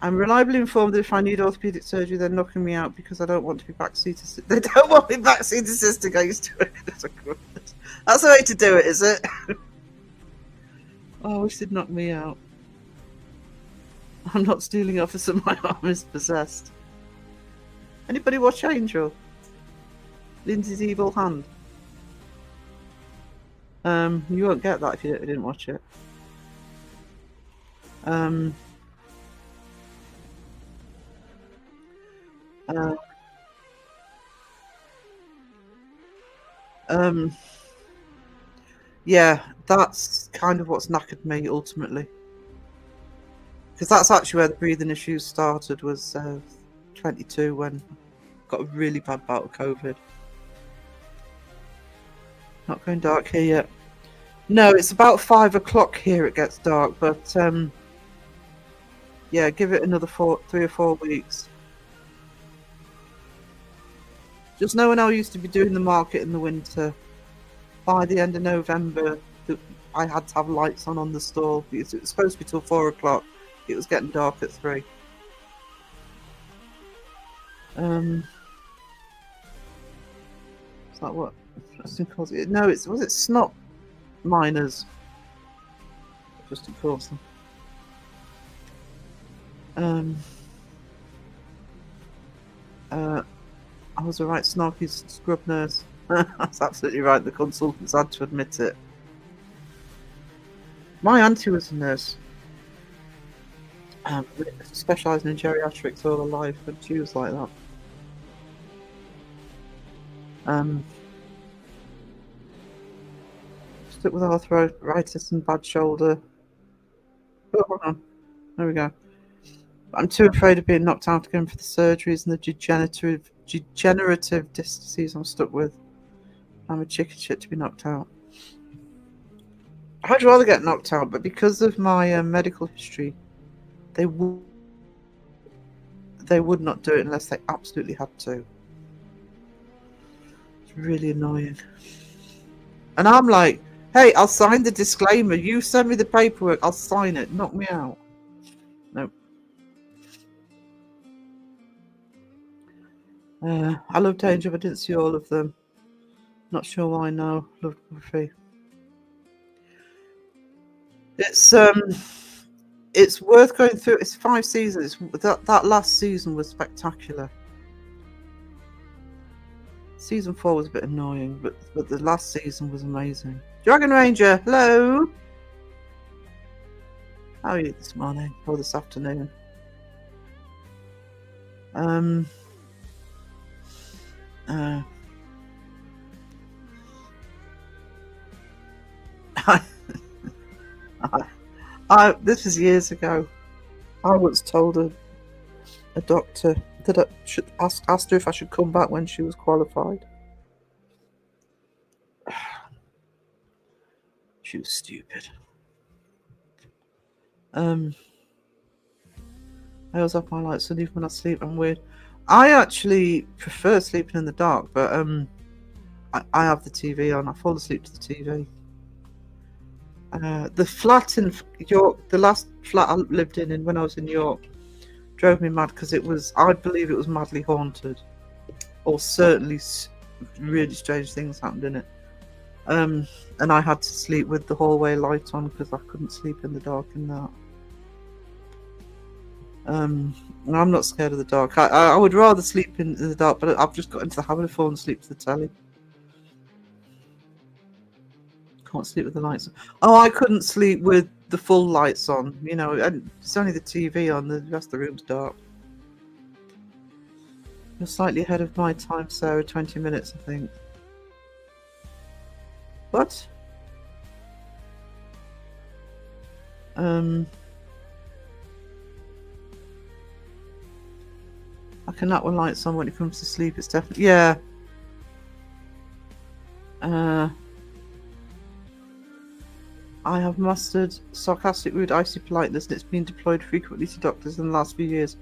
I'm reliably informed that if I need orthopedic surgery, they're knocking me out because I don't want to be backseat assisted. They don't want me backseat assisted. I used to it. That's the way to do it, is it? Oh, I wish they'd knock me out. I'm not stealing officer, my arm is possessed. Anybody watch Angel? Lindsay's evil hand. You won't get that if you didn't watch it. Yeah, that's kind of what's knackered me ultimately. Because that's actually where the breathing issues started, was 22, when I got a really bad bout of COVID. Not going dark here yet. No, it's about 5 o'clock here it gets dark, but yeah, give it another 3 or 4 weeks. Just know when I used to be doing the market in the winter, by the end of November, I had to have lights on the stall because it was supposed to be till 4 o'clock. It was getting dark at 3. Is that what? No, was it snot miners? Just to force them. I was a right snarky scrub nurse. That's absolutely right. The consultants had to admit it. My auntie was a nurse, specialising in geriatrics all her life, and she was like that. Stuck with arthritis and bad shoulder. Oh, hold on. There we go. I'm too afraid of being knocked out again for the surgeries and the degenerative disc disease I'm stuck with. I'm a chicken shit to be knocked out. I'd rather get knocked out, but because of my medical history, they would not do it unless they absolutely had to. It's really annoying. And I'm like, hey, I'll sign the disclaimer. You send me the paperwork, I'll sign it. Knock me out. No. I love Danger, but I didn't see all of them. Not sure why now. Love Buffy. It's worth going through. It's 5 seasons. That last season was spectacular. Season 4 was a bit annoying, but the last season was amazing. Dragon Ranger, hello. How are you this morning or this afternoon? This was years ago. I once told a doctor that I should asked her if I should come back when she was qualified. She was stupid. I always have my lights on even when I sleep. I'm weird. I actually prefer sleeping in the dark, but I have the TV on. I fall asleep to the TV. The flat in York, the last flat I lived in when I was in York, drove me mad because I believe it was madly haunted, or certainly really strange things happened in it. And I had to sleep with the hallway light on because I couldn't sleep in the dark in that. I'm not scared of the dark. I would rather sleep in the dark, but I've just got into the habit of falling asleep to the telly. Can't sleep with the lights on. Oh, I couldn't sleep with the full lights on. You know, and it's only the TV on. The rest of the room's dark. You're slightly ahead of my time, Sarah. 20 minutes, I think. What? I can nap with lights on when it comes to sleep. It's definitely I have mastered sarcastic, rude, icy politeness, and it's been deployed frequently to doctors in the last few years,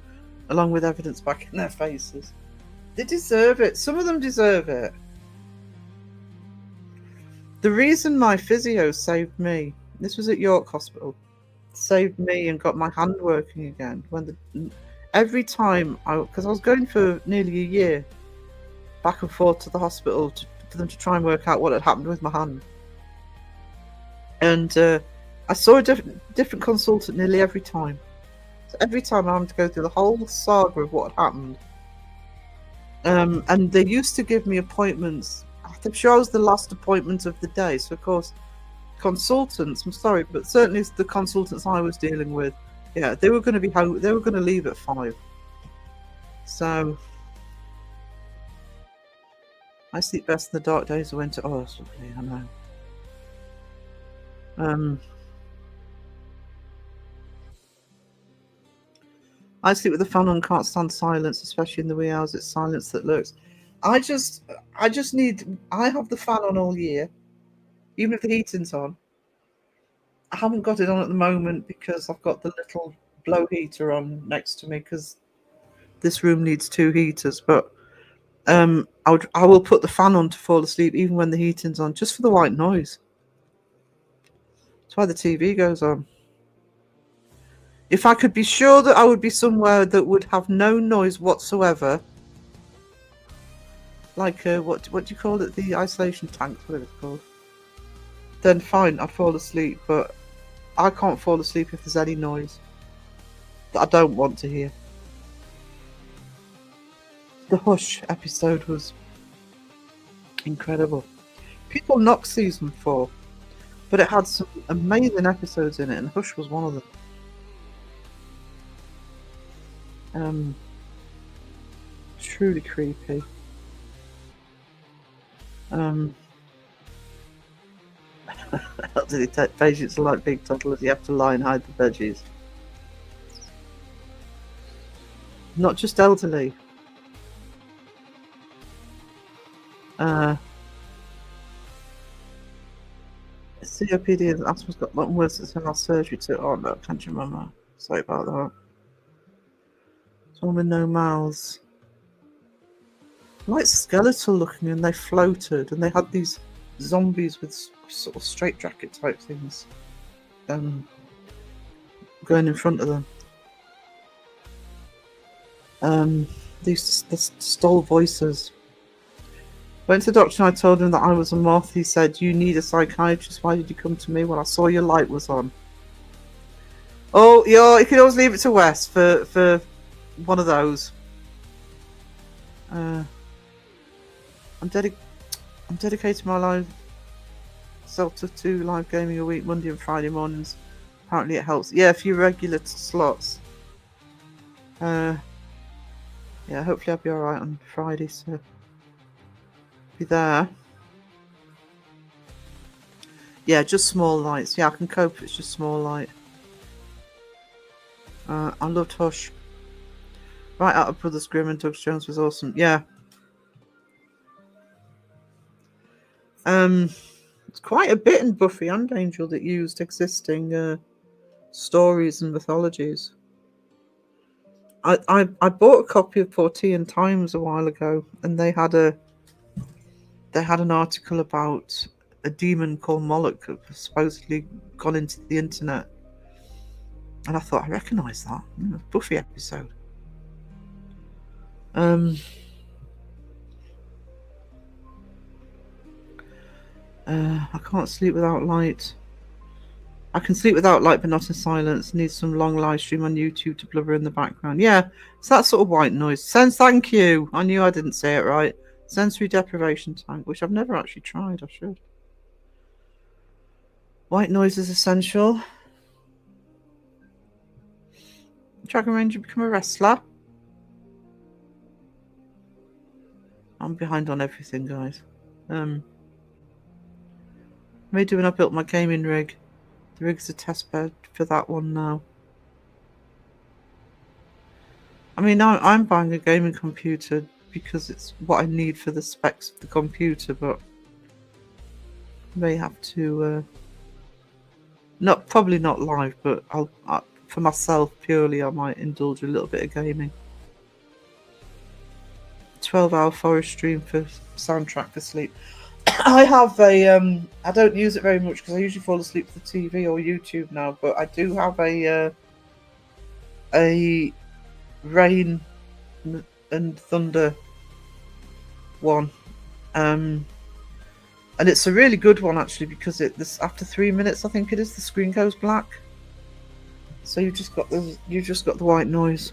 along with evidence back in their faces. They deserve it. Some of them deserve it. The reason my physio saved me, this was at York Hospital, saved me and got my hand working again. Every time, because I was going for nearly a year, back and forth to the hospital for them to try and work out what had happened with my hand. And I saw a different consultant nearly every time. So every time I had to go through the whole saga of what had happened. And they used to give me appointments. I'm sure I was the last appointment of the day. So, of course, consultants, I'm sorry, but certainly the consultants I was dealing with, yeah, they were going to be home. They were going to leave at 5. So I sleep best in the dark days of winter. Oh, that's lovely, I know. I sleep with the fan on, can't stand silence, especially in the wee hours. It's silence that lurks. I just need. I have the fan on all year, even if the heating's on. I haven't got it on at the moment because I've got the little blow heater on next to me because this room needs 2 heaters. But I will put the fan on to fall asleep even when the heating's on, just for the white noise. That's why the TV goes on. If I could be sure that I would be somewhere that would have no noise whatsoever, like what do you call it? The isolation tanks, whatever it's called. Then fine, I'd fall asleep. But I can't fall asleep if there's any noise that I don't want to hear. The Hush episode was incredible. People knocked season 4, but it had some amazing episodes in it, and Hush was one of them. Truly creepy. Elderly patients are like big toddlers. You have to lie and hide the veggies. Not just elderly. COPD and asthma's got a lot worse since I had surgery to. Oh no, can't you remember? Sorry about that. Someone with no mouths. Like skeletal looking, and they floated, and they had these zombies with sort of straitjacket type things going in front of them. These stole voices. Went to the doctor and I told him that I was a moth. He said, "You need a psychiatrist. Why did you come to me?" Well, I saw your light was on. Oh, yeah, you can always leave it to Wes for one of those. I'm dedicating my life self to 2 live gaming a week, Monday and Friday mornings. Apparently it helps. Yeah, a few regular slots. Yeah, hopefully I'll be alright on Friday, so be there. Yeah, just small lights. Yeah, I can cope if it's just small light. I loved Hush. Right out of Brothers Grimm and Doug Jones was awesome. Yeah. It's quite a bit in Buffy and Angel that used existing stories and mythologies. I bought a copy of Portean Times a while ago, and they had an article about a demon called Moloch had supposedly gone into the internet. And I thought, I recognise that. Buffy episode. I can't sleep without light. I can sleep without light but not in silence. Need some long live stream on YouTube to blubber in the background. Yeah, it's that sort of white noise. Thank you. I knew I didn't say it right. Sensory deprivation tank, which I've never actually tried. I should. White noise is essential. Dragon Ranger become a wrestler. I'm behind on everything, guys. Maybe when I built my gaming rig. The rig's a test bed for that one now. I mean, I'm buying a gaming computer because it's what I need for the specs of the computer, but I may have to probably not live, but for myself purely I might indulge a little bit of gaming. 12-hour forest stream for soundtrack for sleep. I have a I don't use it very much because I usually fall asleep with the TV or YouTube now, but I do have a rain and thunder one, and it's a really good one actually because after 3 minutes I think it is, the screen goes black, so you've just got the white noise.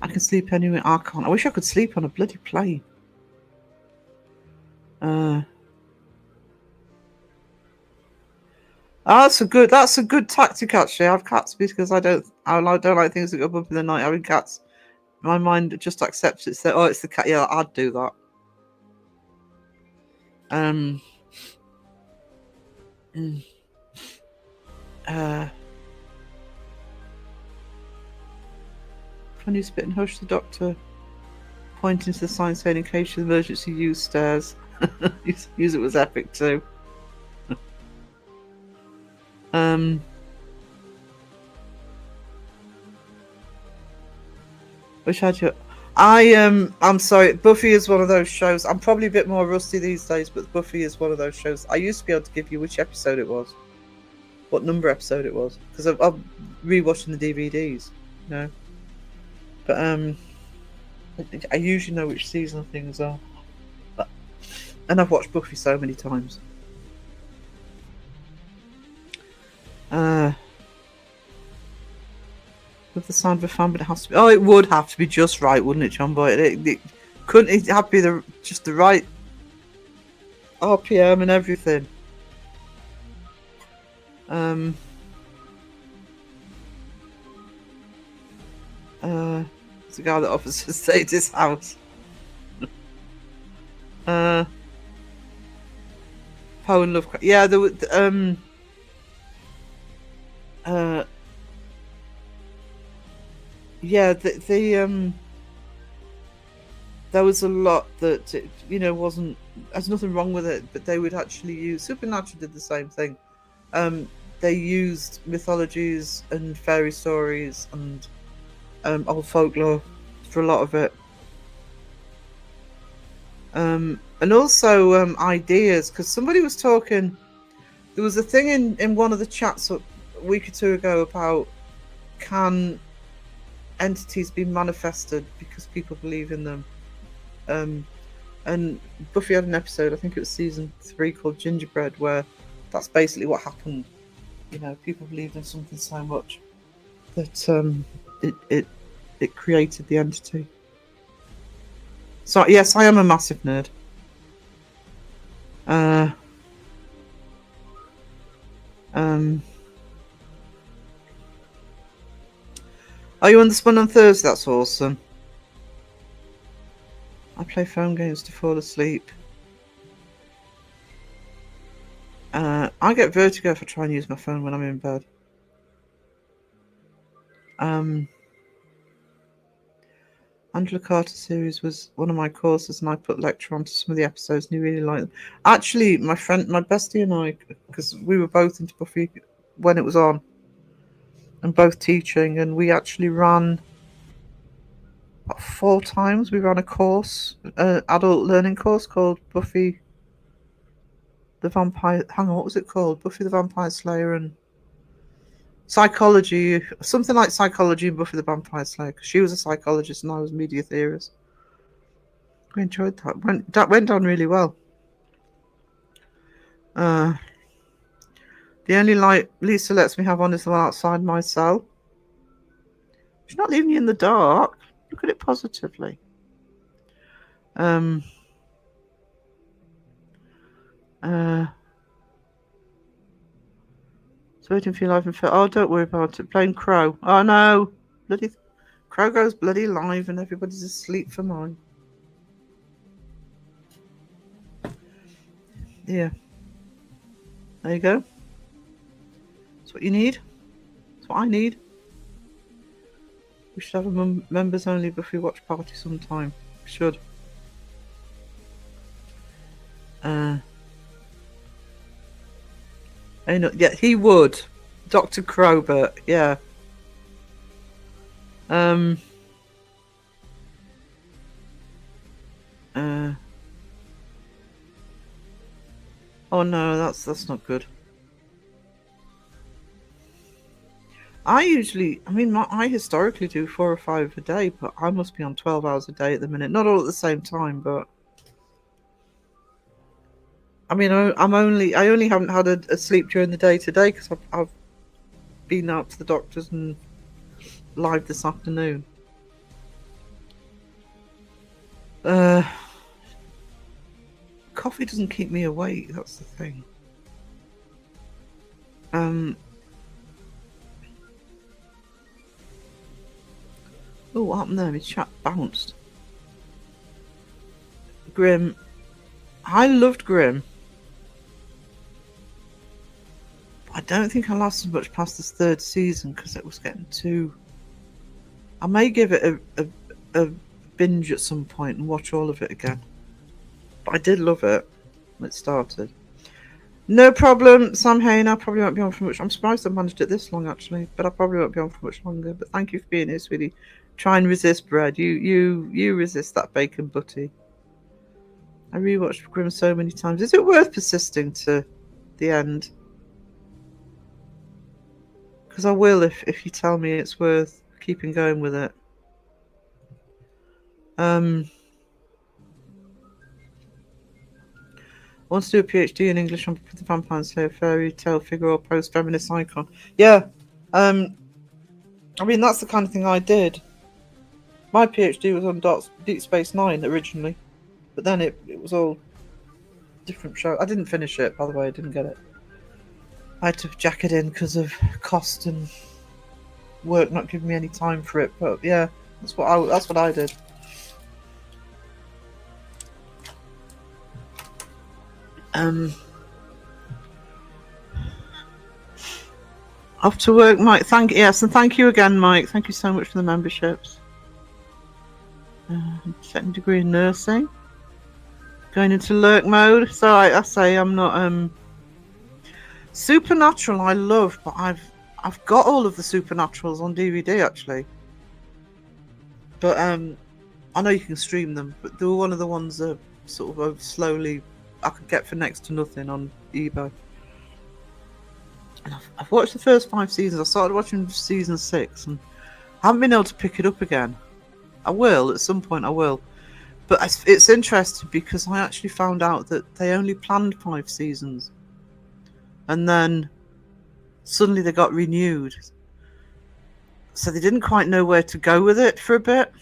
I can sleep anywhere. I can't. I wish I could sleep on a bloody plane. That's a good tactic actually. I have cats because I don't like things that go up in the night. Having cats, my mind just accepts it. So, it's the cat. Yeah, I'd do that. Can you spit and hush? The doctor pointing to the sign saying in case of emergency use stairs. Use it was epic too. Wish I had you. I'm sorry, Buffy is one of those shows. I'm probably a bit more rusty these days, but Buffy is one of those shows. I used to be able to give you which episode it was, what number episode it was, because I'm rewatching the DVDs, you know. But I usually know which season things are. And I've watched Buffy so many times. With the sound of a fan, but it has to be. Oh, it would have to be just right, wouldn't it, John Boy? It couldn't. It have to be just the right RPM and everything. It's the guy that offers to stay at his house. Poe and Lovecraft. Yeah, there was yeah, there was a lot that wasn't. There's nothing wrong with it, but they would actually use. Supernatural did the same thing. They used mythologies and fairy stories and old folklore for a lot of it. And also ideas, because somebody was talking. There was a thing in one of the chats a week or two ago about can entities be manifested because people believe in them. And Buffy had an episode, I think it was season 3, called Gingerbread, where that's basically what happened. People believed in something so much that it created the entity. So yes, I am a massive nerd. Are you on the Spun on Thursday? That's awesome. I play phone games to fall asleep. I get vertigo if I try and use my phone when I'm in bed. Angela Carter series was one of my courses, and I put lecture onto some of the episodes, and he really liked them. Actually, my bestie and I, because we were both into Buffy when it was on, and both teaching, and we actually ran About 4 times we ran a course, adult learning course called Buffy the Vampire. Hang on, what was it called? Buffy the Vampire Slayer and psychology, something like psychology and Buffy the Vampire Slayer. Because she was a psychologist and I was a media theorist. We enjoyed that. That went down really well. The only light Lisa lets me have on is the one outside my cell. She's not leaving you in the dark. Look at it positively. So waiting for your life and fit. Oh, don't worry about it. Playing Crow. Oh no, bloody Crow goes bloody live and everybody's asleep for mine. Yeah. There you go. That's what you need. That's what I need. We should have a members only Buffy watch party sometime. We should. Yeah, he would. Dr. Crowbert, yeah. Oh no, that's not good. I historically do 4 or 5 a day, but I must be on 12 hours a day at the minute. Not all at the same time, but I only haven't had a sleep during the day today because I've been out to the doctors and live this afternoon. Coffee doesn't keep me awake, that's the thing. Oh, what happened there? My chat bounced. Grimm. I loved Grimm. I don't think I lasted much past this 3rd season because it was getting too... I may give it a binge at some point and watch all of it again. But I did love it when it started. No problem, Sam Hain. I probably won't be on for much. I'm surprised I managed it this long, actually. But I probably won't be on for much longer. But thank you for being here, sweetie. Try and resist bread. You resist that bacon butty. I rewatched Grimm so many times. Is it worth persisting to the end? Because I will if you tell me it's worth keeping going with it. Wants to do a PhD in English on the Vampire Slayer, fairy tale figure or post-feminist icon. Yeah. That's the kind of thing I did. My PhD was on Deep Space Nine originally. But then it was all different show. I didn't finish it, by the way. I didn't get it. I had to jack it in because of cost and work not giving me any time for it. But yeah, that's what I did. Off to work, Mike. Yes, and thank you again, Mike. Thank you so much for the memberships. Second degree in nursing. Going into lurk mode. So I say I'm not Supernatural I love, but I've got all of the Supernaturals on DVD actually. But I know you can stream them, but they were one of the ones that sort of slowly I could get for next to nothing on eBay. And I've watched the first 5 seasons. I started watching season 6 and I haven't been able to pick it up again. I will at some point. I will. But it's interesting because I actually found out that they only planned 5 seasons. And then suddenly they got renewed. So they didn't quite know where to go with it for a bit.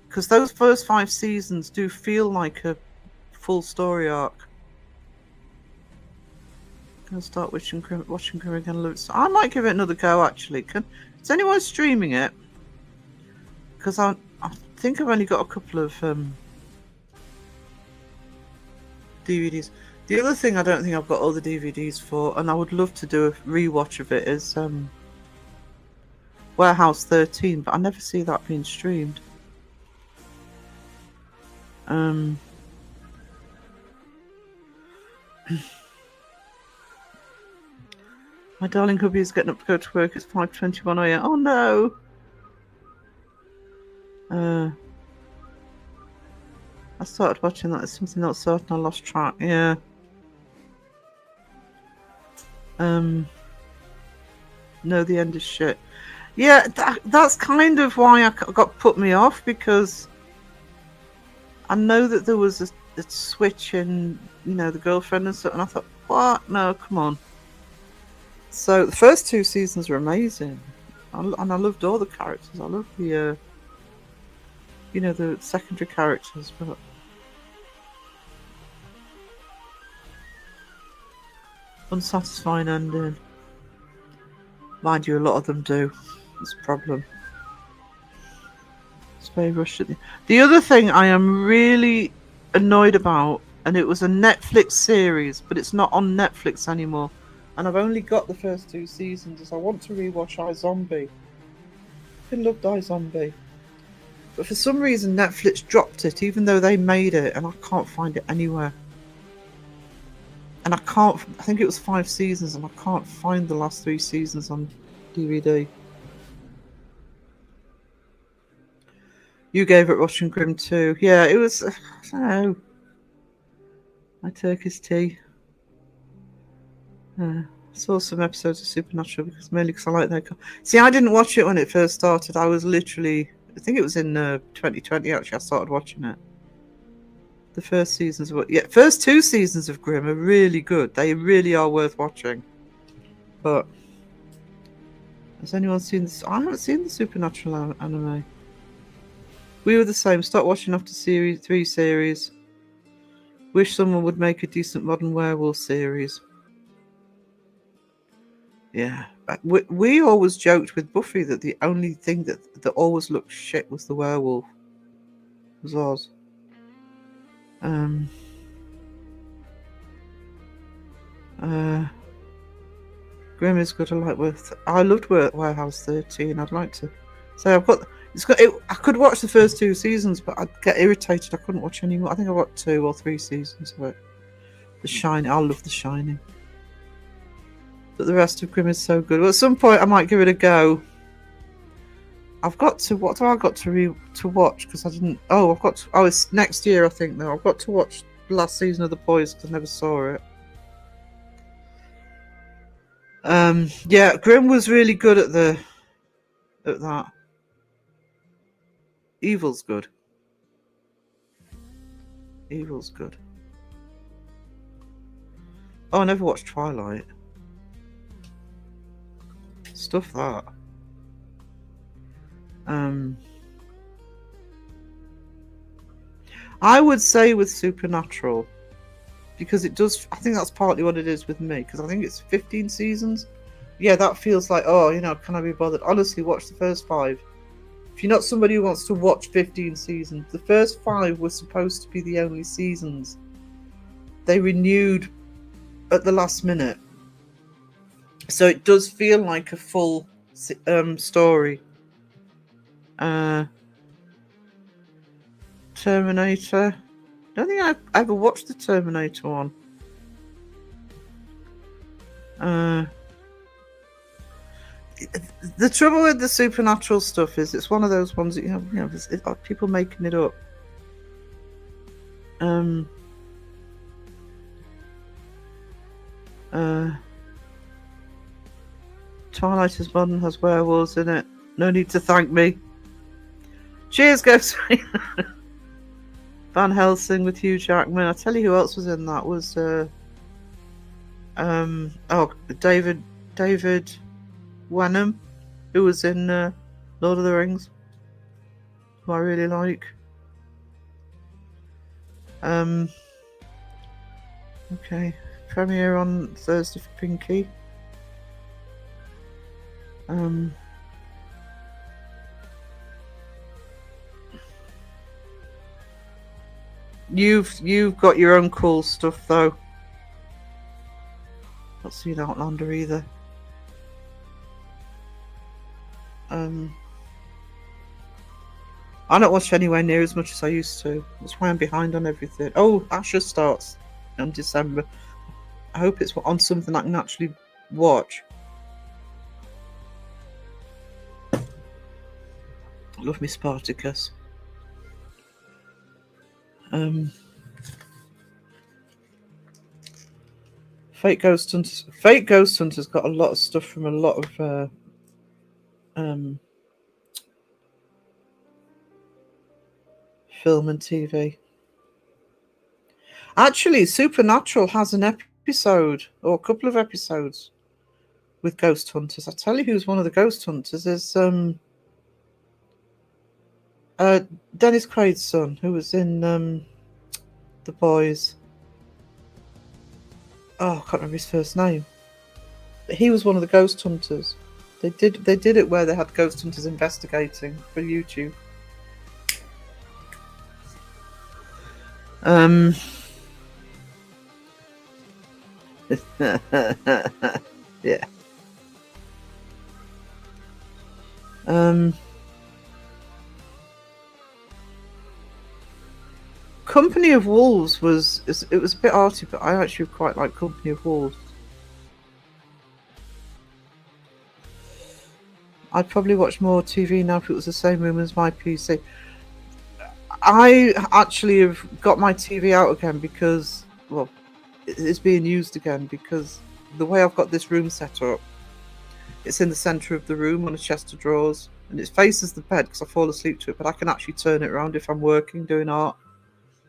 Because those first 5 seasons do feel like a full story arc. I'm going to start watching Grimm again. I might give it another go actually. Is anyone streaming it? Because I think I've only got a couple of DVDs. The other thing I don't think I've got all the DVDs for, and I would love to do a rewatch of it, is Warehouse 13, but I never see that being streamed. My darling hubby is getting up to go to work. It's 5:21 a.m. Oh no! I started watching that. It's something else certain I lost track. Yeah. No, the end is shit. Yeah, that's kind of why I got put me off, because I know that there was a switch in, the girlfriend and stuff, and I thought, what? No, come on. So the first 2 seasons were amazing, and I loved all the characters. I loved the, the secondary characters, but unsatisfying ending. Mind you, a lot of them do. It's a problem. It's very rushed. The other thing I am really annoyed about, and it was a Netflix series, but it's not on Netflix anymore, and I've only got the first 2 seasons, is I want to rewatch iZombie. I love iZombie. But for some reason Netflix dropped it, even though they made it, and I can't find it anywhere. And I think it was 5 seasons, and I can't find the last 3 seasons on DVD. You gave it Russian Grimm too. Yeah, it was, I don't know. My Turkish tea. Saw some episodes of Supernatural, mainly because I like their... See, I didn't watch it when it first started. I was literally... I think it was in 2020, actually, I started watching it. The first seasons were... Yeah, first 2 seasons of Grimm are really good. They really are worth watching. But... has anyone seen this? I haven't seen the Supernatural anime. We were the same. Stopped watching after 3 series. Wish someone would make a decent modern werewolf series. Yeah. We always joked with Buffy that the only thing that always looked shit was the werewolf. It was Oz. Grimm is good. I loved Warehouse 13. I'd like to say I could watch the first 2 seasons, but I'd get irritated. I couldn't watch any more. I think I watched 2 or 3 seasons of it. The Shining. I love The Shining. But the rest of Grimm is so good. Well, at some point I might give it a go. I've got to... What do I got to watch? Because I didn't... Oh, it's next year, I think, though. I've got to watch the last season of The Boys, because I never saw it. Yeah, Grimm was really good at that. Evil's good. Evil's good. Oh, I never watched Twilight. Stuff that. I would say with Supernatural, because it does... I think that's partly what it is with me, because I think it's 15 seasons. Yeah, that feels like, can I be bothered? Honestly, watch the first 5. If you're not somebody who wants to watch 15 seasons, the first 5 were supposed to be the only seasons. They renewed at the last minute. So it does feel like a full story. Terminator. I don't think I've ever watched the Terminator one. The trouble with the Supernatural stuff is it's one of those ones that, people making it up. Twilight is modern, has werewolves in it. No need to thank me. Cheers, Ghost. Van Helsing with Hugh Jackman. I tell you who else was in that was David Wenham, who was in Lord of the Rings, who I really like. Okay, premiere on Thursday for Pinky. You've got your own cool stuff though. Not seen Outlander either. I don't watch anywhere near as much as I used to. That's why I'm behind on everything. Oh, Asher starts in December. I hope it's on something I can actually watch. Love me Spartacus. Fate Ghost Hunters. Fate Ghost Hunters got a lot of stuff from a lot of film and TV. Actually, Supernatural has an episode or a couple of episodes with ghost hunters. I tell you, who's one of the ghost hunters is Dennis Quaid's son, who was in The Boys. Oh, I can't remember his first name. But he was one of the ghost hunters. They did it where they had ghost hunters investigating for YouTube. Yeah. Company of Wolves was a bit arty, but I actually quite like Company of Wolves. I'd probably watch more TV now if it was the same room as my PC. I actually have got my TV out again because, well, it's being used again because the way I've got this room set up, it's in the centre of the room on a chest of drawers, and it faces the bed because I fall asleep to it, but I can actually turn it around if I'm working, doing art.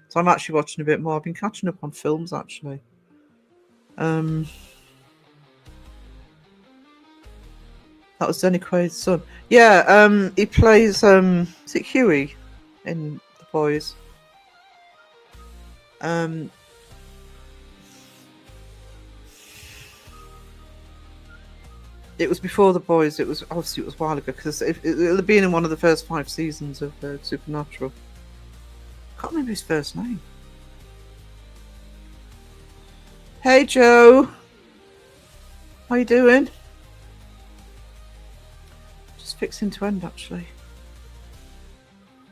So I'm actually watching a bit more. I've been catching up on films, actually. That was Denny Quaid's son. Yeah, he plays, is it Huey in The Boys? It was before The Boys. It was a while ago because it'll have been in one of the first 5 seasons of Supernatural. I can't remember his first name. Hey Joe, how you doing? Just fixing to end actually,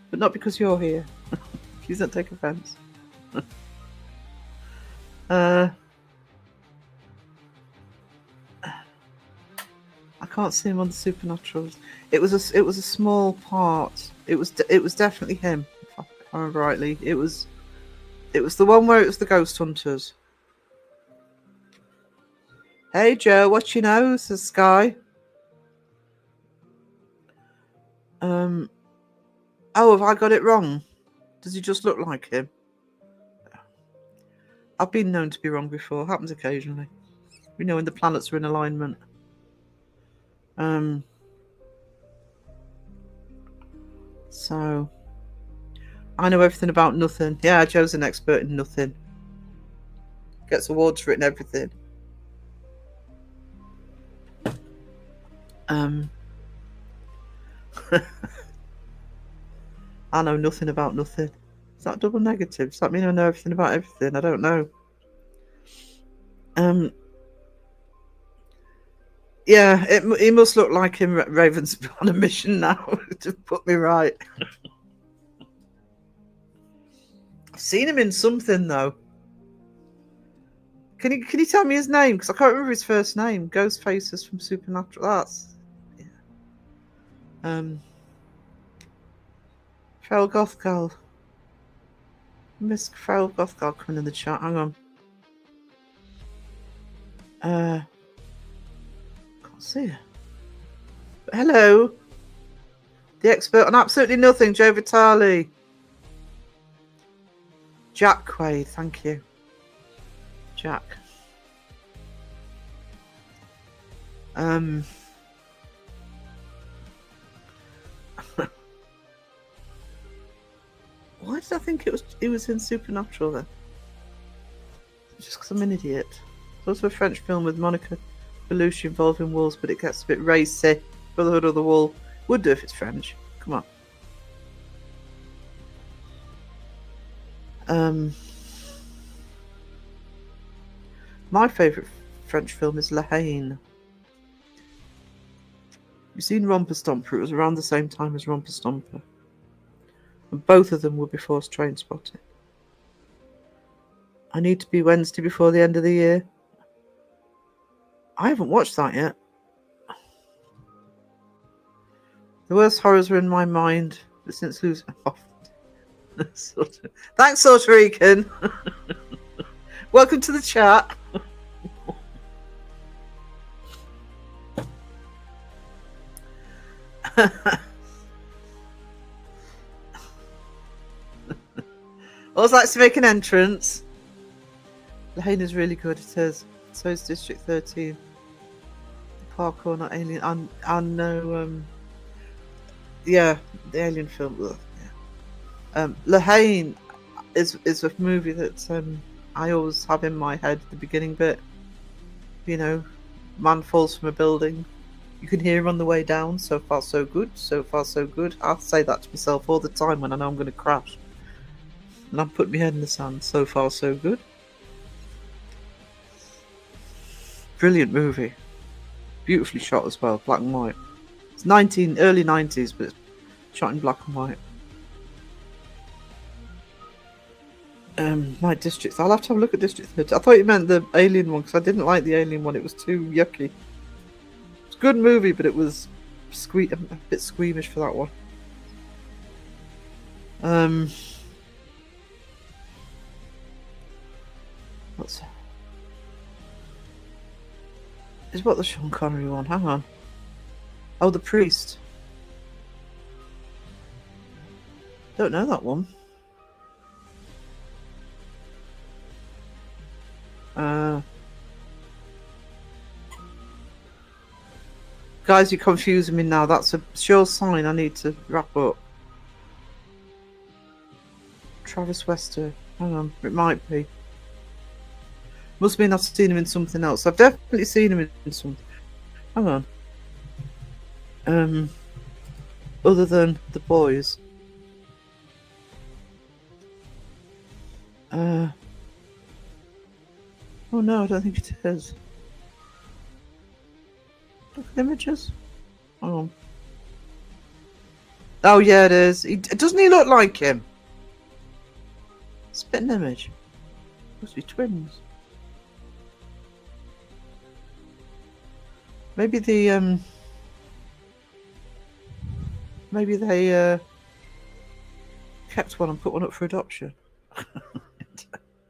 but not because you're here. Please don't take offence. I can't see him on the Supernaturals. It was a small part. It was definitely him. If I remember rightly, it was the one where it was the ghost hunters. Hey Joe, what you know? Says Sky. Oh, have I got it wrong? Does he just look like him? I've been known to be wrong before. Happens occasionally. We know when the planets are in alignment. So I know everything about nothing. Yeah, Joe's an expert in nothing. Gets awards for it and everything. I know nothing about nothing. Is that double negative? Does that mean I know everything about everything? I don't know. Yeah, it must look like him. Raven's on a mission now to put me right. I've seen him in something though. Can you tell me his name? Because I can't remember his first name. Ghostfaces from Supernatural. That's yeah. Fel Gothgal. Miss Fel Gothgal coming in the chat. Hang on. Can't see her. But hello. The expert on absolutely nothing, Joe Vitale. Jack Quaid, thank you. Jack. Why did I think it was in Supernatural then? Just because I'm an idiot. It's also a French film with Monica Bellucci involving wolves, but it gets a bit racy. Brotherhood of the Wolf would do if it's French. Come on. My favourite French film is La Haine. You've seen Romper Stomper. It was around the same time as Romper Stomper. And both of them were before Trainspotting. I Need to Be Wednesday before the end of the year. I haven't watched that yet. The worst horrors are in my mind, but since losing... Oh, Thanks, Puerto Rican. Welcome to the chat. Always likes to make an entrance. Lane is really good, it is. So is District 13. Parkour, not Alien. I know, yeah, the Alien film. Ugh, yeah. Lahane is a movie that I always have in my head, the beginning bit. You know, man falls from a building. You can hear him on the way down. So far, so good. So far, so good. I say that to myself all the time when I know I'm going to crash. And I'm putting my head in the sand. So far, so good. Brilliant movie. Beautifully shot as well, black and white. It's early 90s, but it's shot in black and white. My District. I'll have to have a look at District 30. I thought you meant the Alien one, because I didn't like the Alien one. It was too yucky. It's a good movie, but it was a bit squeamish for that one. What's... Is what the Sean Connery one? Hang on. Oh, The Priest. Don't know that one. Guys, you're confusing me now. That's a sure sign I need to wrap up. Travis Wester. Hang on. It might be. Must mean I've seen him in something else. I've definitely seen him in something. Hang on. Other than The Boys. Oh no, I don't think it is. Look at the images. Oh. Oh yeah, it is. Doesn't he look like him? Spit an image. Must be twins. Maybe the maybe they kept one and put one up for adoption. I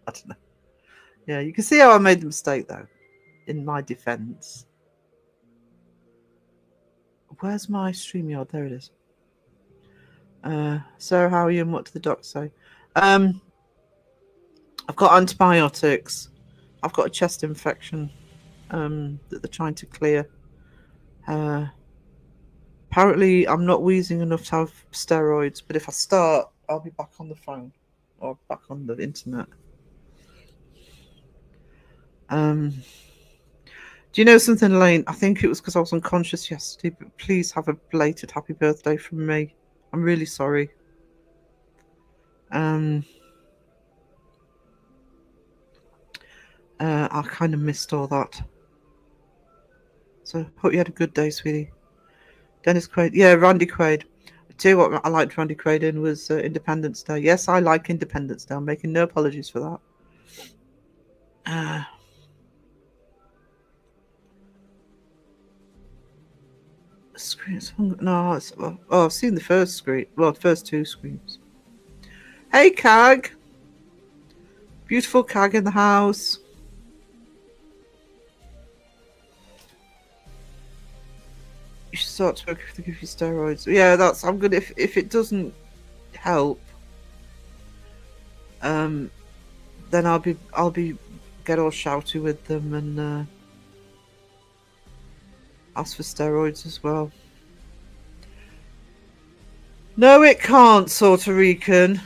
don't know. Yeah, you can see how I made the mistake though. In my defence. Where's my StreamYard? There it is. Sarah, how are you and what do the docs say? I've got antibiotics. I've got a chest infection that they're trying to clear. Apparently I'm not wheezing enough to have steroids, but if I start, I'll be back on the phone or back on the internet. Do you know something, Elaine? I think it was because I was unconscious yesterday, but please have a belated happy birthday from me. I'm really sorry. I kind of missed all that. So, hope you had a good day, sweetie. Dennis Quaid. Yeah, Randy Quaid. I tell you what I liked Randy Quaid in was Independence Day. Yes, I like Independence Day. I'm making no apologies for that. Screens. No, it's, oh, I've seen the first screen. Well, the first two screens. Hey, Cag. Beautiful Cag in the house. You should start to work if they give you steroids. Yeah, that's. I'm good. If it doesn't help, then I'll be get all shouty with them and ask for steroids as well. No, it can't, Puerto Rican.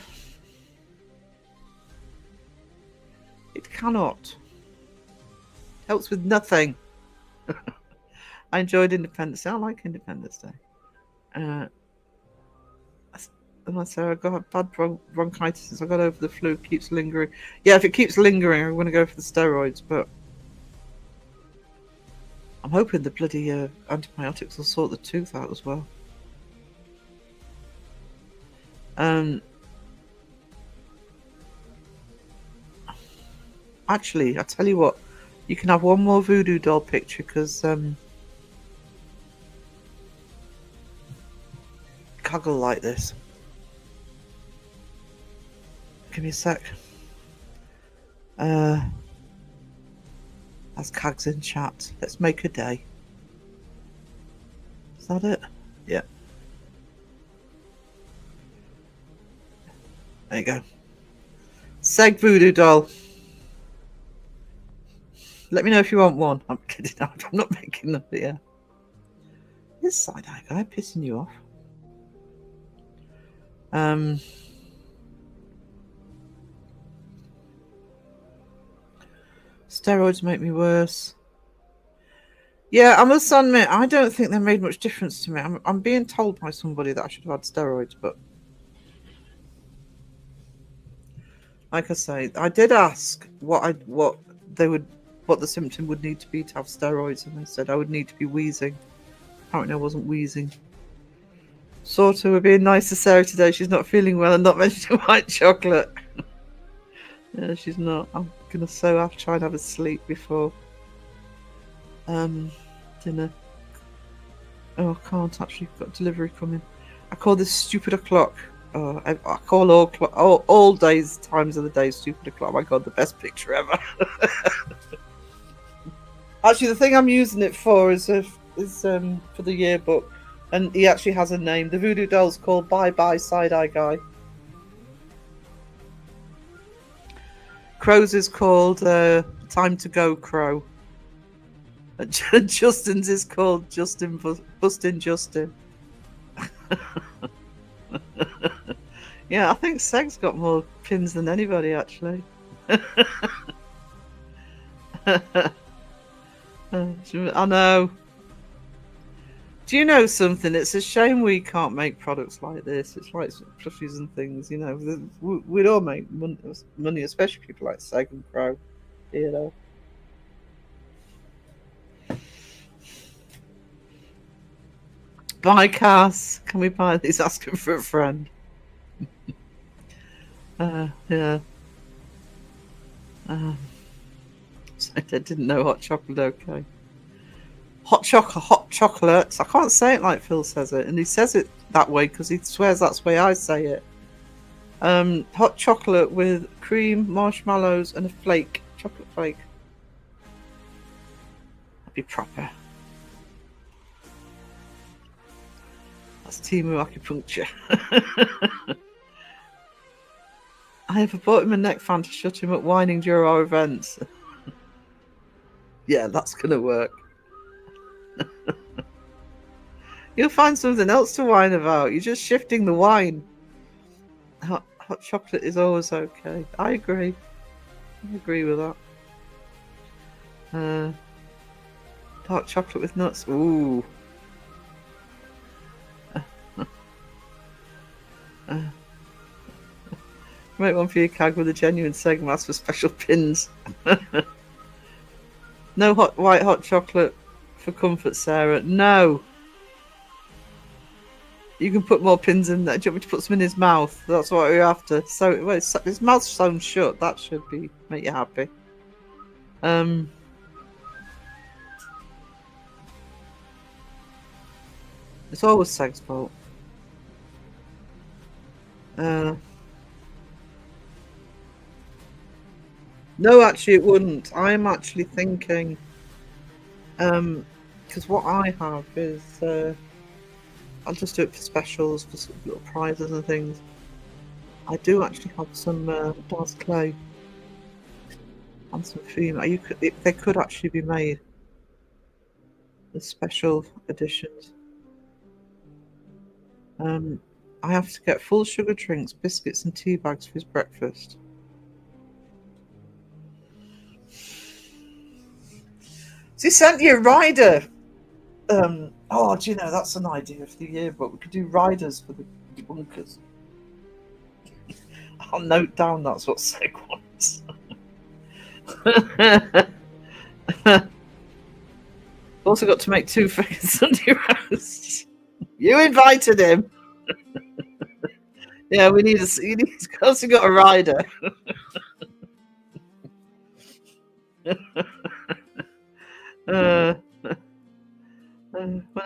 It cannot. Helps with nothing. I enjoyed Independence Day. I like Independence Day. And I say I got bad bronchitis since I got over the flu. Keeps lingering. Yeah, if it keeps lingering, I'm going to go for the steroids. But I'm hoping the bloody antibiotics will sort the tooth out as well. Actually, I tell you what, you can have one more voodoo doll picture because Caggle like this. give me a sec. As Cags in chat. Let's make a day. Is that it? Yeah. There you go. Seg voodoo doll. Let me know if you want one. I'm kidding. I'm not making them, but yeah. This side-eye guy pissing you off. Steroids make me worse. Yeah, I must admit, I don't think they made much difference to me. I'm being told by somebody that I should have had steroids, but like I say, I did ask what the symptom would need to be to have steroids, and they said I would need to be wheezing. Apparently, I wasn't wheezing. Sort of, we're being nice to Sarah today. She's not feeling well and not mentioning white chocolate. Yeah, she's not. I'm gonna try and have a sleep before dinner. Oh, I can't actually. Got delivery coming. I call this stupid o'clock. Oh, I call all days, times of the day, stupid o'clock. Oh my God, the best picture ever. Actually, the thing I'm using it for is for the yearbook, and he actually has a name. The voodoo doll's called Bye Bye Side Eye Guy. Crow's is called Time to Go Crow. And Justin's is called Bustin' Justin. Yeah, I think Seg's got more pins than anybody, actually. I know. Do you know something? It's a shame we can't make products like this. It's like plushies and things, you know. We'd all make money, especially people like Seg and Crow, you know. Buy Cass. Can we buy these? Asking for a friend. Yeah. So I didn't know hot chocolate. Okay. Hot chocolates. I can't say it like Phil says it, and he says it that way because he swears that's the way I say it. Hot chocolate with cream, marshmallows, and a chocolate flake. That'd be proper. That's Timu acupuncture. I have bought him a neck fan to shut him up whining during our events. Yeah, that's gonna work. You'll find something else to whine about. You're just shifting the wine. Hot chocolate is always okay. I agree. I agree with that. Dark chocolate with nuts. Ooh. Make one for your Cag with a genuine Seg mask for special pins. No white hot chocolate for comfort, Sarah. No. You can put more pins in there. Do you want me to put some in his mouth? That's what we're after. So his mouth's sewn shut. That should make you happy. It's always Seg's fault. No, actually, it wouldn't. I'm actually thinking, because what I have is, I'll just do it for specials, for some little prizes and things. I do actually have some Daz Clay and some female. They could actually be made as special editions. I have to get full sugar drinks, biscuits, and tea bags for his breakfast. So he sent you a rider. Oh, do you know, that's an idea for the yearbook. We could do riders for the bunkers. I'll note down that's what Seg wants. Also got to make 2 freaking Sunday roasts. You invited him. Yeah, he's also got a rider. When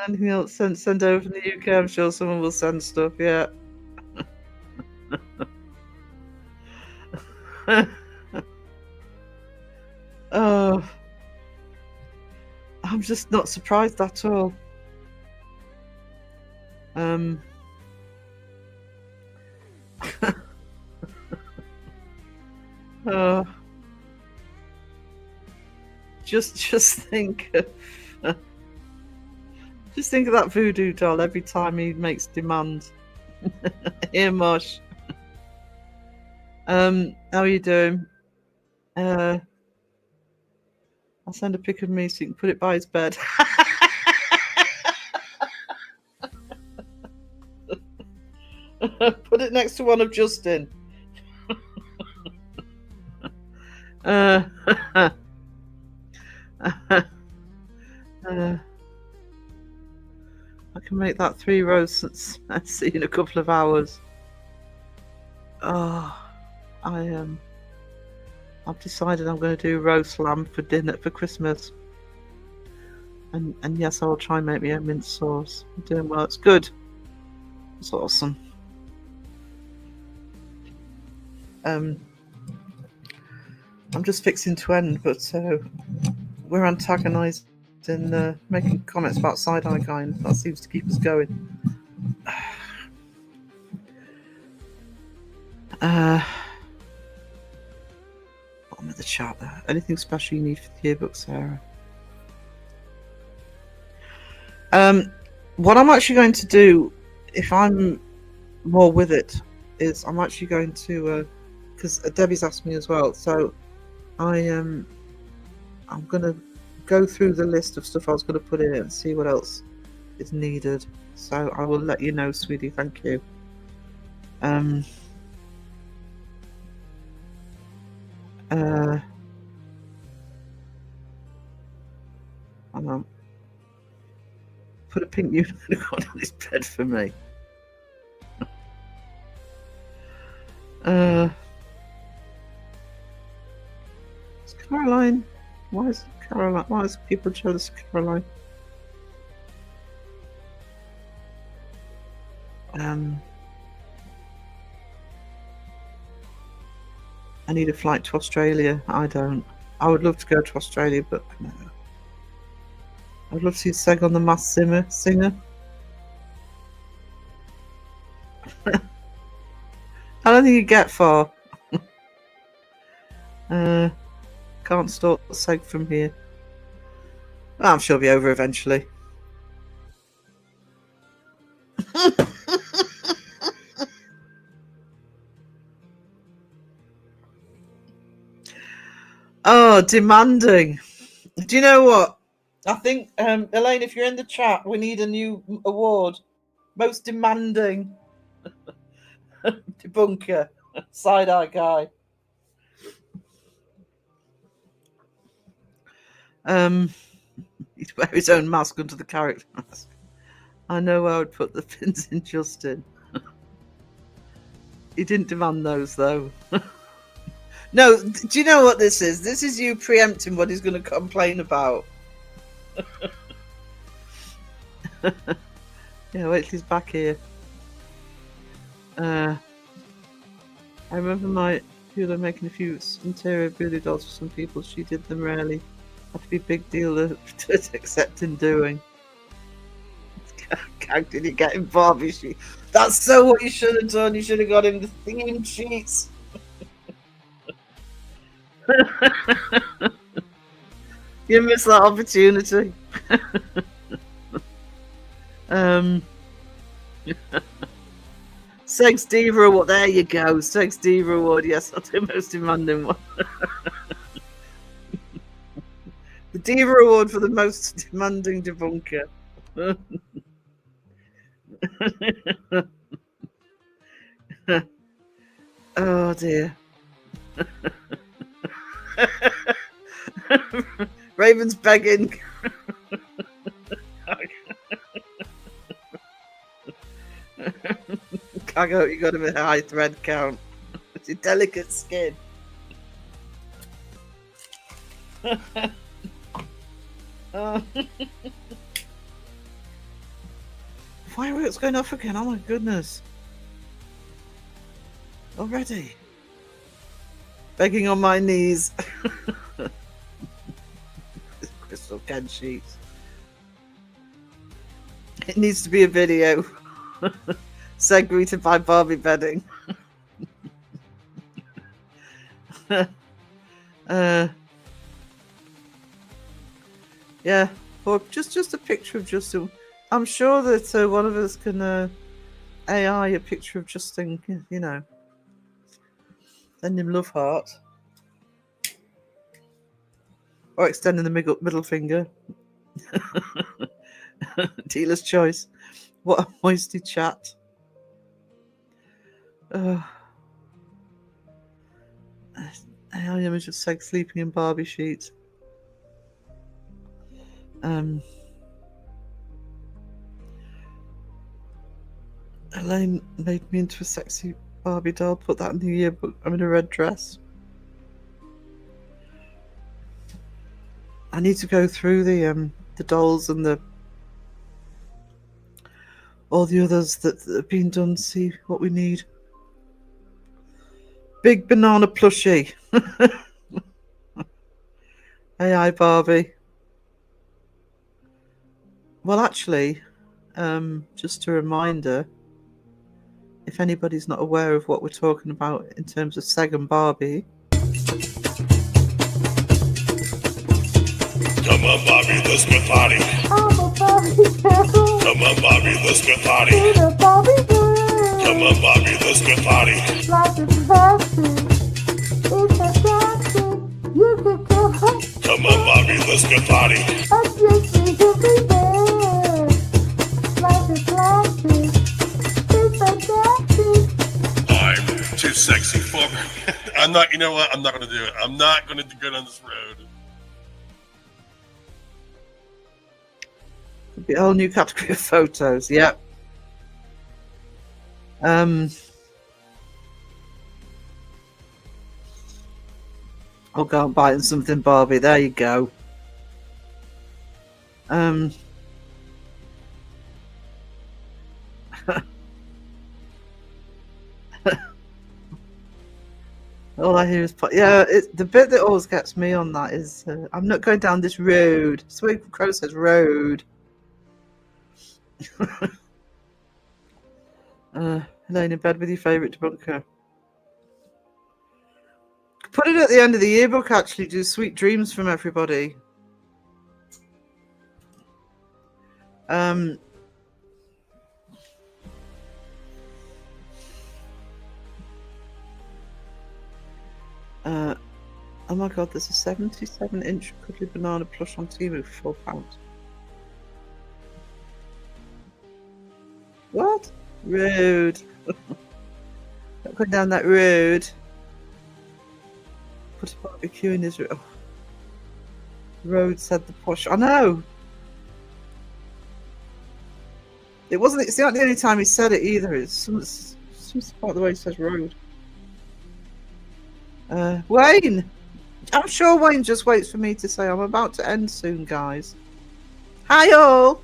anything else send over from the UK, I'm sure someone will send stuff. Yeah. Oh, I'm just not surprised at all. Oh, just think of, just think of that voodoo doll every time he makes demands. Here, Mosh. How are you doing? I'll send a pic of me so you can put it by his bed. Put it next to one of Justin. I can make that 3 roasts. Let's see in a couple of hours. Oh, I've decided I'm going to do roast lamb for dinner for Christmas. And yes, I will try and make my own mint sauce. I'm doing well. It's good. It's awesome. I'm just fixing to end, but we're antagonised and making comments about side-eye guy, and that seems to keep us going. Bottom of the chat there. Anything special you need for the yearbook, Sarah? What I'm actually going to do, if I'm more with it, is I'm actually going to, because Debbie's asked me as well, so I'm going to go through the list of stuff I was going to put in and see what else is needed. So I will let you know, sweetie. Thank you. I know. Put a pink unicorn on his bed for me. It's Caroline. Why is people jealous of Caroline? I need a flight to Australia. I don't. I would love to go to Australia, but no. I'd love to see Seg on the Masked Singer. I don't think you get far. Can't stalk Seg from here. Well, I'm sure it'll be over eventually. Oh, demanding. Do you know what? I think, Elaine, if you're in the chat, we need a new award. Most demanding debunker. Side-eye guy. He'd wear his own mask under the character mask. I know where I would put the pins in Justin. He didn't demand those, though. No, do you know what this is? This is you preempting what he's going to complain about. Yeah, wait till he's back here. I remember my Hula making a few interior voodoo dolls for some people. She did them rarely. Had to be a big deal to accept in doing. How did he get him Barbie sheet? That's so what you should have done. You should have got him the theme sheets. You missed that opportunity. Sex Diva Award. There you go. Sex Diva Award. Yes, that's the most demanding one. The Diva Award for the most demanding debunker. Oh dear. Raven's begging. Cago, you got him a high thread count. It's your delicate skin. Fireworks going off again. Oh my goodness. Already. Begging on my knees. Crystal Ken sheets. It needs to be a video. Said greeted by Barbie bedding. Yeah, or just a picture of Justin. I'm sure that one of us can AI a picture of Justin, you know. Send him love heart. Or extending the middle finger. Dealer's choice. What a moisty chat. AI image of Seg sleeping in Barbie sheets. Elaine made me into a sexy Barbie doll. Put that in the yearbook. I'm in a red dress. I need to go through the dolls and all the others that have been done. See what we need. Big banana plushie. AI Barbie. Well, actually, just a reminder, if anybody's not aware of what we're talking about in terms of Seg and Barbie. Come on, Barbie, let's get party. I'm a Barbie girl. Come on, Barbie, let's get party. In a Barbie world. Come on, Barbie, let's get party. Life is plastic. It's fantastic. You can go home. Come on, Barbie, let's get party. I just need to be there. Life is plastic. It's fantastic. I'm too sexy for me. I'm not, you know what? I'm not going to do it. I'm not going to do good on this road. Could be a whole new category of photos. Yep. I'll go and buy something Barbie. There you go. All I hear is the bit that always gets me on that is I'm not going down this road. Sweet Crow says road. Laying in bed with your favourite debunker. Put it at the end of the yearbook, actually. Do sweet dreams from everybody. Oh my god, there's a 77-inch cuddly banana plush on Temu for £4. What? Rude. Not going down that road. Put a barbecue in his road, said the posh. I know. It wasn't. It's not the only time he said it either. It's some part of the way he says road. Wayne. I'm sure Wayne just waits for me to say I'm about to end soon, guys. Hi all.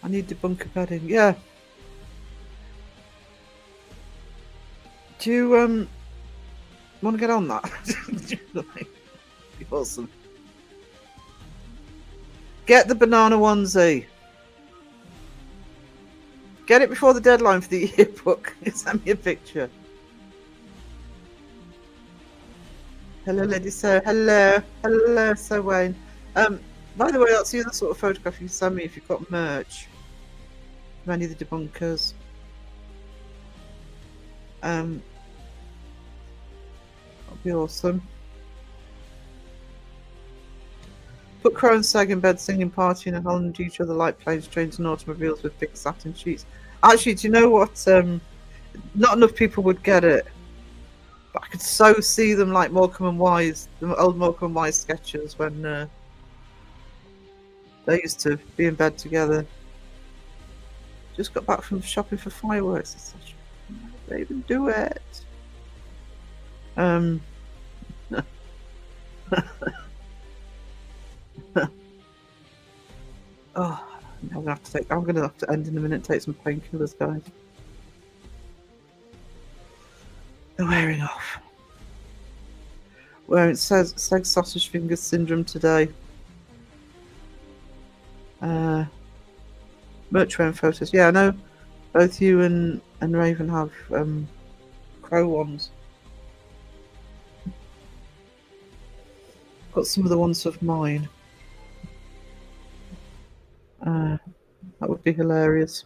I need debunker bedding. Yeah. Do you want to get on that? Be awesome. Get the banana onesie. Get it before the deadline for the yearbook. Send me a picture. Hello, Lady Sir. Hello. Hello, Sir Wayne. By the way, that's the other sort of photograph you can send me if you've got merch. Any of the debunkers. That'll be awesome. Put Crow and Seg in bed singing, partying and holding to each other like planes, trains and automobiles with big satin sheets. Actually, do you know what? Not enough people would get it. But I could so see them like Morecambe and Wise, the old Morecambe and Wise sketches when they used to be in bed together. Just got back from shopping for fireworks. It's such, they even do it. Oh, I'm gonna have to end in a minute. Take some painkillers, guys. Away. wearing off. Where it says Seg Sausage Fingers Syndrome today. Merch wearing photos. Yeah, I know both you and Raven have crow ones. Got some of the ones of mine. That would be hilarious.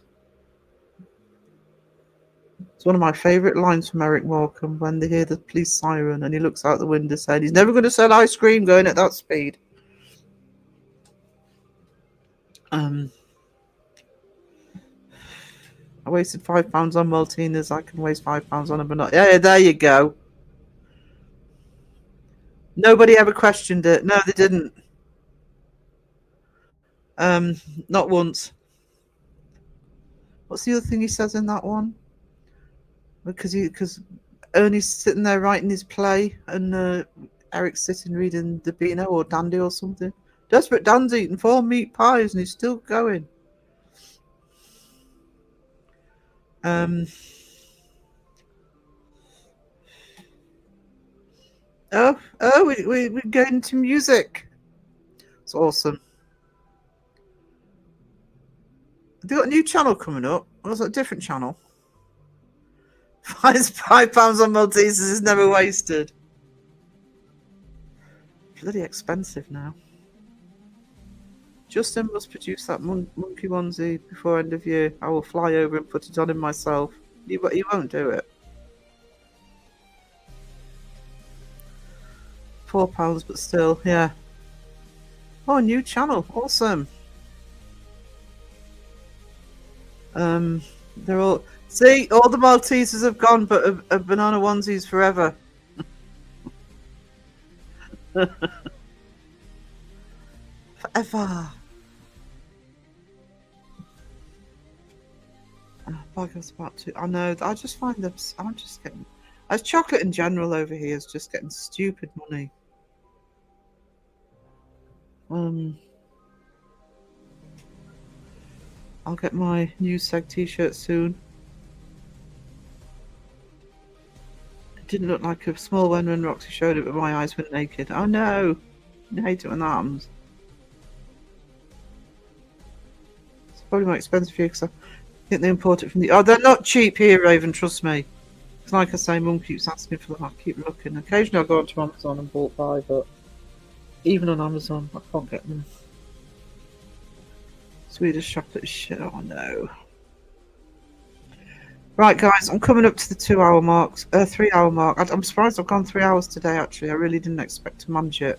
It's one of my favourite lines from Eric Morecambe when they hear the police siren and he looks out the window saying he's never going to sell ice cream going at that speed. I wasted £5 on Maltinas. I can waste £5 on a banana. Yeah, there you go. Nobody ever questioned it. No, they didn't. Not once. What's the other thing he says in that one? Because Ernie's sitting there writing his play and Eric's sitting reading the Beano or Dandy or something. Desperate Dan's eating 4 meat pies and he's still going. We're going to music. It's awesome. Have they got a new channel coming up? Or is it a different channel? £5 on Maltesers is never wasted. Bloody expensive now. Justin must produce that monkey onesie before end of year. I will fly over and put it on him myself. He won't do it. £4, but still, yeah. Oh, new channel, awesome. They're all all the Maltesers have gone, but a banana onesies forever. Forever. Like I was about to. I know. I just find them. I'm just getting. As chocolate in general over here is just getting stupid money. I'll get my new Seg t-shirt soon. It didn't look like a small one when Roxy showed it, but my eyes went naked. Oh no! I hate it when that happens. It's probably more expensive for you because I think they import it from the... Oh, they're not cheap here, Raven, trust me. It's like I say, Mum keeps asking for them. I keep looking. Occasionally I go onto Amazon and bought by, but even on Amazon, I can't get them. Swedish chocolate shit. Oh no. Right, guys, I'm coming up to the 2 hour mark, 3 hour mark. I'm surprised I've gone 3 hours today, actually. I really didn't expect to manage it.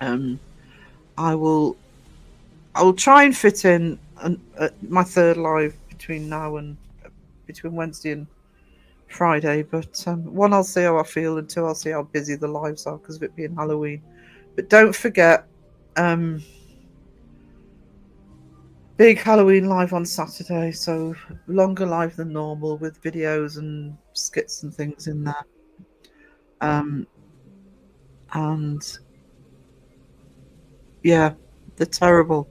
I will try and fit in my third live between now and between Wednesday and Friday, but one, I'll see how I feel, and two, I'll see how busy the lives are because of it being Halloween. But don't forget, big Halloween live on Saturday, so longer live than normal with videos and skits and things in there. And yeah, they're terrible.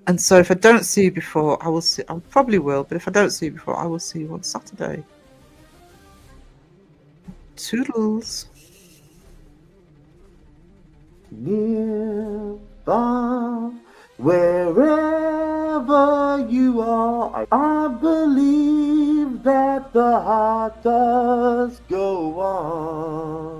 And so if I don't see you before, I will see. I probably will, but if I don't see you before, I will see you on Saturday. Toodles. Near, far, wherever you are, I believe that the heart does go on.